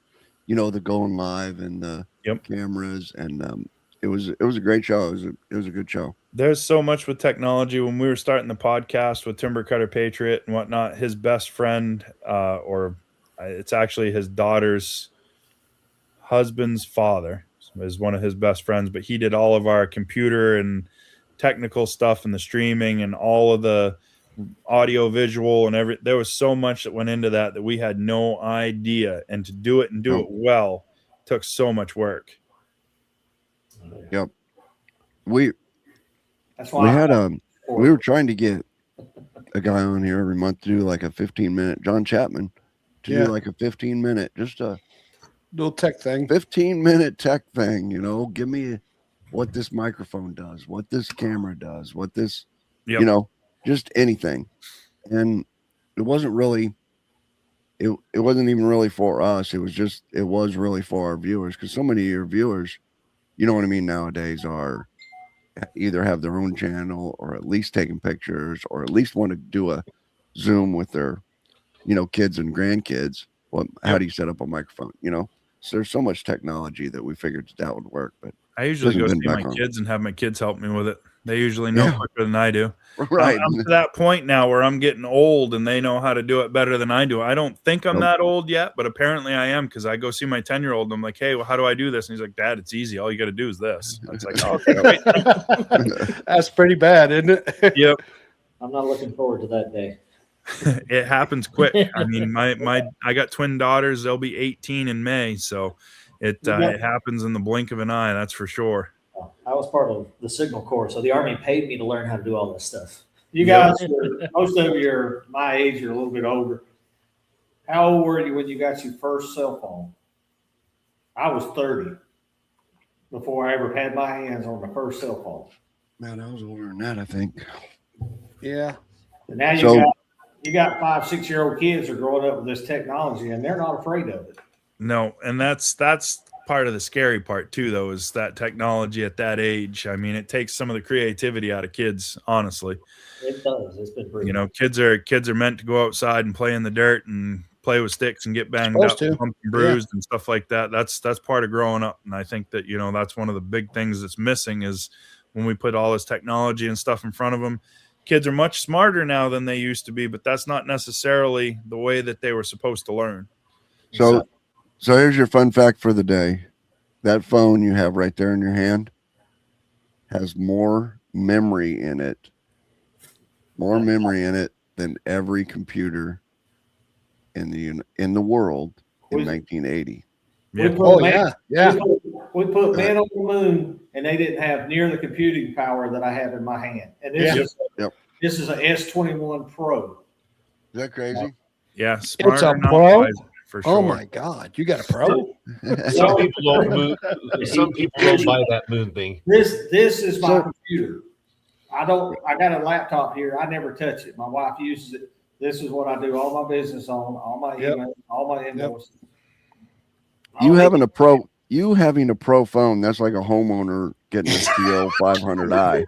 going live and the cameras, and it was a great show. It was a good show. There's so much with technology. When we were starting the podcast with Timber Cutter Patriot and whatnot, his best friend, it's actually his daughter's husband's father, is one of his best friends, but he did all of our computer and technical stuff and the streaming and all of the audio visual and there was so much that went into that we had no idea, and to do it well took so much work. Yep. That's why we were trying to get a guy on here every month to do like a 15-minute, John Chapman, to do like a 15-minute, just a little tech thing, 15-minute tech thing. Give me what this microphone does, what this camera does, what this, just anything. And it wasn't really, it wasn't even really for us. It was really for our viewers, because so many of your viewers, nowadays are either have their own channel or at least taking pictures or at least want to do a Zoom with their, kids and grandkids. How do you set up a microphone? So there's so much technology that we figured that would work. But I usually go see my kids and have my kids help me with it. They usually know quicker than I do. Right. I'm to that point now where I'm getting old and they know how to do it better than I do. I don't think I'm that old yet, but apparently I am, because I go see my 10-year-old and I'm like, hey, well, how do I do this? And he's like, Dad, it's easy. All you got to do is this. It's like, oh, okay, great. That's pretty bad, isn't it? Yep. I'm not looking forward to that day. It happens quick. I mean, I got twin daughters. They'll be 18 in May. So it happens in the blink of an eye. That's for sure. I was part of the Signal Corps, so the Army paid me to learn how to do all this stuff. you guys, most of you are my age, you're a little bit older. How old were you when you got your first cell phone? I was 30 before I ever had my hands on the first cell phone. Man, I was older than that, I think. Yeah. And now you got 5-6-year-old kids are growing up with this technology, and they're not afraid of it. No, and that's part of the scary part too, though, is that technology at that age. I mean, it takes some of the creativity out of kids, honestly. It does. It's been pretty. Kids are meant to go outside and play in the dirt and play with sticks and get banged up, bumped and bruised and stuff like that. That's part of growing up. And I think that, that's one of the big things that's missing, is when we put all this technology and stuff in front of them. Kids are much smarter now than they used to be, but that's not necessarily the way that they were supposed to learn. So here's your fun fact for the day. That phone you have right there in your hand has more memory in it than every computer in the world in 1980. We put men on the moon, and they didn't have near the computing power that I have in my hand. And this is an S21 Pro. Is that crazy? Yeah, It's a Pro. For sure. Oh my God, you got a Pro? Some people don't buy that moon thing. This is my computer. I got a laptop here. I never touch it. My wife uses it. This is what I do all my business on, all my email, all my invoices. You having a Pro phone, that's like a homeowner getting a Steel 500i.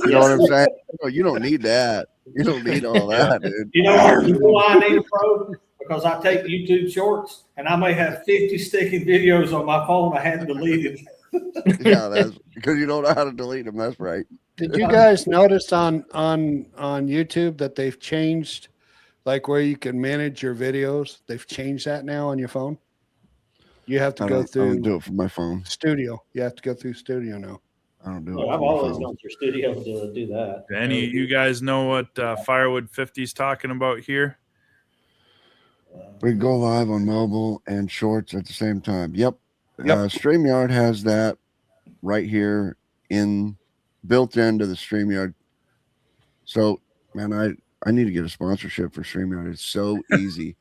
You know what I'm saying? You don't need that. You don't need all that, dude. You know why I need a Pro? Because I take YouTube shorts, and I may have 50 sticking videos on my phone I hadn't deleted. Yeah, that's because you don't know how to delete them. That's right. Did you guys notice on YouTube that they've changed like where you can manage your videos. They've changed that now on your phone. You have to go I don't through do it from my phone. Studio. You have to go through Studio now. I don't do it. Well, I've from my always phone. gone through Studio to do that. Do any of you guys know what Firewood 50 is talking about here? We can go live on mobile and shorts at the same time. Yep. Yep. StreamYard has that right here built into the StreamYard. So, man, I need to get a sponsorship for StreamYard. It's so easy.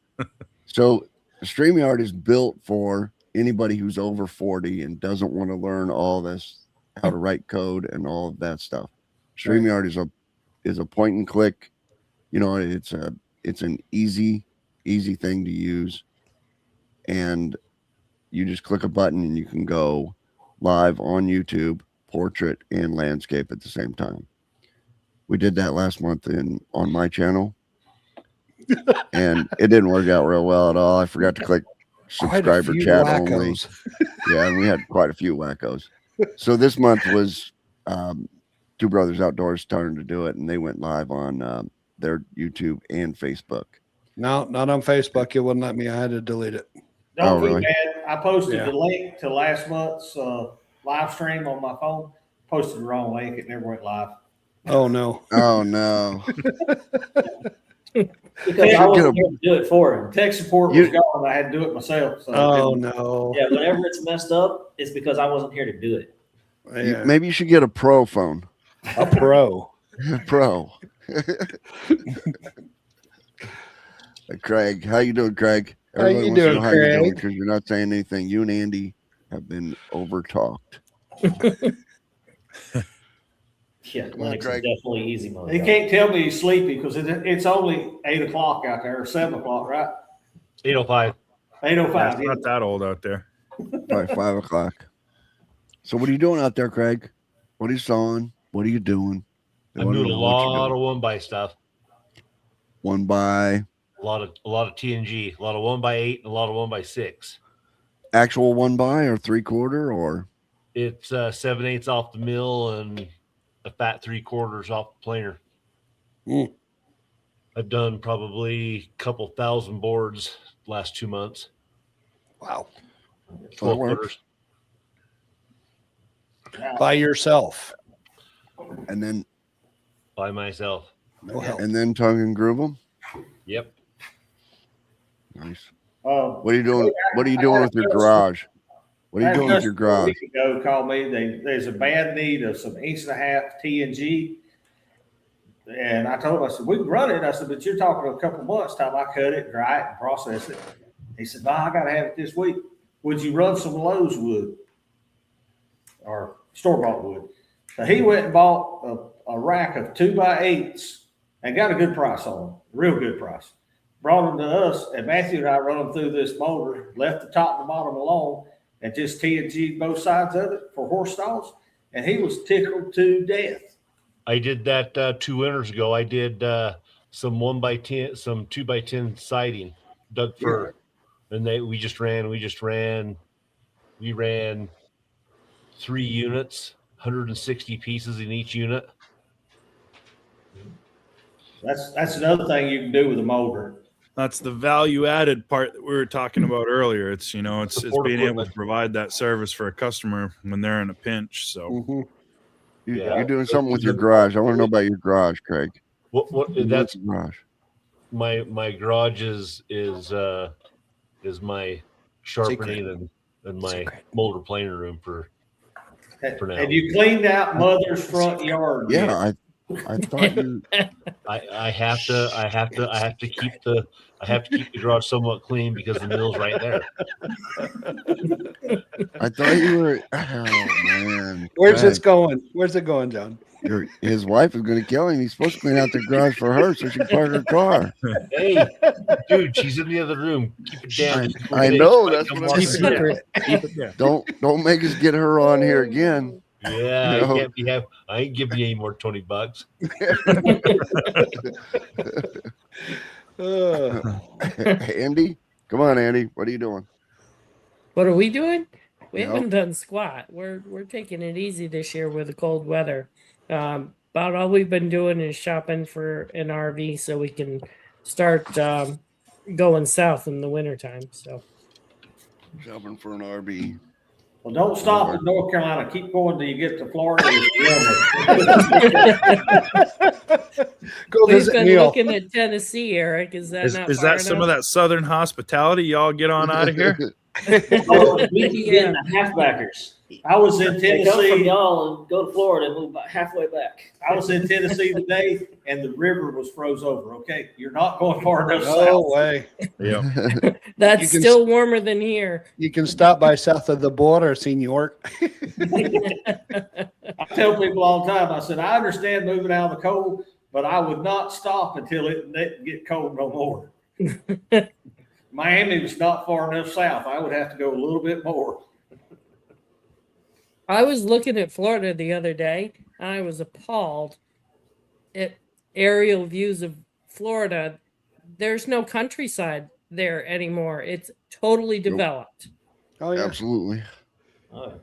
So StreamYard is built for anybody who's over 40 and doesn't want to learn all this, how to write code and all of that stuff. StreamYard is a point and click. You know, it's an easy thing to use. And you just click a button and you can go live on YouTube, portrait and landscape at the same time. We did that last month on my channel. And it didn't work out real well at all. I forgot to click subscriber chat only. Yeah, and we had quite a few wackos. So this month was Two Brothers Outdoors starting to do it, and they went live on their YouTube and Facebook. No, not on Facebook. It wouldn't let me. I had to delete it. Don't feel really? bad. I posted the link to last month's live stream on my phone. Posted the wrong link. It never went live. Oh no. Oh no. Because I wasn't here to do it for him. Tech support was gone. I had to do it myself. So Oh no. Yeah, whenever it's messed up, it's because I wasn't here to do it. Yeah. Maybe you should get a pro phone. A pro. Pro. Craig, how you doing, Craig? How you wants to know doing, how you're doing Craig? because you're not saying anything. You and Andy have been over talked. Yeah, Linux is Craig. definitely easy mode. he can't tell me he's sleepy because it's only 8 o'clock out there, or 7 o'clock, right? 8:05. 8:05. It's not that old out there. By 5 o'clock. So what are you doing out there, Craig? What are you sawing? What are you doing? They I'm wanna doing a know what you're lot doing. of one by stuff. One by A lot of TNG, a lot of 1x8, and a lot of 1x6. actual one by or 3/4 or It's 7/8 off the mill and a fat 3/4 off the planer. Mm. I've done probably a couple thousand boards last 2 months. Wow. 12 works. footers By yourself. and then by myself. No help. and then tongue and groove them. Yep. Nice. Oh, What are you doing? What are you doing with your garage? What are you doing with your A garage? week ago, called me. There's a bad need of some 1.5 TNG. And I told him, I said, we can run it. I said, but you're talking a couple months time. I cut it, dry it, and process it. He said, no, I got to have it this week. Would you run some Lowe's wood or store-bought wood? So he went and bought a rack of 2x8s and got a good price on them, real good price. Brought them to us, and Matthew and I run them through this motor, left the top and the bottom alone, and just TNG both sides of it for horse stalls. And he was tickled to death. I did that 2 winters ago. I did some 1x10, some 2x10 siding, Doug fir, and we ran 3 units, 160 pieces in each unit. That's another thing you can do with a motor. That's the value added part that we were talking about earlier. It's it's Support being able equipment. to provide that service for a customer when they're in a pinch. So Mhm. You're doing something with your garage. I want to know about your garage, Craig. What that's Your garage. my garage is my sharpening and my molder planer room for now. Have you cleaned out Mother's front yard yet? Yeah, I thought you. I have to keep the garage somewhat clean because the mill's right there. I thought you were. Oh man, Where's Craig, this going? Where's it going, John? his wife is going to kill him. He's supposed to clean out the garage for her so she can park her car. Hey, dude, she's in the other room. Keep it down. I know, that's Come what watch I'm the saying. video. Don't make us get her on here again. Yeah, No. I ain't giving you any more $20. Andy, come on, Andy. What are you doing? What are we doing? We Yep. haven't done squat. We're taking it easy this year with the cold weather. About all we've been doing is shopping for an RV so we can start going south in the wintertime. So Shopping for an RV. Well, don't stop in North Carolina. Keep going till you get to Florida. Go we've visit been Neil. looking at Tennessee, Eric. Is that not Is far that some of enough? that southern hospitality? Y'all get on out of here. Oh, we keep getting the halfbackers. I was in They come from Tennessee. y'all and go to Florida and move about halfway back. I was in Tennessee today, and the river was froze over. Okay, you're not going far enough No south. way. Yeah. That's You can still warmer than here. You can stop by south of the border, Senor. I tell people all the time. I said I understand moving out of the cold, but I would not stop until it didn't get cold no more. Miami was not far enough south. I would have to go a little bit more. I was looking at Florida the other day, and I was appalled at aerial views of Florida. There's no countryside there anymore. It's totally developed. Oh yeah. Absolutely.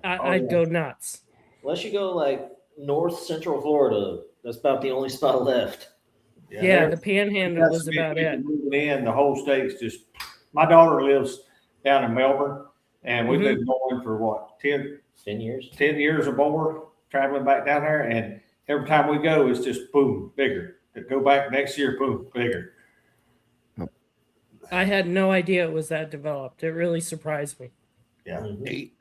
I'd go nuts. Unless you go like north central Florida, that's about the only spot left. Yeah, the Panhandle was about it. Moving in, the whole state's just. My daughter lives down in Melbourne, and we've been going for what 10 years. 10 years or more, traveling back down there, and every time we go, it's just boom, bigger. To go back next year, boom, bigger. I had no idea it was that developed. It really surprised me. Yeah.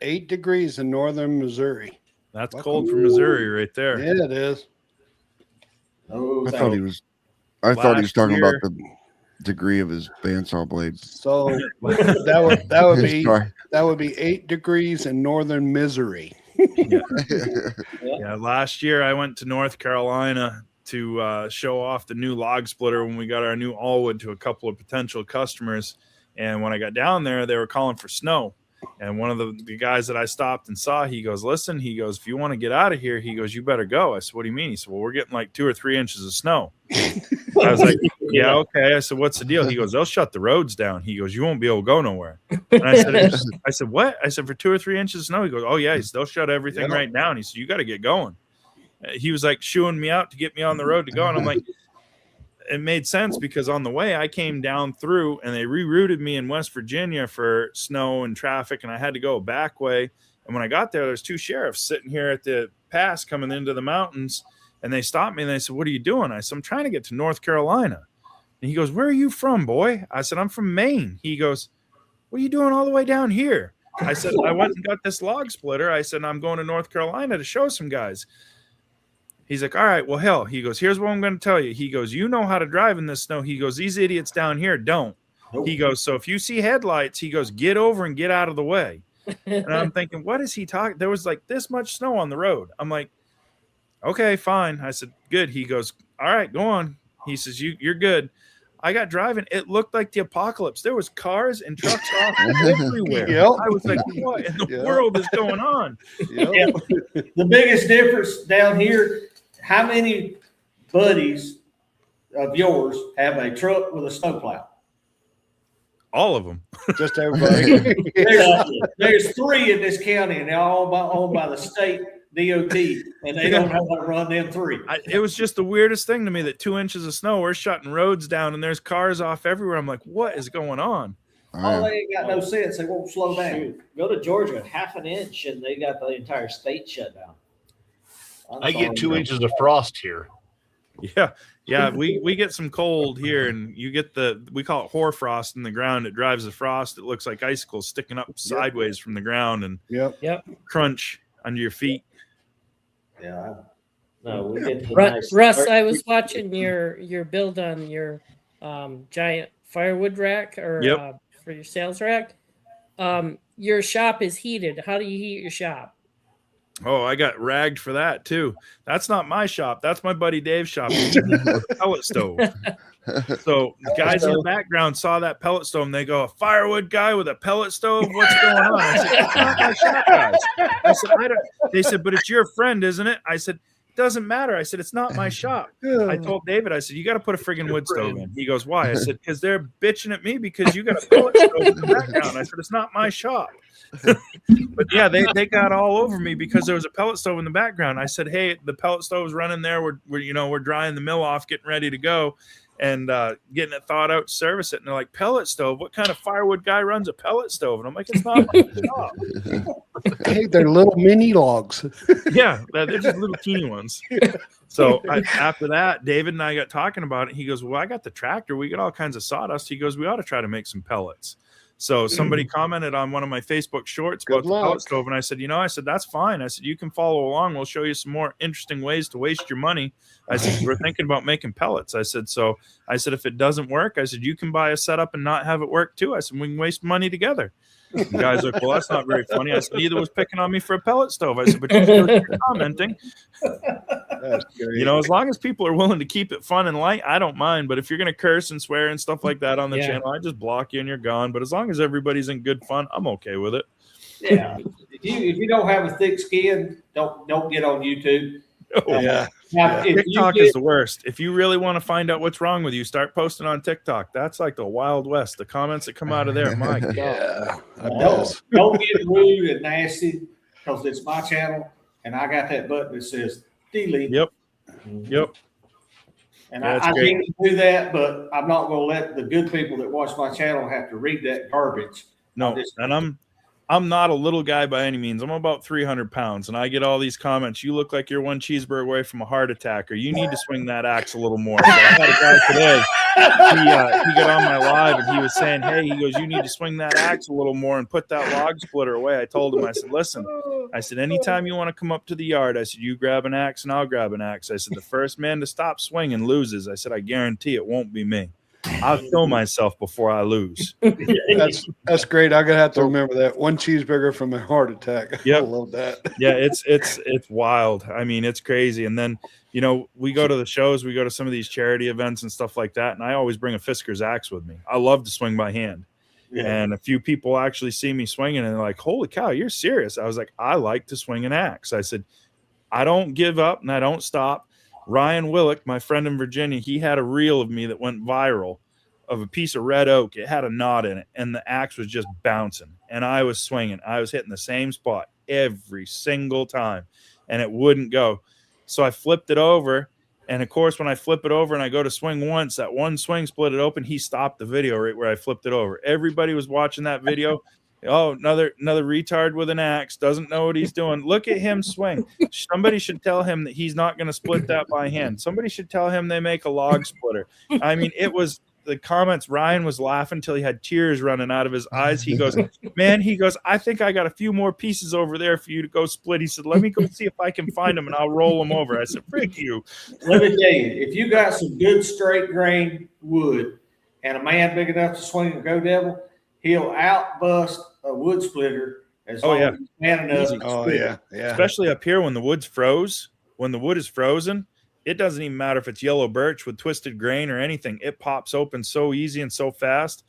8 degrees in northern Missouri. That's cold for Missouri right there. Yeah, it is. Oh, I thought he was talking about the degree of his bandsaw blade. So that would be 8 degrees in northern Missouri. Yeah. Last year I went to North Carolina to show off the new log splitter when we got our new Allwood to a couple of potential customers. And when I got down there, they were calling for snow. And one of the guys that I stopped and saw, he goes, listen, he goes, if you want to get out of here, he goes, you better go. I said, what do you mean? He said, well, we're getting like 2 or 3 inches of snow. I was like, yeah, okay. I said, what's the deal? He goes, they'll shut the roads down. He goes, you won't be able to go nowhere. And I said, what? I said, for 2 or 3 inches of snow? He goes, oh yeah. He said, they'll shut everything right down. He said, you got to get going. He was like shooing me out to get me on the road to go. And I'm like, it made sense because on the way I came down through and they rerouted me in West Virginia for snow and traffic. And I had to go a back way. And when I got there, there's 2 sheriffs sitting here at the pass coming into the mountains. And they stopped me and they said, what are you doing? I said, I'm trying to get to North Carolina. And he goes, where are you from, boy? I said, I'm from Maine. He goes, what are you doing all the way down here? I said, I went and got this log splitter. I said, I'm going to North Carolina to show some guys. He's like, all right, well, hell, he goes, here's what I'm going to tell you. He goes, you know how to drive in this snow. He goes, these idiots down here don't. Nope. He goes, so if you see headlights, he goes, get over and get out of the way. And I'm thinking, what is he talking? There was like this much snow on the road. I'm like, okay, fine. I said, good. He goes, all right, go on. He says, you're good. I got driving. It looked like the apocalypse. There was cars and trucks off everywhere. Yep. I was like, what in the world is going on? Yep. The biggest difference down here, how many buddies of yours have a truck with a snowplow? All of them. Just everybody. There's 3 in this county, and they're all owned by the state DOT, and they don't know how to run them 3. It was just the weirdest thing to me that 2 inches of snow, we're shutting roads down, and there's cars off everywhere. I'm like, what is going on? Oh, they ain't got no sense. They won't slow down. Shoot. Go to Georgia, half an inch, and they got the entire state shut down. I get 2 inches of frost here. Yeah. We get some cold here, and you get we call it hoarfrost in the ground. It drives the frost. It looks like icicles sticking up sideways from the ground and crunch under your feet. Yeah. No, we get the Russ, I was watching your build on your giant firewood rack or for your sales rack. Your shop is heated. How do you heat your shop? Oh, I got ragged for that too. That's not my shop. That's my buddy Dave's shop. Pellet stove. So guys in the background saw that pellet stove and they go, a firewood guy with a pellet stove? What's going on? I said, it's not my shop, guys. I said, they said, but it's your friend, isn't it? I said, doesn't matter. I said, it's not my shop. I told David, I said, you got to put a friggin' wood stove in. He goes, why? I said, because they're bitching at me because you got a pellet stove in the background. I said, it's not my shop. But yeah, they got all over me because there was a pellet stove in the background. I said, hey, the pellet stove's running there. We're drying the mill off, getting ready to go. and getting it thawed out to service it. And they're like, pellet stove? What kind of firewood guy runs a pellet stove? And I'm like, it's not my job. Hey, they're little mini logs. Yeah, they're just little teeny ones. So after that, David and I got talking about it. He goes, well, I got the tractor. We got all kinds of sawdust. He goes, we ought to try to make some pellets. So somebody commented on one of my Facebook shorts about the pellet stove. And I said, that's fine. I said, you can follow along. We'll show you some more interesting ways to waste your money. I said, we're thinking about making pellets. I said, if it doesn't work, I said, you can buy a setup and not have it work too. I said, we can waste money together. The guy's like, well, that's not very funny. I said, neither was picking on me for a pellet stove. I said, but you're commenting. As long as people are willing to keep it fun and light, I don't mind. But if you're going to curse and swear and stuff like that on the channel, I just block you and you're gone. But as long as everybody's in good fun, I'm okay with it. Yeah. If you don't have a thick skin, don't get on YouTube. Oh, yeah. Now, TikTok is the worst. If you really want to find out what's wrong with you, start posting on TikTok. That's like the Wild West. The comments that come out of there, my God. Yeah. Don't get rude and nasty, because it's my channel and I got that button that says delete. Yep. And I can't do that, but I'm not going to let the good people that watch my channel have to read that garbage. No, and I'm not a little guy by any means. I'm about 300 pounds, and I get all these comments. You look like you're one cheeseburger away from a heart attack, or you need to swing that axe a little more. So I had a guy today. He got on my live, and he was saying, hey, he goes, you need to swing that axe a little more and put that log splitter away. I told him, I said, listen, I said, anytime you want to come up to the yard, I said, you grab an axe and I'll grab an axe. I said, the first man to stop swinging loses. I said, I guarantee it won't be me. I'll kill myself before I lose. That's great. I'm gonna have to remember that. One cheeseburger from a heart attack. Yeah, I love that. Yeah, it's wild. I mean, it's crazy. And then we go to the shows, we go to some of these charity events and stuff like that, and I always bring a Fisker's axe with me. I love to swing by hand. Yeah. And a few people actually see me swinging and they're like, holy cow, you're serious. I was like, I like to swing an axe. I said, I don't give up and I don't stop. Ryan Willick, my friend in Virginia, he had a reel of me that went viral of a piece of red oak. It had a knot in it, and the axe was just bouncing. And I was swinging. I was hitting the same spot every single time, and it wouldn't go. So I flipped it over, and of course, when I flip it over and I go to swing once, that one swing split it open. He stopped the video right where I flipped it over. Everybody was watching that video. Oh, another retard with an axe, doesn't know what he's doing. Look at him swing. Somebody should tell him that he's not going to split that by hand. Somebody should tell him they make a log splitter. I mean, it was the comments. Ryan was laughing till he had tears running out of his eyes. He goes, man, I think I got a few more pieces over there for you to go split. He said, let me go see if I can find them and I'll roll them over. I said, frick you. Let me tell you, if you got some good straight grain wood and a man big enough to swing a Go Devil, he'll outbust a wood splitter as long as he's man enough. Oh, yeah. Especially up here when the wood's froze. When the wood is frozen, it doesn't even matter if it's yellow birch with twisted grain or anything. It pops open so easy and so fast.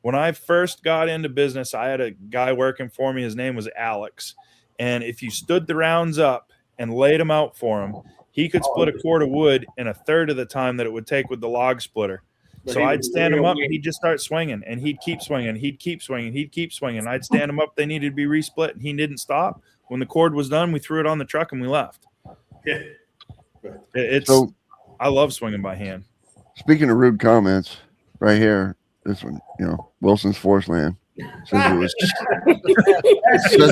When I first got into business, I had a guy working for me. His name was Alex. And if you stood the rounds up and laid them out for him, he could split a cord of wood in a third of the time that it would take with the log splitter. So I'd stand him up and he'd just start swinging, and he'd keep swinging. He'd keep swinging. He'd keep swinging. I'd stand him up. They needed to be resplit, and he didn't stop. When the cord was done, we threw it on the truck and we left. Yeah. I love swinging by hand. Speaking of rude comments, right here, this one, Wilson's Forest Land says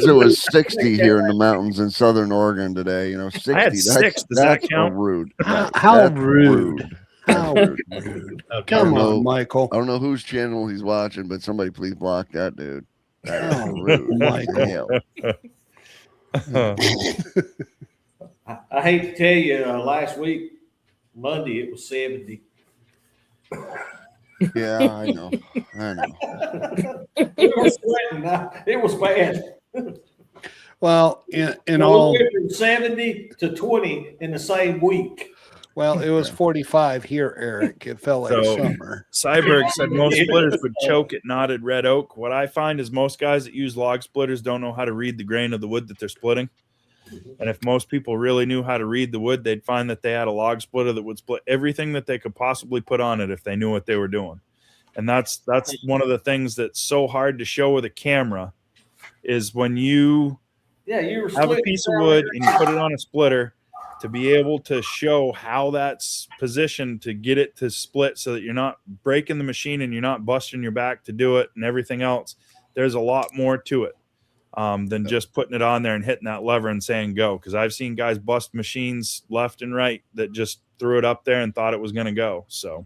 it was 60 here in the mountains in Southern Oregon today. 60. I had 6. Does that count? Rude. How rude. How rude. Come on, Michael. I don't know whose channel he's watching, but somebody please block that dude. That is rude. Michael. I hate to tell you, last week, Monday, it was 70. Yeah, I know. It was sweating. It was bad. Well, in all, we went from 70 to 20 in the same week. Well, it was 45 here, Eric. It felt like summer. Cyberg said most splitters would choke at knotted red oak. What I find is most guys that use log splitters don't know how to read the grain of the wood that they're splitting. And if most people really knew how to read the wood, they'd find that they had a log splitter that would split everything that they could possibly put on it if they knew what they were doing. And that's one of the things that's so hard to show with a camera is when you have a piece of wood and you put it on a splitter, to be able to show how that's positioned to get it to split so that you're not breaking the machine and you're not busting your back to do it and everything else. There's a lot more to it than just putting it on there and hitting that lever and saying go. Because I've seen guys bust machines left and right that just threw it up there and thought it was going to go. So,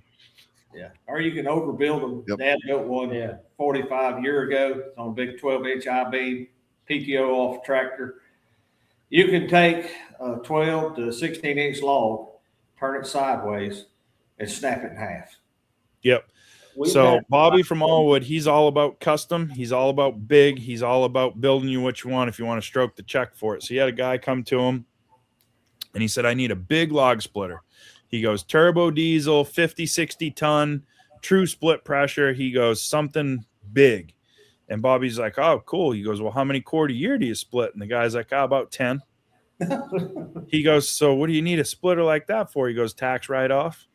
yeah. Or you can overbuild them. Yep. Dad built one 45 years ago. It's on a big 12-inch I-beam, PTO off tractor. You can take a 12 to 16-inch log, turn it sideways, and snap it in half. Yep. So Bobby from Allwood, he's all about custom. He's all about big. He's all about building you what you want if you want to stroke the check for it. So he had a guy come to him, and he said, I need a big log splitter. He goes, turbo diesel, 50, 60 ton, true split pressure. He goes, something big. And Bobby's like, oh, cool. He goes, well, how many cord a year do you split? And the guy's like, about 10. He goes, so what do you need a splitter like that for? He goes, tax write-off.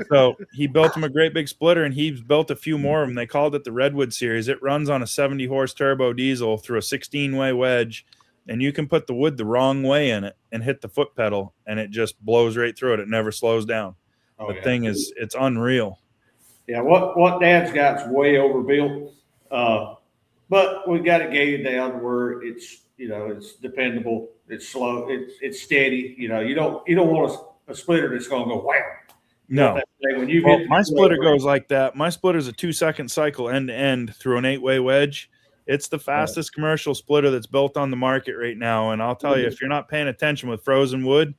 So he built him a great big splitter, and he's built a few more of them. They called it the Redwood series. It runs on a 70-horse turbo diesel through a 16-way wedge, and you can put the wood the wrong way in it and hit the foot pedal, and it just blows right through it. It never slows down. The thing is, it's unreal. Yeah, what Dad's got's way overbuilt, but we got it gated down where it's it's dependable, it's slow, it's steady. You don't want a splitter that's going to go wham. No, when you my splitter goes like that. My splitter's a 2-second cycle end to end through an 8-way wedge. It's the fastest commercial splitter that's built on the market right now. And I'll tell you, if you're not paying attention with frozen wood,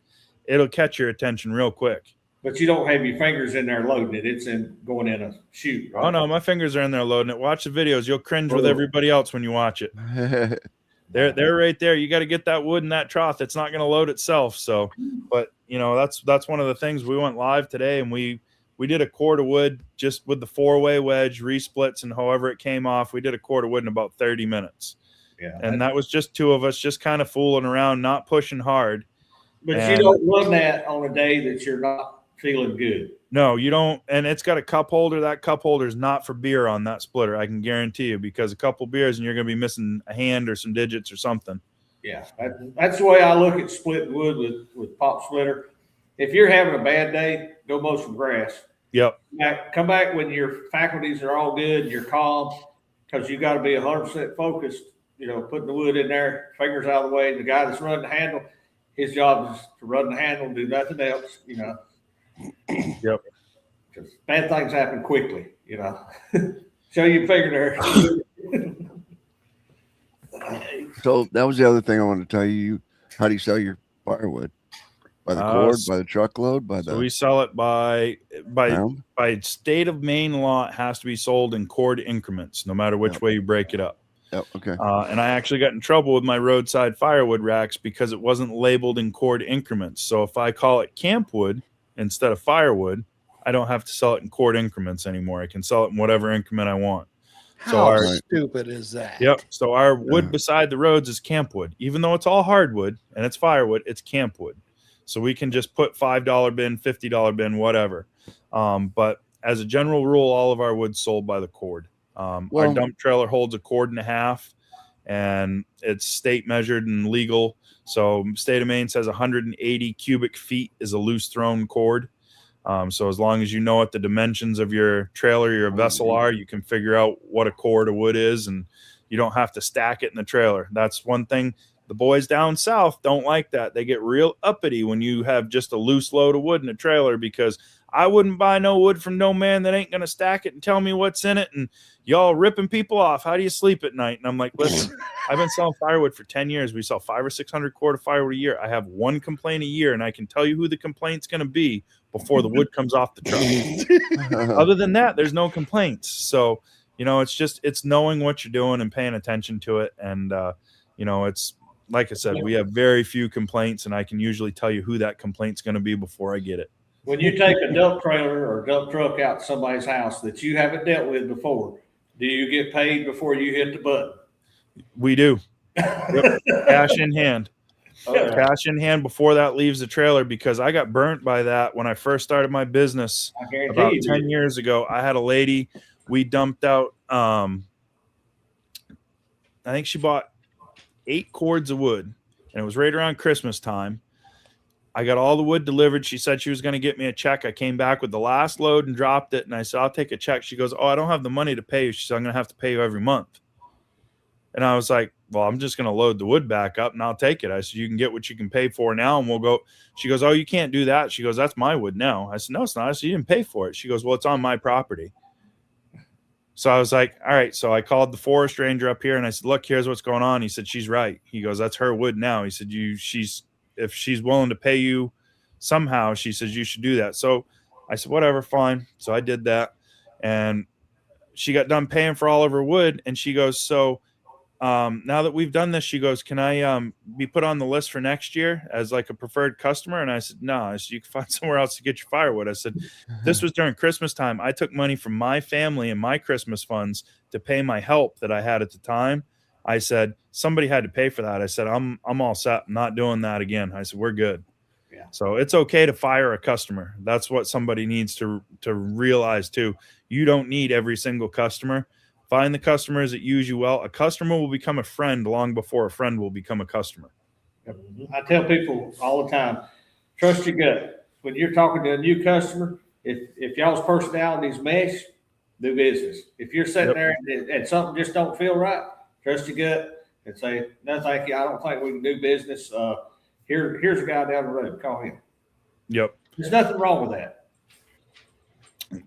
it'll catch your attention real quick. But you don't have your fingers in there loading it. It's going in a chute. Right? Oh, no, my fingers are in there loading it. Watch the videos. You'll cringe with everybody else when you watch it. They're right there. You got to get that wood in that trough. It's not going to load itself. So, but that's one of the things. We went live today, and we did a cord of wood just with the 4-way wedge, resplits, and however it came off. We did a cord of wood in about 30 minutes. Yeah, and that was just 2 of us, just kind of fooling around, not pushing hard. But you don't run that on a day that you're not feeling good. No, you don't. And it's got a cup holder. That cup holder is not for beer on that splitter, I can guarantee you, because a couple beers and you're going to be missing a hand or some digits or something. Yeah, that's the way I look at splitting wood with pop splitter. If you're having a bad day, go mow some grass. Yep. Come back when your faculties are all good and you're calm, because you got to be 100% focused, putting the wood in there, fingers out of the way. The guy that's running the handle, his job is to run the handle and do nothing else, Yep. Because bad things happen quickly, Show your finger there. So that was the other thing I wanted to tell you. How do you sell your firewood? By the cord, by the truckload, so we sell it by state of Maine law. It has to be sold in cord increments, no matter which way you break it up. Yep. Okay. And I actually got in trouble with my roadside firewood racks because it wasn't labeled in cord increments. So if I call it campwood instead of firewood, I don't have to sell it in cord increments anymore. I can sell it in whatever increment I want. How stupid is that? Yep. So our wood beside the roads is campwood. Even though it's all hardwood and it's firewood, it's campwood. So we can just put $5 bin, $50 bin, whatever. But as a general rule, all of our wood's sold by the cord. Our dump trailer holds 1.5 cords, and it's state measured and legal. So state of Maine says 180 cubic feet is a loose thrown cord. So as long as you know what the dimensions of your trailer, your vessel are, you can figure out what a cord of wood is, and you don't have to stack it in the trailer. That's one thing. The boys down south don't like that. They get real uppity when you have just a loose load of wood in a trailer, because I wouldn't buy no wood from no man that ain't going to stack it and tell me what's in it. And y'all ripping people off. How do you sleep at night? And I'm like, listen, I've been selling firewood for 10 years. We sell 500 or 600 cord of firewood a year. I have one complaint a year, and I can tell you who the complaint's going to be before the wood comes off the truck. Other than that, there's no complaints. So, it's knowing what you're doing and paying attention to it. And, it's, like I said, we have very few complaints, and I can usually tell you who that complaint's going to be before I get it. When you take a dump trailer or dump truck out to somebody's house that you haven't dealt with before, do you get paid before you hit the button? We do. Yep. Cash in hand. Okay. Cash in hand before that leaves the trailer, because I got burnt by that when I first started my business about 10 years ago. I had a lady, we dumped out, I think she bought 8 cords of wood. and it was right around Christmas time. I got all the wood delivered. She said she was going to get me a check. I came back with the last load and dropped it. And I said, I'll take a check. She goes, oh, I don't have the money to pay you. She said, I'm going to have to pay you every month. And I was like, well, I'm just going to load the wood back up and I'll take it. I said, you can get what you can pay for now and we'll go. She goes, oh, you can't do that. She goes, that's my wood now. I said, no, it's not. I said, you didn't pay for it. She goes, well, it's on my property. So I was like, all right. So I called the forest ranger up here and I said, look, here's what's going on. He said, she's right. He goes, that's her wood now. He said, if she's willing to pay you somehow, she says you should do that. So I said, whatever, fine. So I did that. And she got done paying for all of her wood. And she goes, so now that we've done this, she goes, can I be put on the list for next year as like a preferred customer? And I said, no. I said, you can find somewhere else to get your firewood. I said, this was during Christmas time. I took money from my family and my Christmas funds to pay my help that I had at the time. I said, somebody had to pay for that. I said, I'm all set. I'm not doing that again. I said, we're good. Yeah. So it's okay to fire a customer. That's what somebody needs to realize too. You don't need every single customer. Find the customers that use you well. A customer will become a friend long before a friend will become a customer. I tell people all the time, trust your gut. When you're talking to a new customer, if y'all's personalities mesh, do business. If you're sitting there and something just don't feel right, trust your gut and say, no, thank you. I don't think we can do business. Here's a guy down the road. Call him. Yep. There's nothing wrong with that.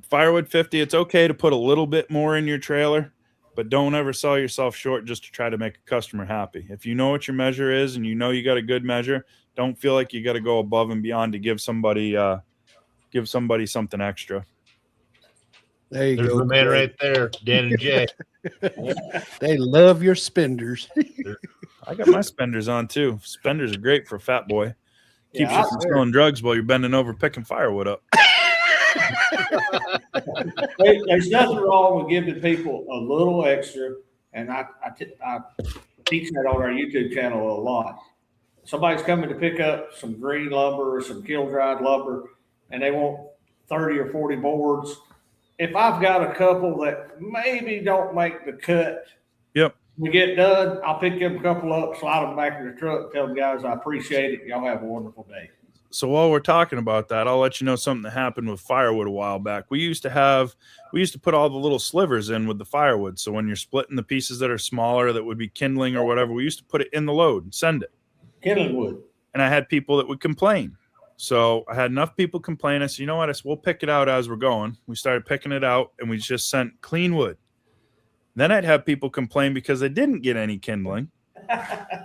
Firewood 50, it's okay to put a little bit more in your trailer, but don't ever sell yourself short just to try to make a customer happy. If you know what your measure is and you know you got a good measure, don't feel like you got to go above and beyond to give somebody something extra. There you There's go. the man right there, Dan and Jay. They love your spenders. I got my spenders on too. Spenders are great for a fat boy. Keeps Yeah, you from selling drugs while you're bending over picking firewood up. There's nothing wrong with giving people a little extra, and I teach that on our YouTube channel a lot. Somebody's coming to pick up some green lumber or some kiln-dried lumber, and they want 30 or 40 boards. If I've got a couple that maybe don't make the cut, Yep. we get done, I'll pick them a couple up, slide them back in the truck, tell them guys I appreciate it. Y'all have a wonderful day. So while we're talking about that, I'll let you know something that happened with firewood a while back. We used to put all the little slivers in with the firewood. So when you're splitting the pieces that are smaller that would be kindling or whatever, we used to put it in the load and send it. Kindling wood. And I had people that would complain. So I had enough people complain. I said, you know what? I said, we'll pick it out as we're going. We started picking it out and we just sent clean wood. Then I'd have people complain because they didn't get any kindling.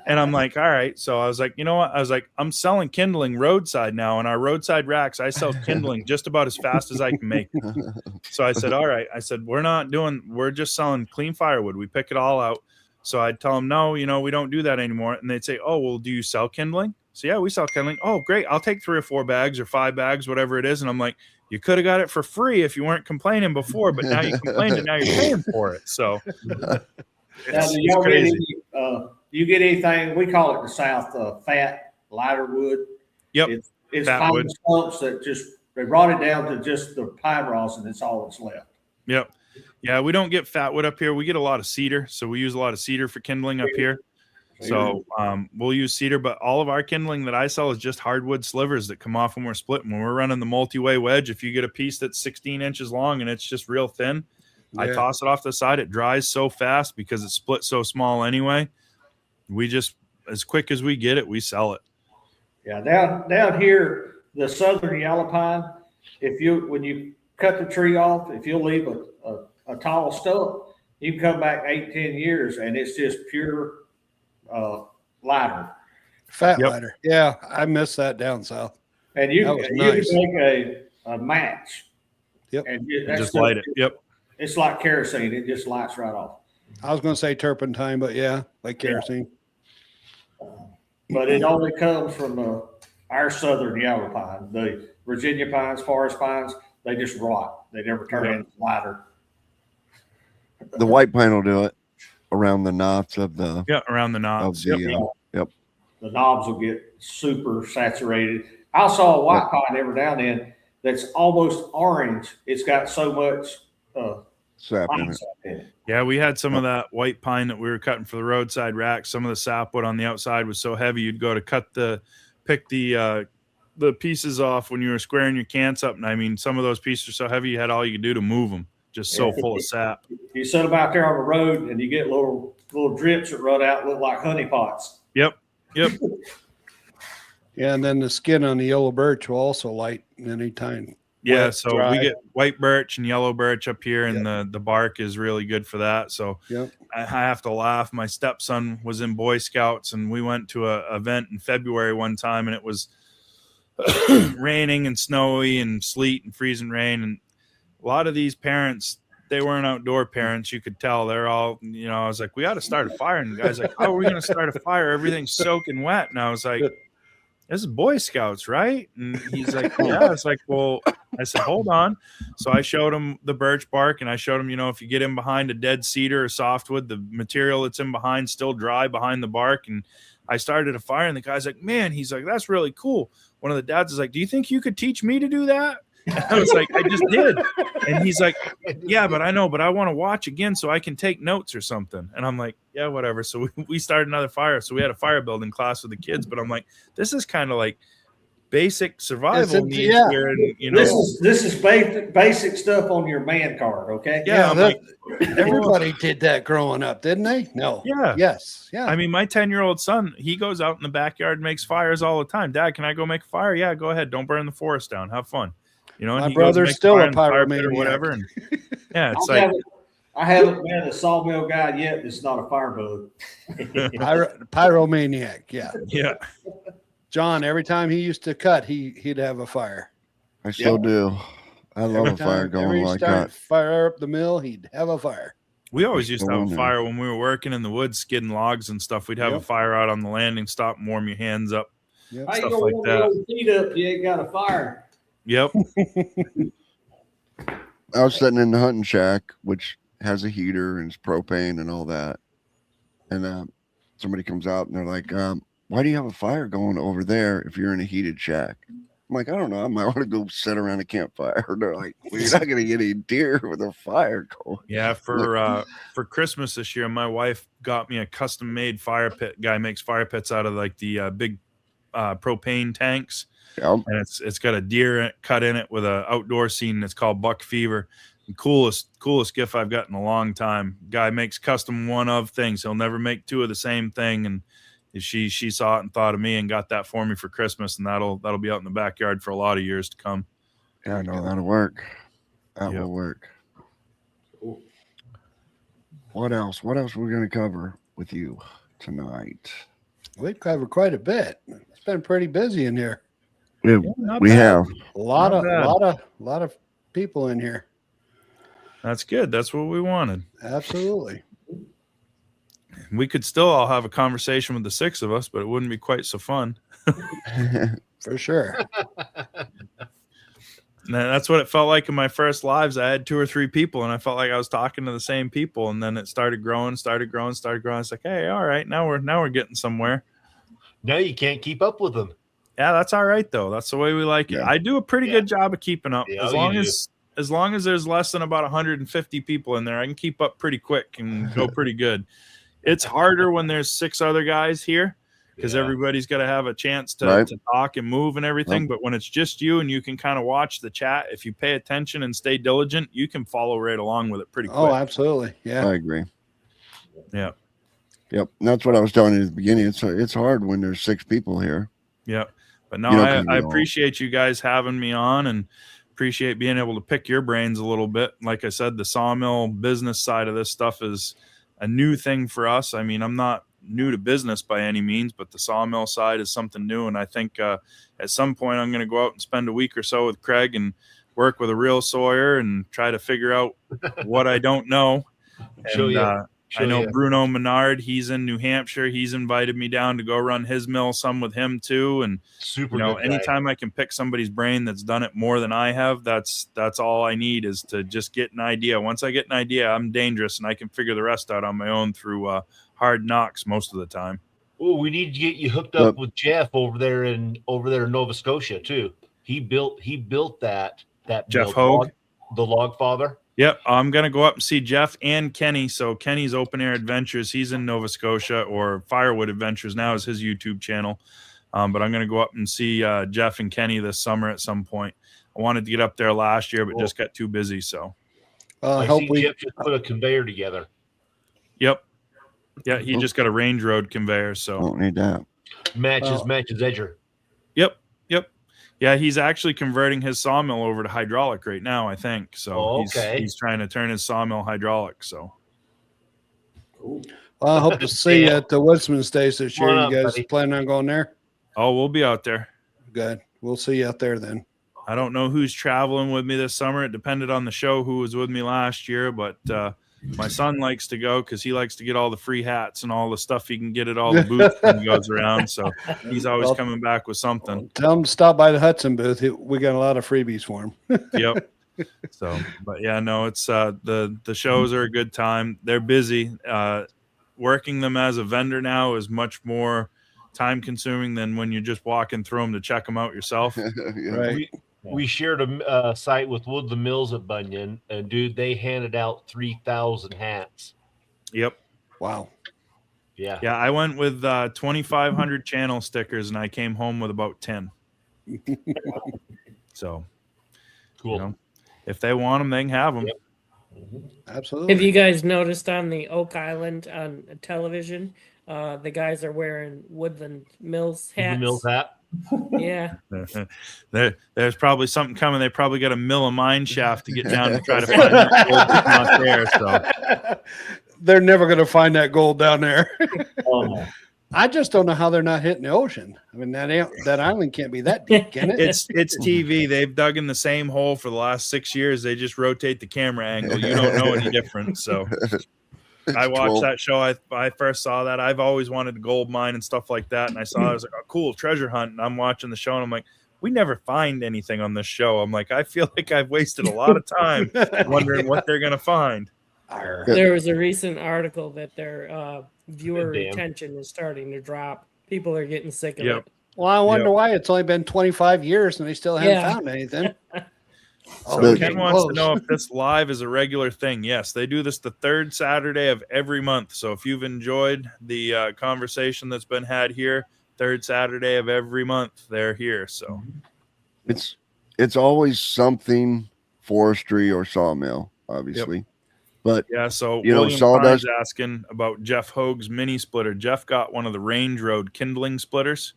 And I'm like, all right. So I was like, you know what? I was like, I'm selling kindling roadside now. In our roadside racks, I sell kindling just about as fast as I can make it. So I said, all right. I said, we're just selling clean firewood. We pick it all out. So I'd tell them, no, we don't do that anymore. And they'd say, oh, well, do you sell kindling? So yeah, we sell kindling. Oh, great. I'll take 3 or 4 bags or 5 bags, whatever it is. And I'm like, you could have got it for free if you weren't complaining before, but now you complained and now you're paying for it. So Now, you get anything, we call it the South, fat, lighter wood. Yep. It's Fat pine wood. stumps that they brought it down to just the pine rosin. That's all that's left. Yep. Yeah, we don't get fat wood up here. We get a lot of cedar. So we use a lot of cedar for kindling up here. So we'll use cedar, but all of our kindling that I sell is just hardwood slivers that come off when we're splitting. When we're running the multi-way wedge, if you get a piece that's 16 inches long and it's just real thin, I toss it off the side. It dries so fast because it's split so small anyway. We just, as quick as we get it, we sell it. Yeah, down here, the southern yellow pine, when you cut the tree off, if you'll leave a tall stump, you can come back 8-10 years and it's just pure lighter. Fat lighter. Yeah, I miss that down south. And you nice. can make a match. Yep. And Just light it. Yep. It's like kerosene. It just lights right off. I was going to say turpentine, but yeah, like kerosene. But it only comes from our southern yellow pine. The Virginia pines, forest pines, they just rot. They never turn into lighter. The white pine will do it around the knots of the. Yeah, around the knobs. Yep. The knobs will get super saturated. I saw a white pine every now and then that's almost orange. It's got so much Sap in pine it. sap in it. Yeah, we had some of that white pine that we were cutting for the roadside racks. Some of the sapwood on the outside was so heavy you'd go to pick the pieces off when you were squaring your cants up. And I mean, some of those pieces are so heavy you had all you could do to move them. Just so full of sap. You set them out there on the road and you get little drips that run out, look like honey pots. Yep. Yeah, and then the skin on the yellow birch will also light anytime. Yeah, so dry. We get white birch and yellow birch up here, and the bark is really good for that. So I have to laugh. My stepson was in Boy Scouts, and we went to an event in February one time, and it was raining and snowy and sleet and freezing rain. And a lot of these parents, they weren't outdoor parents. You could tell they're all, I was like, we got to start a fire. And the guy's like, how are we going to start a fire? Everything's soaking wet. And I was like, this is Boy Scouts, right? And he's like, yeah. It's like, well, I said, hold on. So I showed him the birch bark, and I showed him, if you get in behind a dead cedar or softwood, the material that's in behind still dry behind the bark. And I started a fire, and the guy's like, man, he's like, that's really cool. One of the dads is like, do you think you could teach me to do that? And I was like, I just did. And he's like, yeah, but I know, but I want to watch again so I can take notes or something. And I'm like, yeah, whatever. So we started another fire. So we had a fire building class with the kids, but I'm like, this is kind of like basic survival needs here. And, this is basic stuff on your man card. Okay. Yeah. Everybody did that growing up, didn't they? No. Yeah. Yes. Yeah. I mean, my 10-year-old son, he goes out in the backyard and makes fires all the time. Dad, can I go make a fire? Yeah, go ahead. Don't burn the forest down. Have fun. And my brother's still a pyromaniac or whatever. And yeah, it's I haven't met a sawmill guy yet that's not a firebug. Pyromaniac. Yeah. Yeah. John, every time he used to cut, he'd have a fire. I still do. I love a fire going like that. Fire up the mill, he'd have a fire. We always used to have a fire when we were working in the woods, skidding logs and stuff. We'd have a fire out on the landing, stop and warm your hands up. Yep. Stuff like that. Feet up, you ain't got a fire. Yep. I was sitting in the hunting shack, which has a heater and it's propane and all that. And somebody comes out and they're like, why do you have a fire going over there if you're in a heated shack? I'm like, I don't know. I might want to go sit around a campfire. They're like, well, you're not going to get any deer with a fire going. Yeah, for Christmas this year, my wife got me a custom-made fire pit. Guy makes fire pits out of like the big propane tanks. Yep. And it's got a deer cut in it with an outdoor scene. It's called Buck Fever. The coolest gift I've got in a long time. Guy makes custom one of things. He'll never make two of the same thing. And she saw it and thought of me and got that for me for Christmas. And that'll be out in the backyard for a lot of years to come. Yeah, no, that'll work. That will work. Cool. What else? What else are we going to cover with you tonight? We've covered quite a bit. It's been pretty busy in here. We have a lot of people in here. That's good. That's what we wanted. Absolutely. We could still all have a conversation with the six of us, but it wouldn't be quite so fun. For sure. And that's what it felt like in my first lives. I had 2 or 3 people, and I felt like I was talking to the same people. And then it started growing. It's like, hey, all right, now we're getting somewhere. Now you can't keep up with them. Yeah, that's all right though. That's the way we like it. I do a pretty good job of keeping up. Yeah, as long as there's less than about 150 people in there, I can keep up pretty quick and go pretty good. It's harder when there's 6 other guys here because everybody's got to have a chance to talk and move and everything. But when it's just you and you can kind of watch the chat, if you pay attention and stay diligent, you can follow right along with it pretty quick. Oh, absolutely. Yeah, I agree. Yeah. Yep. And that's what I was telling you at the beginning. It's hard when there's 6 people here. Yep. But no, I appreciate you guys having me on and appreciate being able to pick your brains a little bit. Like I said, the sawmill business side of this stuff is a new thing for us. I mean, I'm not new to business by any means, but the sawmill side is something new. And I think at some point I'm going to go out and spend a week or so with Craig and work with a real Sawyer and try to figure out what I don't know. I know Bruno Menard, he's in New Hampshire. He's invited me down to go run his mill some with him too. And anytime I can pick somebody's brain that's done it more than I have, that's all I need is to just get an idea. Once I get an idea, I'm dangerous and I can figure the rest out on my own through hard knocks most of the time. Oh, we need to get you hooked up with Jeff over there in Nova Scotia too. He built that Jeff Hogue, the Log Father. Yep, I'm gonna go up and see Jeff and Kenny. So Kenny's Open Air Adventures, he's in Nova Scotia, or Firewood Adventures now is his YouTube channel. But I'm gonna go up and see Jeff and Kenny this summer at some point. I wanted to get up there last year, but just got too busy. So I see Jeff just put a conveyor together. Yep. Yeah, he just got a range road conveyor. So don't need that. Matches edger. Yep. Yeah, he's actually converting his sawmill over to hydraulic right now, I think. So he's trying to turn his sawmill hydraulic. So well, I hope to see you at the Woodsman Stage this year. You guys planning on going there? Oh, we'll be out there. Good. We'll see you out there then. I don't know who's traveling with me this summer. It depended on the show who was with me last year, but my son likes to go because he likes to get all the free hats and all the stuff he can get at all the booths when he goes around. So he's always coming back with something. Tell him to stop by the Hudson booth. We got a lot of freebies for him. Yep. So, but yeah, no, it's the shows are a good time. They're busy. Working them as a vendor now is much more time consuming than when you're just walking through them to check them out yourself. Right. We shared a site with Woodland Mills at Bunyan, and dude, they handed out 3,000 hats. Yep. Wow. Yeah. Yeah. I went with 2,500 channel stickers, and I came home with about 10. So cool. You know, if they want them, they can have them. Yep. Absolutely. Have you guys noticed on the Oak Island on television, the guys are wearing Woodland Mills hats? Mills hat. Yeah. There's probably something coming. They probably got to mill a mine shaft to get down to try to find that gold that's not there. So they're never going to find that gold down there. Oh. I just don't know how they're not hitting the ocean. I mean, that island can't be that deep, can it? It's TV. They've dug in the same hole for the last 6 years. They just rotate the camera angle. You don't know any different. So I watched that show. I first saw that. I've always wanted a gold mine and stuff like that. And I saw it. I was like, oh, cool, treasure hunt. And I'm watching the show and I'm like, we never find anything on this show. I'm like, I feel like I've wasted a lot of time wondering what they're going to find. There was a recent article that their viewer retention is starting to drop. People are getting sick of it. Well, I wonder why. It's only been 25 years and they still haven't found anything. So Ken wants to know if this live is a regular thing. Yes, they do this the third Saturday of every month. So if you've enjoyed the conversation that's been had here, third Saturday of every month, they're here. So it's always something forestry or sawmill, obviously. But yeah, so you know, William Pine's asking about Jeff Hoag's mini splitter. Jeff got one of the Range Road kindling splitters.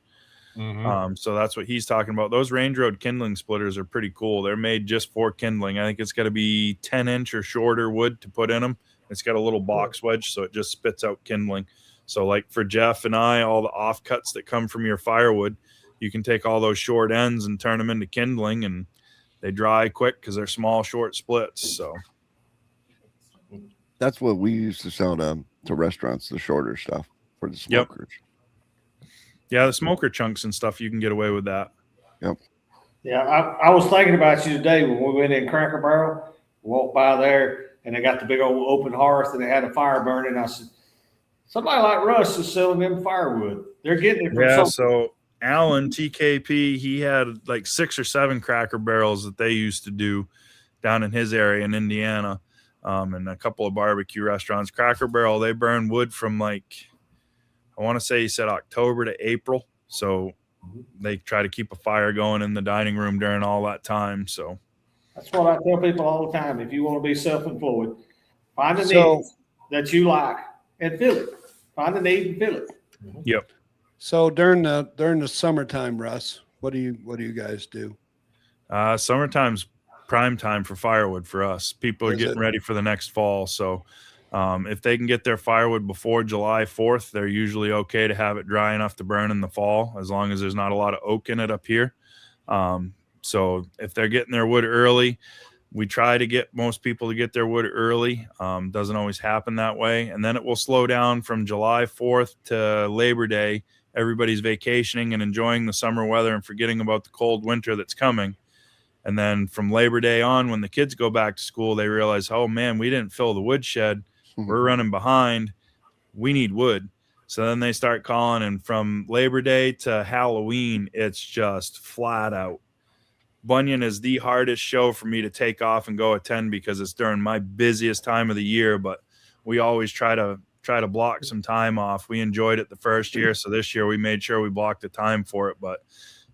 So that's what he's talking about. Those Range Road kindling splitters are pretty cool. They're made just for kindling. I think it's got to be 10-inch or shorter wood to put in them. It's got a little box wedge, so it just spits out kindling. So like for Jeff and I, all the offcuts that come from your firewood, you can take all those short ends and turn them into kindling, and they dry quick because they're small, short splits. So that's what we used to sell to restaurants, the shorter stuff for the smokers. Yeah, the smoker chunks and stuff, you can get away with that. Yep. Yeah, I was thinking about you today when we went in Cracker Barrel. Walked by there, and they got the big old open hearth, and they had a fire burning. I said, somebody like Russ is selling them firewood. They're getting it from something. So Alan, TKP, he had like 6 or 7 Cracker Barrels that they used to do down in his area in Indiana, and a couple of barbecue restaurants. Cracker Barrel, they burn wood from like, I want to say he said October to April. So they try to keep a fire going in the dining room during all that time. So that's what I tell people all the time. If you want to be self-employed, find a need that you like and fill it. Find a need and fill it. Yep. So during the summertime, Russ, what do you guys do? Summertime's prime time for firewood for us. People are getting ready for the next fall. So if they can get their firewood before July 4th, they're usually okay to have it dry enough to burn in the fall, as long as there's not a lot of oak in it up here. So if they're getting their wood early, we try to get most people to get their wood early. Doesn't always happen that way. And then it will slow down from July 4th to Labor Day. Everybody's vacationing and enjoying the summer weather and forgetting about the cold winter that's coming. And then from Labor Day on, when the kids go back to school, they realize, oh man, we didn't fill the wood shed. We're running behind. We need wood. So then they start calling, and from Labor Day to Halloween, it's just flat out. Bunyan is the hardest show for me to take off and go attend because it's during my busiest time of the year, but we always try to block some time off. We enjoyed it the first year, so this year we made sure we blocked the time for it. But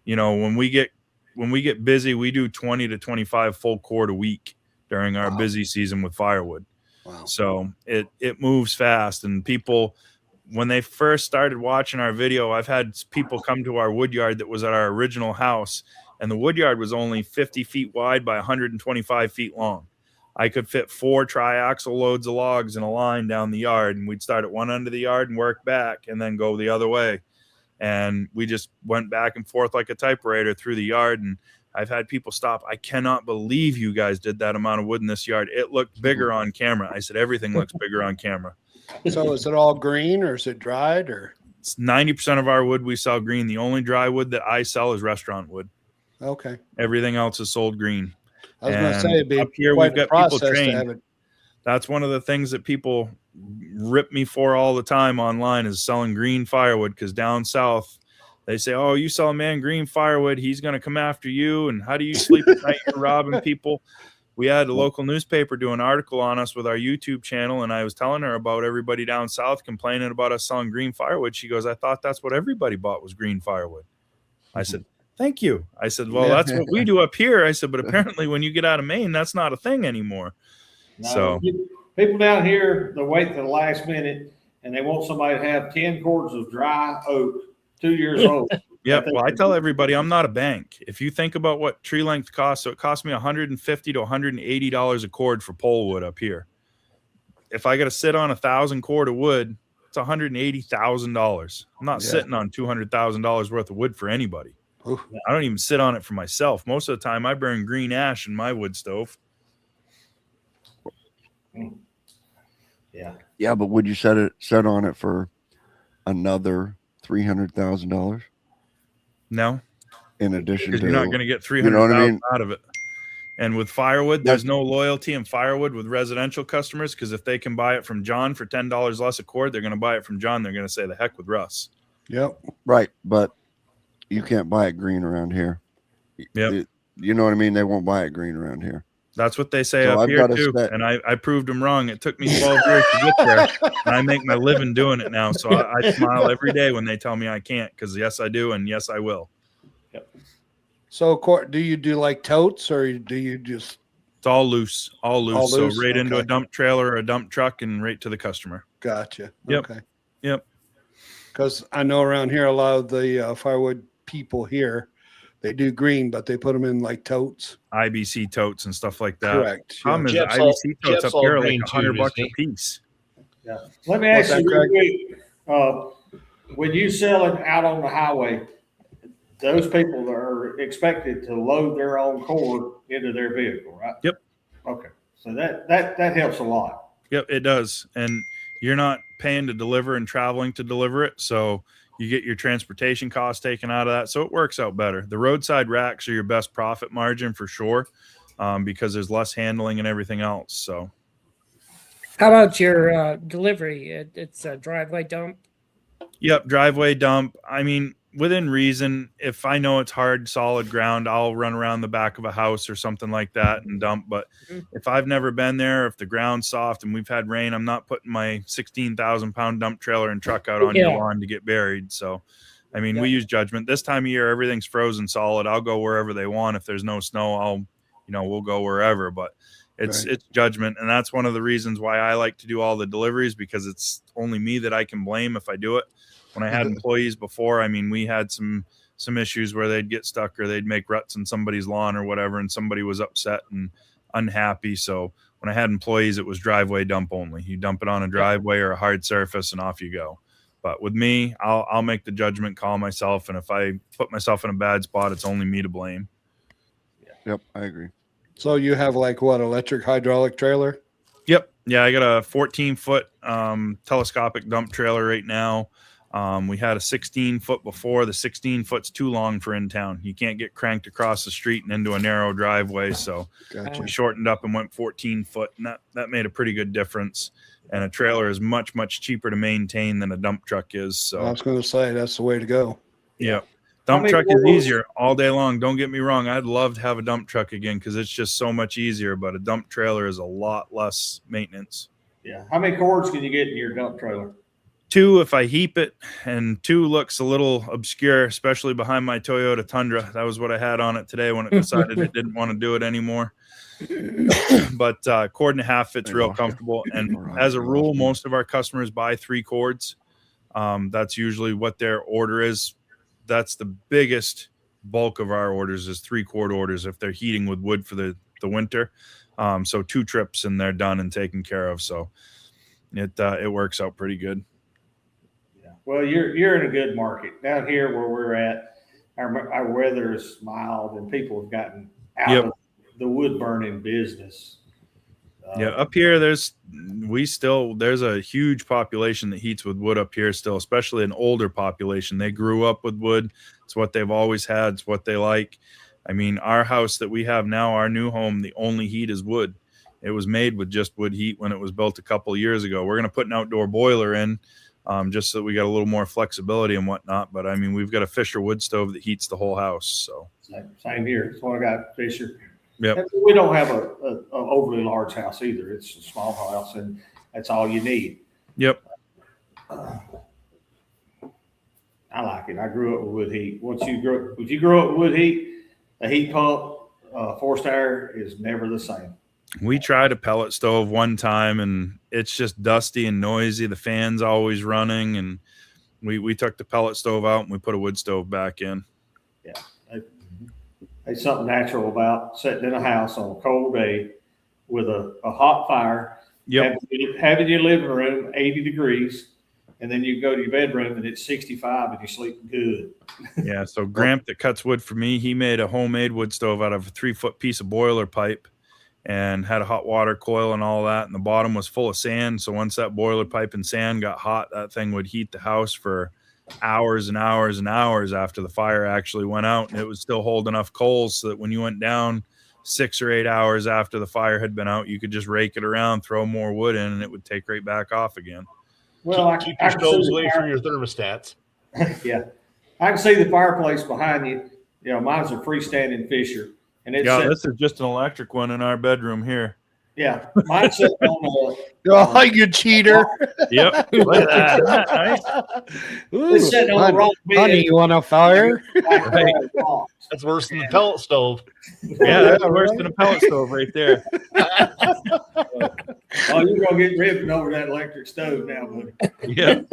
when we get busy, we do 20 to 25 full cord a week during our busy season with firewood. Wow. So it moves fast, and people, when they first started watching our video, I've had people come to our wood yard that was at our original house, and the wood yard was only 50 feet wide by 125 feet long. I could fit 4 triaxle loads of logs in a line down the yard, and we'd start at one end of the yard and work back and then go the other way. And we just went back and forth like a typewriter through the yard. And I've had people stop. I cannot believe you guys did that amount of wood in this yard. It looked bigger on camera. I said, everything looks bigger on camera. So is it all green or is it dried or? It's 90% of our wood we sell green. The only dry wood that I sell is restaurant wood. Okay. Everything else is sold green. I was going to say, it'd be up here quite we've a got people process to have trained. it. That's one of the things that people rip me for all the time online is selling green firewood, because down south they say, oh, you sell a man green firewood, he's going to come after you. And how do you sleep at night? You're robbing people. We had a local newspaper do an article on us with our YouTube channel, and I was telling her about everybody down south complaining about us selling green firewood. She goes, I thought that's what everybody bought was green firewood. I said, thank you. I said, well, that's what we do up here. I said, but apparently when you get out of Maine, that's not a thing anymore. No, So people down here, they wait to the last minute and they want somebody to have 10 cords of dry oak, 2 years old. yeah, well, I tell everybody I'm not a bank. If you think about what tree length costs, so it costs me $150 to $180 a cord for pole wood up here. If I got to sit on 1,000 cord of wood, it's $180,000. I'm not sitting on $200,000 worth of wood for anybody. Oof. I don't even sit on it for myself. Most of the time I burn green ash in my wood stove. Yeah. Yeah, but would you set on it for another $300,000 No, in addition because to? you're not going to get $300,000 you know what I mean? out of it. And with firewood, there's no loyalty in firewood with residential customers, because if they can buy it from John for $10 less a cord, they're going to buy it from John. They're going to say the heck with Russ. Yep. Right, but you can't buy it green around here. Yep. You know what I mean? They won't buy it green around here. That's what they say So up I've here got to too. set- And I proved them wrong. It took me 12 years to get there, and I make my living doing it now. So I smile every day when they tell me I can't, because yes, I do. And yes, I will. So do you do like totes, or do you just? It's all loose. All So loose? right into Okay. a dump trailer or a dump truck and right to the customer. Gotcha. Yep. Okay. Yep. Because I know around here, a lot of the firewood people here, they do green, but they put them in like totes. IBC totes and stuff like that. Correct. Problem is the Jeff's all- IBC totes Jeff's up all here are like green too, $100 isn't a he? piece. Yeah. Let me ask What's you that, real quick, when you sell it out on the highway, those people are expected to load their own cord into their vehicle, right? Yep. Okay. So that helps a lot. Yep, it does. And you're not paying to deliver and traveling to deliver it. So you get your transportation costs taken out of that. So it works out better. The roadside racks are your best profit margin for sure, because there's less handling and everything else. So How about your delivery? It's a driveway dump. yep, driveway dump. I mean, within reason, if I know it's hard, solid ground, I'll run around the back of a house or something like that and dump. But if I've never been there, if the ground's soft and we've had rain, I'm not putting my 16,000 pound dump trailer and truck out on your lawn to get buried. So, I mean, we use judgment. This time of year, everything's frozen solid. I'll go wherever they want. If there's no snow, we'll go wherever. But it's judgment. And that's one of the reasons why I like to do all the deliveries, because it's only me that I can blame if I do it. When I had employees before, I mean, we had some issues where they'd get stuck or they'd make ruts in somebody's lawn or whatever, and somebody was upset and unhappy. So when I had employees, it was driveway dump only. You dump it on a driveway or a hard surface and off you go. But with me, I'll make the judgment call myself. And if I put myself in a bad spot, it's only me to blame. Yep, I agree. So you have like what, electric hydraulic trailer? Yep. Yeah, I got a 14-foot telescopic dump trailer right now. We had a 16-foot before. The 16-foot's too long for in town. You can't get cranked across the street and into a narrow driveway. So we shortened up and went 14-foot, and that made a pretty good difference. And a trailer is much, much cheaper to maintain than a dump truck is. So I was going to say that's the way to go. yeah. Dump truck is easier all day long. Don't get me wrong. I'd love to have a dump truck again because it's just so much easier, but a dump trailer is a lot less maintenance. Yeah. How many cords can you get in your dump trailer? 2 if I heap it, and 2 looks a little obscure, especially behind my Toyota Tundra. That was what I had on it today when it decided it didn't want to do it anymore. But 1.5 cord fits real comfortable. And as a rule, most of our customers buy 3 cords. That's usually what their order is. That's the biggest bulk of our orders is 3 cord orders if they're heating with wood for the winter. So 2 trips and they're done and taken care of. So it works out pretty good. Yeah. Well, you're in a good market down here where we're at. Our weather is mild and people have gotten out of the wood burning business. Up here, there's a huge population that heats with wood up here still, especially an older population. They grew up with wood. It's what they've always had. It's what they like. I mean, our house that we have now, our new home, the only heat is wood. It was made with just wood heat when it was built a couple of years ago. We're going to put an outdoor boiler in just so that we got a little more flexibility and whatnot. But I mean, we've got a Fisher wood stove that heats the whole house. So same here. That's what I got, Fisher. Yep. We don't have a overly large house either. It's a small house, and that's all you need. Yep. I like it. I grew up with wood heat. If you grow up with wood heat, a heat pump, forced air is never the same. We tried a pellet stove one time, and it's just dusty and noisy. The fan's always running, and we took the pellet stove out and we put a wood stove back in. Yeah. There's something natural about sitting in a house on a cold day with a hot fire, having your living room 80 degrees, and then you go to your bedroom and it's 65 and you're sleeping good. Yeah, so Gramp that cuts wood for me, he made a homemade wood stove out of a 3-foot piece of boiler pipe and had a hot water coil and all that, and the bottom was full of sand. So once that boiler pipe and sand got hot, that thing would heat the house for hours and hours and hours after the fire actually went out, and it would still hold enough coals so that when you went down 6 or 8 hours after the fire had been out, you could just rake it around, throw more wood in, and it would take right back off again. Well, keep your stoves away from your thermostats. Yeah, I can see the fireplace behind you. You know, mine's a freestanding Fisher, and it's this is just an electric one in our bedroom here. Yeah, mine's sitting on oh, you cheater! Yep. Nice. It's sitting on the wrong bed. Honey, you want a fire? That's worse than the pellet stove. Yeah, that's worse than a pellet stove right there. Oh, you're gonna get ripping over that electric stove now, buddy. Yeah,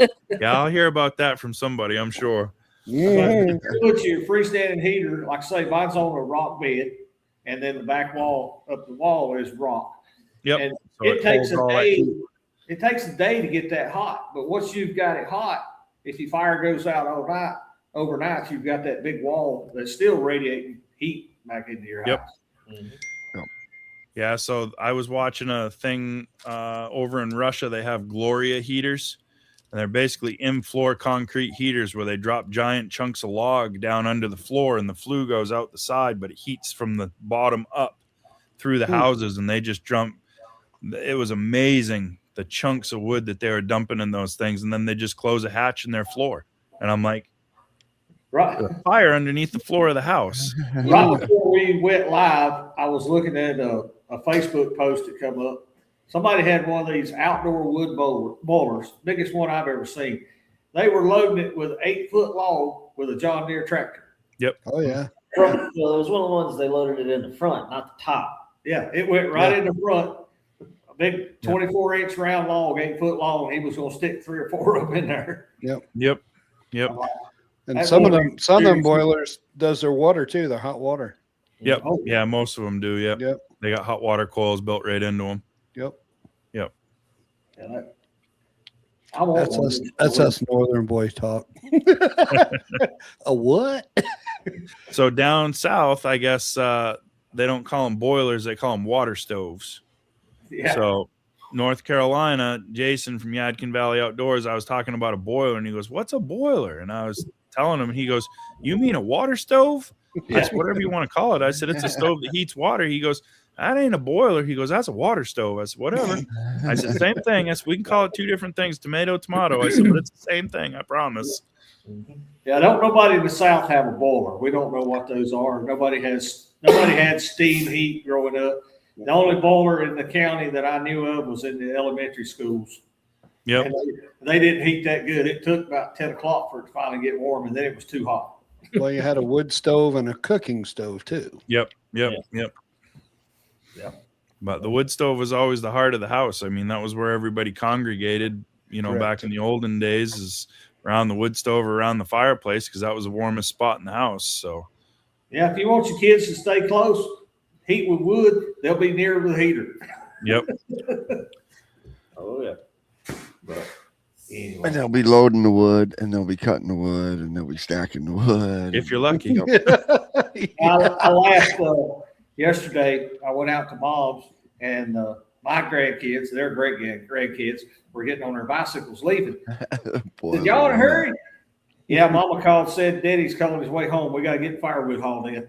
I'll hear about that from somebody, I'm sure. Yeah. Put your freestanding heater, like I say, mine's on a rock bed, and then the back wall up the wall is rock. Yep. And so it takes a day. It takes a day to get that hot. But once you've got it hot, if your fire goes out overnight, you've got that big wall that's still radiating heat back into your house. Mm-hmm. Yep. Yeah. So I was watching a thing over in Russia. They have Gloria heaters, and they're basically in-floor concrete heaters where they drop giant chunks of log down under the floor, and the flue goes out the side, but it heats from the bottom up through the houses, and they just jump. It was amazing, the chunks of wood that they were dumping in those things, and then they just close a hatch in their floor. And I'm like, right, fire underneath the floor of the house. Right before we went live, I was looking at a Facebook post that come up. Somebody had one of these outdoor wood boilers, biggest one I've ever seen. They were loading it with an 8-foot log with a John Deere tractor. Yep. Oh yeah. Well, it was one of the ones they loaded it in the front, not the top. Yeah, it went right in the front. A big 24-inch round log, 8-foot long. He was going to stick 3 or 4 of them in there. Yep. And some of them boilers does their water too, their hot water. Yep. Oh. Yeah, most of them do. Yep. They got hot water coils built right into them. Yep. Yeah, that's us northern boys talk. A what? So down south, I guess they don't call them boilers; they call them water stoves. Yeah. So North Carolina, Jason from Yadkin Valley Outdoors, I was talking about a boiler, and he goes, "What's a boiler?" And I was telling him, and he goes, "You mean a water stove?" I said, "Whatever you want to call it." I said, "It's a stove that heats water." He goes, "That ain't a boiler." He goes, "That's a water stove." I said, "Whatever." I said, "Same thing." I said, "We can call it 2 different things, tomato, tomato." I said, "But it's the same thing, I promise." Yeah, don't nobody in the South have a boiler. We don't know what those are. Nobody had steam heat growing up. The only boiler in the county that I knew of was in the elementary schools. Yep. And they didn't heat that good. It took about 10 o'clock for it to finally get warm, and then it was too hot. Well, you had a wood stove and a cooking stove too. Yep. But the wood stove was always the heart of the house. I mean, that was where everybody congregated, Correct. back in the olden days, is around the wood stove or around the fireplace, because that was the warmest spot in the house. So, Yeah, if you want your kids to stay close, heat with wood, they'll be near the heater. yep. Oh, yeah. But anyway. And they'll be loading the wood, and they'll be cutting the wood, and they'll be stacking the wood. If you're lucky. I laughed yesterday. I went out to Mom's, and my grandkids, their great grandkids, were getting on their bicycles leaving. Boy, Did y'all in a hurry? Yeah, Mama called, said Daddy's calling his way home. We got to get firewood hauled in.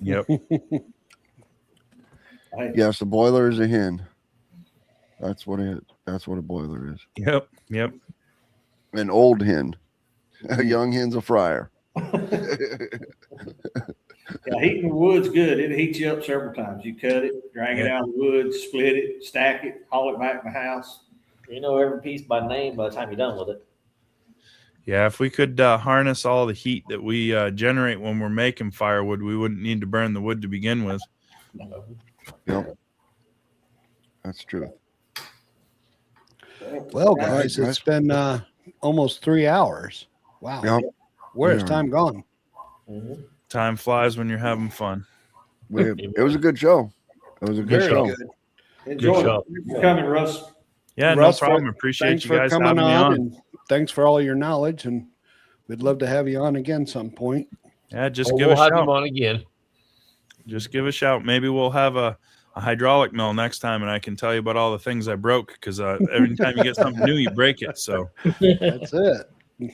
Yep. Yes, the boiler is a hen. That's what a boiler is. Yep. An old hen. A young hen's a fryer. Yeah, heating the wood's good. It heats you up several times. You cut it, drag it out of the wood, split it, stack it, haul it back in the house. You know every piece by name by the time you're done with it. Yeah, if we could harness all the heat that we generate when we're making firewood, we wouldn't need to burn the wood to begin with. Yep. That's true. Well, guys, it's been almost 3 hours. Wow. Yep. Where has time gone? Mm-hmm. Time flies when you're having fun. It was a good show. It was a good Very show. good. Enjoy job. it. Thanks for coming, Russ. Yeah, Russ, no problem. Appreciate Thanks you for guys coming having me on. and thanks for all your knowledge. And we'd love to have you on again some point. Yeah, just Oh, give we'll a have him shout. on again. Just give a shout. Maybe we'll have a hydraulic mill next time, and I can tell you about all the things I broke, because every time you get something new, you break it. So That's it.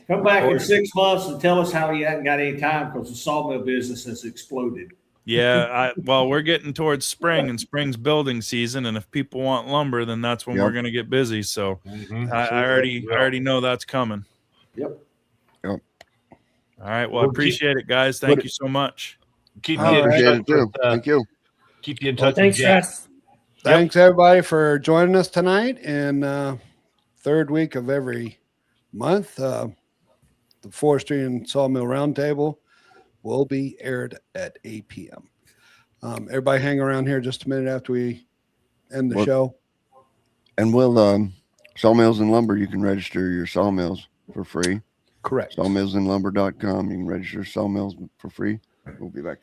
Come back in 6 months and tell us how you haven't got any time because the sawmill business has exploded. yeah, well, we're getting towards spring, and spring's building season, and if people want lumber, then that's when we're going to get busy. So I already know that's coming. Yep. All right. Well, I appreciate it, guys. Thank you so much. Keep All you in right. touch Appreciate it too. with, Thank you. keep you in touch with Thanks, Jack. Russ. Thanks everybody for joining us tonight. And third week of every month, the Forestry and Sawmill Roundtable will be aired at 8 p.m. Everybody hang around here just a minute after we end the show. And we'll Sawmills and Lumber, you can register your sawmills for free. Correct. Sawmillsandlumber.com. You can register sawmills for free. We'll be back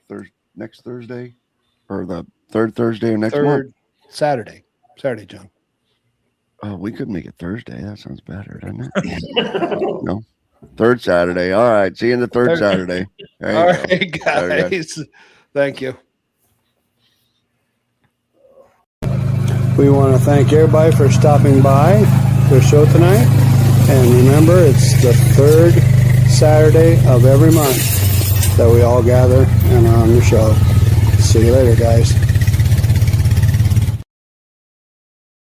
next Thursday, or the third Thursday of next month. Saturday, John. Oh, we could make it Thursday. That sounds better, doesn't it? No. Third Saturday. All right. See you in the third Saturday. All right, guys. Thank you. We want to thank everybody for stopping by the show tonight. And remember, it's the third Saturday of every month that we all gather and on the show. See you later, guys.